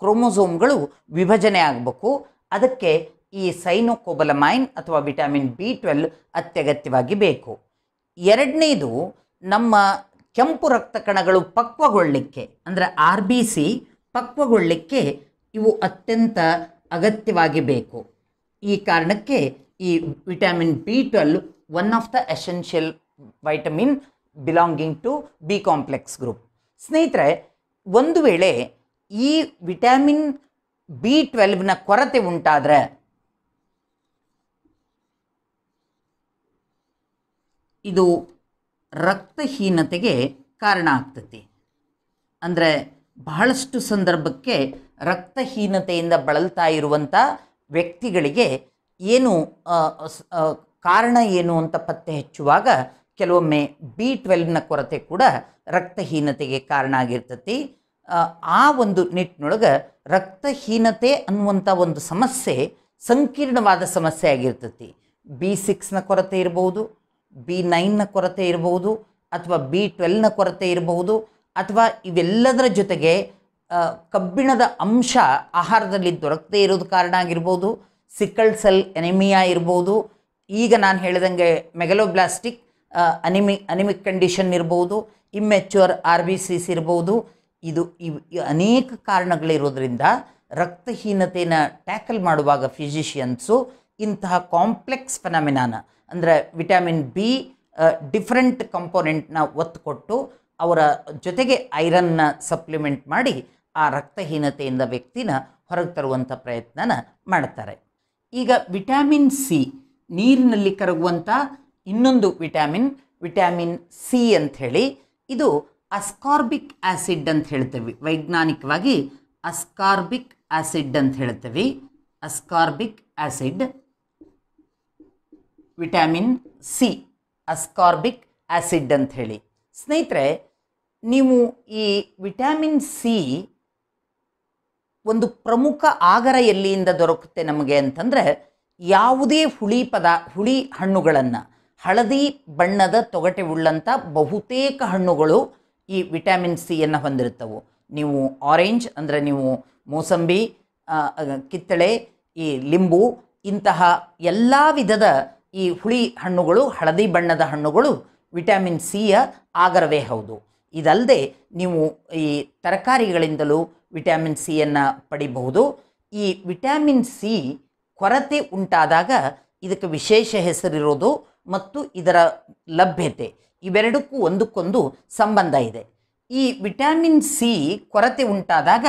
ಕ್ರೋಮೋಸೋಮ್ಗಳು ವಿಭಜನೆ ಆಗಬೇಕು. ಅದಕ್ಕೆ ಈ ಸೈನೋಕೋಬಲಮೈನ್ ಅಥವಾ ವಿಟಮಿನ್ B12 ಅತ್ಯಗತ್ಯವಾಗಿ ಬೇಕು. ಎರಡನೇದು, ನಮ್ಮ ಕೆಂಪು ರಕ್ತ ಕಣಗಳು ಪಕ್ವಗೊಳ್ಳಲಿಕ್ಕೆ ಅಂದರೆ RBC ಪಕ್ವಗೊಳ್ಳಲಿಕ್ಕೆ ಇವು ಅತ್ಯಂತ ಅಗತ್ಯವಾಗಿ ಬೇಕು. ಈ ಕಾರಣಕ್ಕೆ ಈ vitamin B12 one of the essential vitamin belonging to B complex group. ಸ್ನೇಹಿತರೆ, ಒಂದು ವೇಳೆ ಈ ವಿಟಮಿನ್ B12ನ ಕೊರತೆ ಉಂಟಾದರೆ ಇದು ರಕ್ತಹೀನತೆಗೆ ಕಾರಣ ಆಗ್ತದೆ. ಅಂದರೆ ಬಹಳಷ್ಟು ಸಂದರ್ಭಕ್ಕೆ ರಕ್ತಹೀನತೆಯಿಂದ ಬಳಲ್ತಾ ಇರುವಂಥ ವ್ಯಕ್ತಿಗಳಿಗೆ ಏನು ಕಾರಣ ಏನು ಅಂತ ಪತ್ತೆ ಹಚ್ಚುವಾಗ ಕೆಲವೊಮ್ಮೆ B12ನ ಕೊರತೆ ಕೂಡ ರಕ್ತಹೀನತೆಗೆ ಕಾರಣ ಆಗಿರ್ತತಿ. ಆ ಒಂದು ನಿಟ್ಟಿನೊಳಗೆ ರಕ್ತಹೀನತೆ ಅನ್ನುವಂಥ ಒಂದು ಸಮಸ್ಯೆ ಸಂಕೀರ್ಣವಾದ ಸಮಸ್ಯೆ ಆಗಿರ್ತತಿ. B6ನ ಕೊರತೆ ಇರಬಹುದು, B9ನ ಕೊರತೆ ಇರಬಹುದು, ಅಥವಾ B12ನ ಕೊರತೆ ಇರಬಹುದು, ಅಥವಾ ಇವೆಲ್ಲದರ ಜೊತೆಗೆ ಕಬ್ಬಿಣದ ಅಂಶ ಆಹಾರದಲ್ಲಿ ದೊರಕದೇ ಇರೋದು ಕಾರಣ ಆಗಿರ್ಬೋದು, ಸಿಕಲ್ ಸೆಲ್ ಎನಿಮಿಯಾ ಇರ್ಬೋದು, ಈಗ ನಾನು ಹೇಳಿದಂಗೆ ಮೆಗಲೋಬ್ಲಾಸ್ಟಿಕ್ ಅನಿಮಿಕ್ ಕಂಡೀಷನ್ ಇರ್ಬೋದು, ಇಮ್ಮೆಚ್ಯೂರ್ RBCs ಇರ್ಬೋದು. ಇದು ಅನೇಕ ಕಾರಣಗಳಿರೋದ್ರಿಂದ ರಕ್ತಹೀನತೆಯನ್ನು ಟ್ಯಾಕಲ್ ಮಾಡುವಾಗ ಫಿಸಿಷಿಯನ್ಸು ಇಂತಹ ಕಾಂಪ್ಲೆಕ್ಸ್ ಫೆನಾಮಿನಾನ ಅಂದರೆ ವಿಟಮಿನ್ B ಡಿಫ್ರೆಂಟ್ ಕಂಪೋನೆಂಟ್ನ ಒತ್ತು ಕೊಟ್ಟು ಅವರ ಜೊತೆಗೆ ಐರನ್ನ ಸಪ್ಲಿಮೆಂಟ್ ಮಾಡಿ ಆ ರಕ್ತಹೀನತೆಯಿಂದ ವ್ಯಕ್ತಿನ ಹೊರಗೆ ತರುವಂಥ ಪ್ರಯತ್ನನ ಮಾಡ್ತಾರೆ. ಈಗ ವಿಟಮಿನ್ C ನೀರಿನಲ್ಲಿ ಕರಗುವಂಥ ಇನ್ನೊಂದು ವಿಟಮಿನ್ C ಅಂಥೇಳಿ, ಇದು ಅಸ್ಕಾರ್ಬಿಕ್ ಆ್ಯಸಿಡ್ ಅಂತ ಹೇಳ್ತೇವೆ. ವೈಜ್ಞಾನಿಕವಾಗಿ ಅಸ್ಕಾರ್ಬಿಕ್ ಆ್ಯಸಿಡ್ ಅಂತ ಹೇಳ್ತೇವೆ. Ascorbic acid vitamin C ascorbic acid ಅಂತ ಹೇಳಿ. ಸ್ನೇಹಿತರೆ, ನೀವು ಈ ವಿಟಮಿನ್ C ಒಂದು ಪ್ರಮುಖ ಆಗರ ಎಲ್ಲಿಯಿಂದ ದೊರಕುತ್ತೆ ನಮಗೆ ಅಂತಂದರೆ, ಯಾವುದೇ ಹುಳಿ ಹಣ್ಣುಗಳನ್ನು, ಹಳದಿ ಬಣ್ಣದ ತೊಗಟೆ ಉಳ್ಳಂಥ ಬಹುತೇಕ ಹಣ್ಣುಗಳು ಈ ವಿಟಮಿನ್ C ಹೊಂದಿರ್ತವೆ. ನೀವು ಆರೆಂಜ್ ಅಂದರೆ ನೀವು ಮೋಸಂಬಿ, ಕಿತ್ತಳೆ, ಈ ಲಿಂಬು, ಇಂತಹ ಎಲ್ಲ ವಿಧದ ಈ ಹುಳಿ ಹಣ್ಣುಗಳು, ಹಳದಿ ಬಣ್ಣದ ಹಣ್ಣುಗಳು ವಿಟಮಿನ್ Cಯ ಆಗರವೇ ಹೌದು. ಇದಲ್ಲದೆ ನೀವು ಈ ತರಕಾರಿಗಳಿಂದಲೂ ವಿಟಮಿನ್ Cಯನ್ನು ಪಡಿಬಹುದು. ಈ ವಿಟಮಿನ್ C ಕೊರತೆ ಉಂಟಾದಾಗ ಇದಕ್ಕೆ ವಿಶೇಷ ಹೆಸರಿರೋದು ಮತ್ತು ಇದರ ಲಭ್ಯತೆ ಇವೆರಡಕ್ಕೂ ಒಂದಕ್ಕೊಂದು ಸಂಬಂಧ ಇದೆ. ಈ ವಿಟಮಿನ್ C ಕೊರತೆ ಉಂಟಾದಾಗ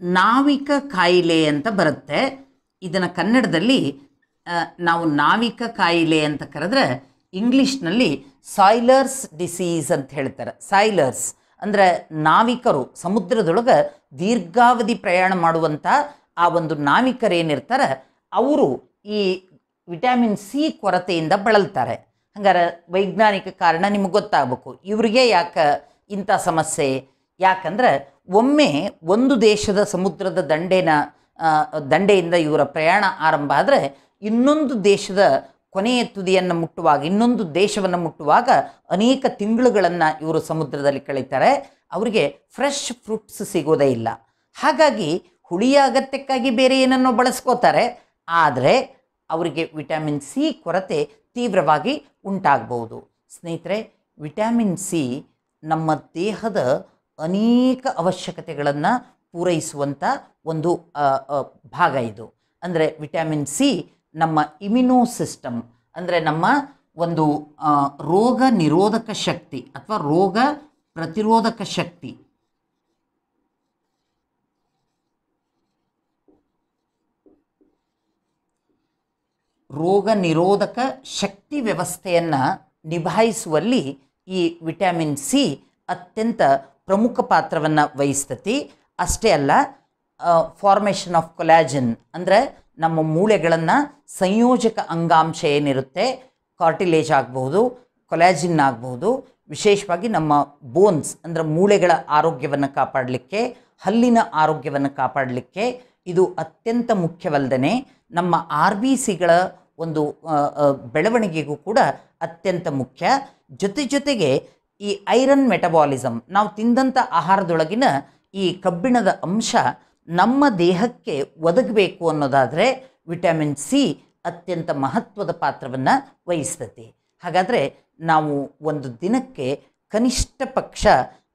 ನಾವಿಕ ಕಾಯಿಲೆ ಅಂತ ಬರುತ್ತೆ. ಇದನ್ನು ಕನ್ನಡದಲ್ಲಿ ನಾವು ನಾವಿಕ ಕಾಯಿಲೆ ಅಂತ ಕರೆದ್ರೆ, ಇಂಗ್ಲೀಷ್ನಲ್ಲಿ ಸಾಯ್ಲರ್ಸ್ ಡಿಸೀಸ್ ಅಂತ ಹೇಳ್ತಾರೆ. ಸಾಯ್ಲರ್ಸ್ ಅಂದರೆ ನಾವಿಕರು, ಸಮುದ್ರದೊಳಗೆ ದೀರ್ಘಾವಧಿ ಪ್ರಯಾಣ ಮಾಡುವಂಥ ಆ ಒಂದು ನಾವಿಕರೇನಿರ್ತಾರೆ ಅವರು ಈ ವಿಟಮಿನ್ C ಕೊರತೆಯಿಂದ ಬಳಲ್ತಾರೆ. ಹಂಗಾರೆ ವೈಜ್ಞಾನಿಕ ಕಾರಣ ನಿಮಗೆ ಗೊತ್ತಾಗಬೇಕು. ಇವರಿಗೆ ಯಾಕೆ ಇಂಥ ಸಮಸ್ಯೆ? ಯಾಕಂದರೆ ಒಮ್ಮೆ ಒಂದು ದೇಶದ ಸಮುದ್ರದ ದಂಡೆಯಿಂದ ಇವರ ಪ್ರಯಾಣ ಆರಂಭ ಆದರೆ ಇನ್ನೊಂದು ದೇಶದ ಕೊನೆಯ ತುದಿಯನ್ನು ಮುಟ್ಟುವಾಗ, ಇನ್ನೊಂದು ದೇಶವನ್ನು ಮುಟ್ಟುವಾಗ ಅನೇಕ ತಿಂಗಳುಗಳನ್ನು ಇವರು ಸಮುದ್ರದಲ್ಲಿ ಕಳೀತಾರೆ. ಅವರಿಗೆ ಫ್ರೆಶ್ ಫ್ರೂಟ್ಸ್ ಸಿಗೋದೇ ಇಲ್ಲ. ಹಾಗಾಗಿ ಹುಳಿಯ ಅಗತ್ಯಕ್ಕಾಗಿ ಬೇರೆ ಏನನ್ನೋ ಬಳಸ್ಕೋತಾರೆ. ಆದರೆ ಅವರಿಗೆ ವಿಟಮಿನ್ C ಕೊರತೆ ತೀವ್ರವಾಗಿ ಉಂಟಾಗಬಹುದು. ಸ್ನೇಹಿತರೆ, ವಿಟಮಿನ್ C ನಮ್ಮ ದೇಹದ ಅನೇಕ ಅವಶ್ಯಕತೆಗಳನ್ನು ಪೂರೈಸುವಂಥ ಒಂದು ಭಾಗ ಇದು. ಅಂದರೆ ವಿಟಮಿನ್ C ನಮ್ಮ ಇಮ್ಯುನೋ ಸಿಸ್ಟಮ್ ಅಂದರೆ ನಮ್ಮ ಒಂದು ರೋಗ ನಿರೋಧಕ ಶಕ್ತಿ ಅಥವಾ ರೋಗ ಪ್ರತಿರೋಧಕ ಶಕ್ತಿ ರೋಗ ನಿರೋಧಕ ಶಕ್ತಿ ವ್ಯವಸ್ಥೆಯನ್ನು ನಿಭಾಯಿಸುವಲ್ಲಿ ಈ ವಿಟಮಿನ್ ಸಿ ಅತ್ಯಂತ ಪ್ರಮುಖ ಪಾತ್ರವನ್ನು ವಹಿಸ್ತತಿ. ಅಷ್ಟೇ ಅಲ್ಲ, ಫಾರ್ಮೇಷನ್ ಆಫ್ ಕೊಲಾಜನ್ ಅಂದರೆ ನಮ್ಮ ಮೂಳೆಗಳನ್ನು ಸಂಯೋಜಕ ಅಂಗಾಂಶ ಏನಿರುತ್ತೆ, ಕಾರ್ಟಿಲೇಜ್ ಆಗ್ಬೋದು, ಕೊಲಾಜಿನ್ ಆಗ್ಬೋದು, ವಿಶೇಷವಾಗಿ ನಮ್ಮ ಬೋನ್ಸ್ ಅಂದರೆ ಮೂಳೆಗಳ ಆರೋಗ್ಯವನ್ನು ಕಾಪಾಡಲಿಕ್ಕೆ, ಹಲ್ಲಿನ ಆರೋಗ್ಯವನ್ನು ಕಾಪಾಡಲಿಕ್ಕೆ ಇದು ಅತ್ಯಂತ ಮುಖ್ಯವಲ್ಲದೇ ನಮ್ಮ ಆರ್ ಬಿ ಸಿಗಳ ಒಂದು ಬೆಳವಣಿಗೆಗೂ ಕೂಡ ಅತ್ಯಂತ ಮುಖ್ಯ. ಜೊತೆಗೆ ಈ ಐರನ್ ಮೆಟಬಾಲಿಸಮ್, ನಾವು ತಿಂದಂಥ ಆಹಾರದೊಳಗಿನ ಈ ಕಬ್ಬಿಣದ ಅಂಶ ನಮ್ಮ ದೇಹಕ್ಕೆ ಒದಗಬೇಕು ಅನ್ನೋದಾದರೆ ವಿಟಮಿನ್ ಸಿ ಅತ್ಯಂತ ಮಹತ್ವದ ಪಾತ್ರವನ್ನು ವಹಿಸ್ತತಿ. ಹಾಗಾದರೆ ನಾವು ಒಂದು ದಿನಕ್ಕೆ ಕನಿಷ್ಠ ಪಕ್ಷ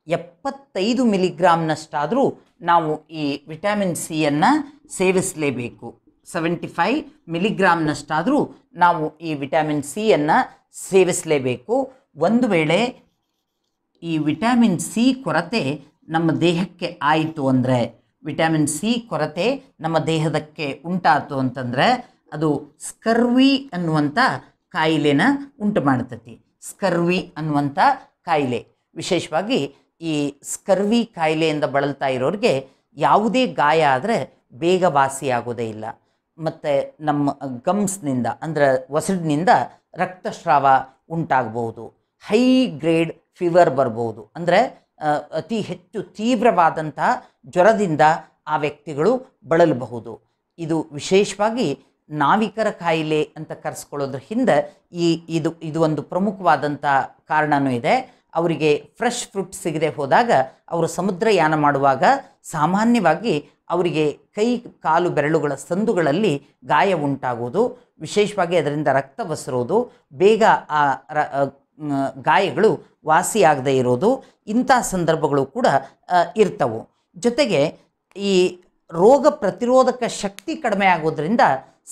75 ಮಿಲಿಗ್ರಾಮ್ನಷ್ಟಾದರೂ ನಾವು ಈ ವಿಟಮಿನ್ ಸಿಯನ್ನು ಸೇವಿಸಲೇಬೇಕು. 75 ಮಿಲಿಗ್ರಾಮ್ನಷ್ಟಾದರೂ ನಾವು ಈ ವಿಟಮಿನ್ ಸಿಯನ್ನು ಸೇವಿಸಲೇಬೇಕು. ಒಂದು ವೇಳೆ ಈ ವಿಟಮಿನ್ ಸಿ ಕೊರತೆ ನಮ್ಮ ದೇಹಕ್ಕೆ ಆಯಿತು ಅಂದರೆ, ವಿಟಮಿನ್ ಸಿ ಕೊರತೆ ನಮ್ಮ ದೇಹದಕ್ಕೆ ಉಂಟಾಯಿತು ಅಂತಂದರೆ ಅದು ಸ್ಕರ್ವಿ ಅನ್ನುವಂಥ ಕಾಯಿಲೆನ ಉಂಟು ಮಾಡ್ತತಿ. ಸ್ಕರ್ವಿ ಅನ್ನುವಂಥ ಕಾಯಿಲೆ, ವಿಶೇಷವಾಗಿ ಈ ಸ್ಕರ್ವಿ ಕಾಯಿಲೆಯಿಂದ ಬಳಲ್ತಾ ಇರೋರಿಗೆ ಯಾವುದೇ ಗಾಯ ಆದರೆ ಬೇಗ ವಾಸಿಯಾಗೋದೇ ಇಲ್ಲ. ಮತ್ತು ನಮ್ಮ ಗಮ್ಸ್ನಿಂದ ಅಂದರೆ ಒಸಡಿನಿಂದ ರಕ್ತಸ್ರಾವ ಉಂಟಾಗಬಹುದು, ಹೈ ಗ್ರೇಡ್ ಫೀವರ್ ಬರ್ಬೋದು, ಅಂದರೆ ಅತಿ ಹೆಚ್ಚು ತೀವ್ರವಾದಂತಹ ಜ್ವರದಿಂದ ಆ ವ್ಯಕ್ತಿಗಳು ಬಳಲಬಹುದು. ಇದು ವಿಶೇಷವಾಗಿ ನಾವಿಕರ ಕಾಯಿಲೆ ಅಂತ ಕರೆಸ್ಕೊಳ್ಳೋದ್ರ ಹಿಂದೆ ಇದು ಒಂದು ಪ್ರಮುಖವಾದಂಥ ಕಾರಣವೂ ಇದೆ. ಅವರಿಗೆ ಫ್ರೆಶ್ ಫ್ರೂಟ್ ಸಿಗದೆ ಹೋದಾಗ ಅವರು ಸಮುದ್ರಯಾನ ಮಾಡುವಾಗ ಸಾಮಾನ್ಯವಾಗಿ ಅವರಿಗೆ ಕೈ ಕಾಲು ಬೆರಳುಗಳ ಸಂದುಗಳಲ್ಲಿ ಗಾಯ ಉಂಟಾಗೋದು, ವಿಶೇಷವಾಗಿ ಅದರಿಂದ ರಕ್ತ ಬಸಿರೋದು, ಬೇಗ ಆ ಗಾಯಗಳು ವಾಸಿಯಾಗದೇ ಇರೋದು, ಇಂಥ ಸಂದರ್ಭಗಳು ಕೂಡ ಇರ್ತವೆ. ಜೊತೆಗೆ ಈ ರೋಗ ಪ್ರತಿರೋಧಕ ಶಕ್ತಿ ಕಡಿಮೆ ಆಗೋದ್ರಿಂದ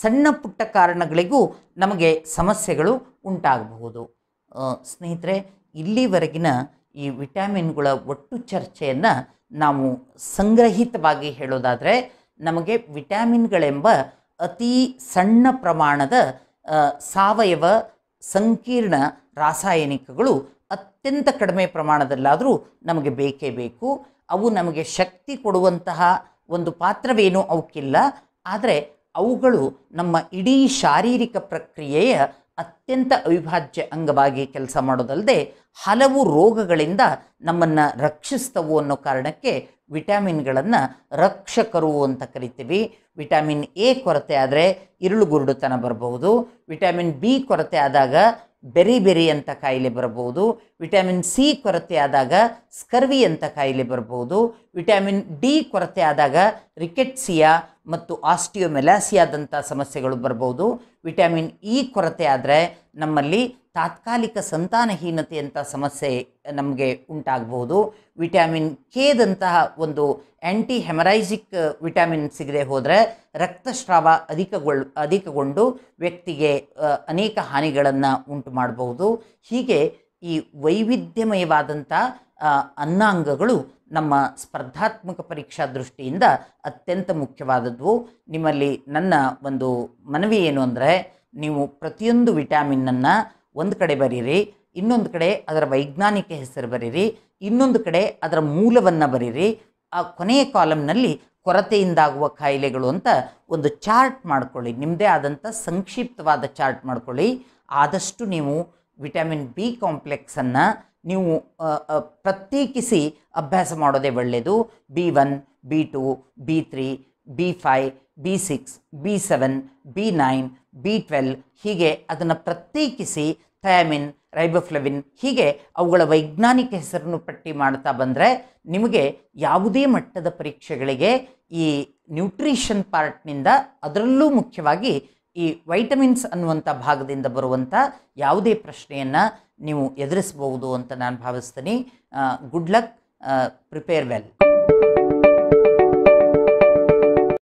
ಸಣ್ಣ ಪುಟ್ಟ ಕಾರಣಗಳಿಗೂ ನಮಗೆ ಸಮಸ್ಯೆಗಳು ಉಂಟಾಗಬಹುದು. ಸ್ನೇಹಿತರೆ, ಇಲ್ಲಿವರೆಗಿನ ಈ ವಿಟಮಿನ್ಗಳ ಒಟ್ಟು ಚರ್ಚೆಯನ್ನು ನಾವು ಸಂಗ್ರಹಿತವಾಗಿ ಹೇಳೋದಾದರೆ, ನಮಗೆ ವಿಟಮಿನ್ಗಳೆಂಬ ಅತಿ ಸಣ್ಣ ಪ್ರಮಾಣದ ಸಾವಯವ ಸಂಕೀರ್ಣ ರಾಸಾಯನಿಕಗಳು ಅತ್ಯಂತ ಕಡಿಮೆ ಪ್ರಮಾಣದಲ್ಲಾದರೂ ನಮಗೆ ಬೇಕೇ ಬೇಕು. ಅವು ನಮಗೆ ಶಕ್ತಿ ಕೊಡುವಂತಹ ಒಂದು ಪಾತ್ರವೇನೂ ಅವಕ್ಕಿಲ್ಲ, ಆದರೆ ಅವುಗಳು ನಮ್ಮ ಇಡೀ ಶಾರೀರಿಕ ಪ್ರಕ್ರಿಯೆಯ ಅತ್ಯಂತ ಅವಿಭಾಜ್ಯ ಅಂಗವಾಗಿ ಕೆಲಸ ಮಾಡೋದಲ್ಲದೆ ಹಲವು ರೋಗಗಳಿಂದ ನಮ್ಮನ್ನು ರಕ್ಷಿಸ್ತವು ಅನ್ನೋ ಕಾರಣಕ್ಕೆ ವಿಟಮಿನ್ಗಳನ್ನು ರಕ್ಷಕರು ಅಂತ ಕರಿತೀವಿ. ವಿಟಮಿನ್ ಎ ಕೊರತೆ ಆದರೆ ಇರುಳುಗುರುಡುತನ ಬರಬಹುದು, ವಿಟಮಿನ್ ಬಿ ಕೊರತೆ ಆದಾಗ ಬೆರಿ ಅಂತ ಕಾಯಿಲೆ ಬರಬಹುದು, ವಿಟಮಿನ್ ಸಿ ಕೊರತೆ ಆದಾಗ ಸ್ಕರ್ವಿ ಅಂತ ಕಾಯಿಲೆ ಬರಬಹುದು, ವಿಟಮಿನ್ ಡಿ ಕೊರತೆ ಆದಾಗ ರಿಕೆಟ್ಸಿಯಾ ಮತ್ತು ಆಸ್ಟಿಯೋಮೆಲಾಸಿಯಾದಂಥ ಸಮಸ್ಯೆಗಳು ಬರ್ಬೋದು, ವಿಟಮಿನ್ ಇ ಕೊರತೆ ಆದರೆ ನಮ್ಮಲ್ಲಿ ತಾತ್ಕಾಲಿಕ ಸಂತಾನಹೀನತೆಯಂಥ ಸಮಸ್ಯೆ ನಮಗೆ ಉಂಟಾಗಬಹುದು, ವಿಟಮಿನ್ ಕೆದಂತಹ ಒಂದು ಆ್ಯಂಟಿ ಹೆಮರೈಜಿಕ್ ವಿಟಮಿನ್ ಸಿಗದೆ ಹೋದರೆ ರಕ್ತಸ್ರಾವ ಅಧಿಕಗೊಂಡು ವ್ಯಕ್ತಿಗೆ ಅನೇಕ ಹಾನಿಗಳನ್ನು ಉಂಟು ಮಾಡಬಹುದು. ಹೀಗೆ ಈ ವೈವಿಧ್ಯಮಯವಾದಂಥ ಅನ್ನಾಂಗಗಳು ನಮ್ಮ ಸ್ಪರ್ಧಾತ್ಮಕ ಪರೀಕ್ಷಾ ದೃಷ್ಟಿಯಿಂದ ಅತ್ಯಂತ ಮುಖ್ಯವಾದದ್ದು. ನಿಮ್ಮಲ್ಲಿ ನನ್ನ ಒಂದು ಮನವಿ ಏನು ಅಂದರೆ, ನೀವು ಪ್ರತಿಯೊಂದು ವಿಟಮಿನನ್ನು ಒಂದು ಕಡೆ ಬರೀರಿ, ಇನ್ನೊಂದು ಕಡೆ ಅದರ ವೈಜ್ಞಾನಿಕ ಹೆಸರು ಬರೀರಿ, ಇನ್ನೊಂದು ಕಡೆ ಅದರ ಮೂಲವನ್ನು ಬರೀರಿ. ಆ ಕೊನೆಯ ಕಾಲಮ್ನಲ್ಲಿ ಕೊರತೆಯಿಂದಾಗುವ ಕಾಯಿಲೆಗಳು ಅಂತ ಒಂದು ಚಾರ್ಟ್ ಮಾಡ್ಕೊಳ್ಳಿ, ನಿಮ್ಮದೇ ಆದಂಥ ಸಂಕ್ಷಿಪ್ತವಾದ ಚಾರ್ಟ್ ಮಾಡ್ಕೊಳ್ಳಿ. ಆದಷ್ಟು ನೀವು ವಿಟಮಿನ್ ಬಿ ಕಾಂಪ್ಲೆಕ್ಸನ್ನು ನೀವು ಪ್ರತ್ಯೇಕಿಸಿ ಅಭ್ಯಾಸ ಮಾಡೋದೇ ಒಳ್ಳೆಯದು. B1, B2, B3, B5, B6, B7, B9, B12 ಹೀಗೆ ಅದನ್ನು ಪ್ರತ್ಯೇಕಿಸಿ ಥಯಾಮಿನ್, ರೈಬೋಫ್ಲವಿನ್ ಹೀಗೆ ಅವುಗಳ ವೈಜ್ಞಾನಿಕ ಹೆಸರನ್ನು ಪಟ್ಟಿ ಮಾಡ್ತಾ ಬಂದರೆ ನಿಮಗೆ ಯಾವುದೇ ಮಟ್ಟದ ಪರೀಕ್ಷೆಗಳಿಗೆ ಈ ನ್ಯೂಟ್ರಿಷನ್ ಪಾರ್ಟ್ನಿಂದ, ಅದರಲ್ಲೂ ಮುಖ್ಯವಾಗಿ ಈ ವೈಟಮಿನ್ಸ್ ಅನ್ನುವಂಥ ಭಾಗದಿಂದ ಬರುವಂಥ ಯಾವುದೇ ಪ್ರಶ್ನೆಯನ್ನು ನೀವು ಎದುರಿಸಬಹುದು ಅಂತ ನಾನು ಭಾವಿಸ್ತೀನಿ. Good luck, prepare well.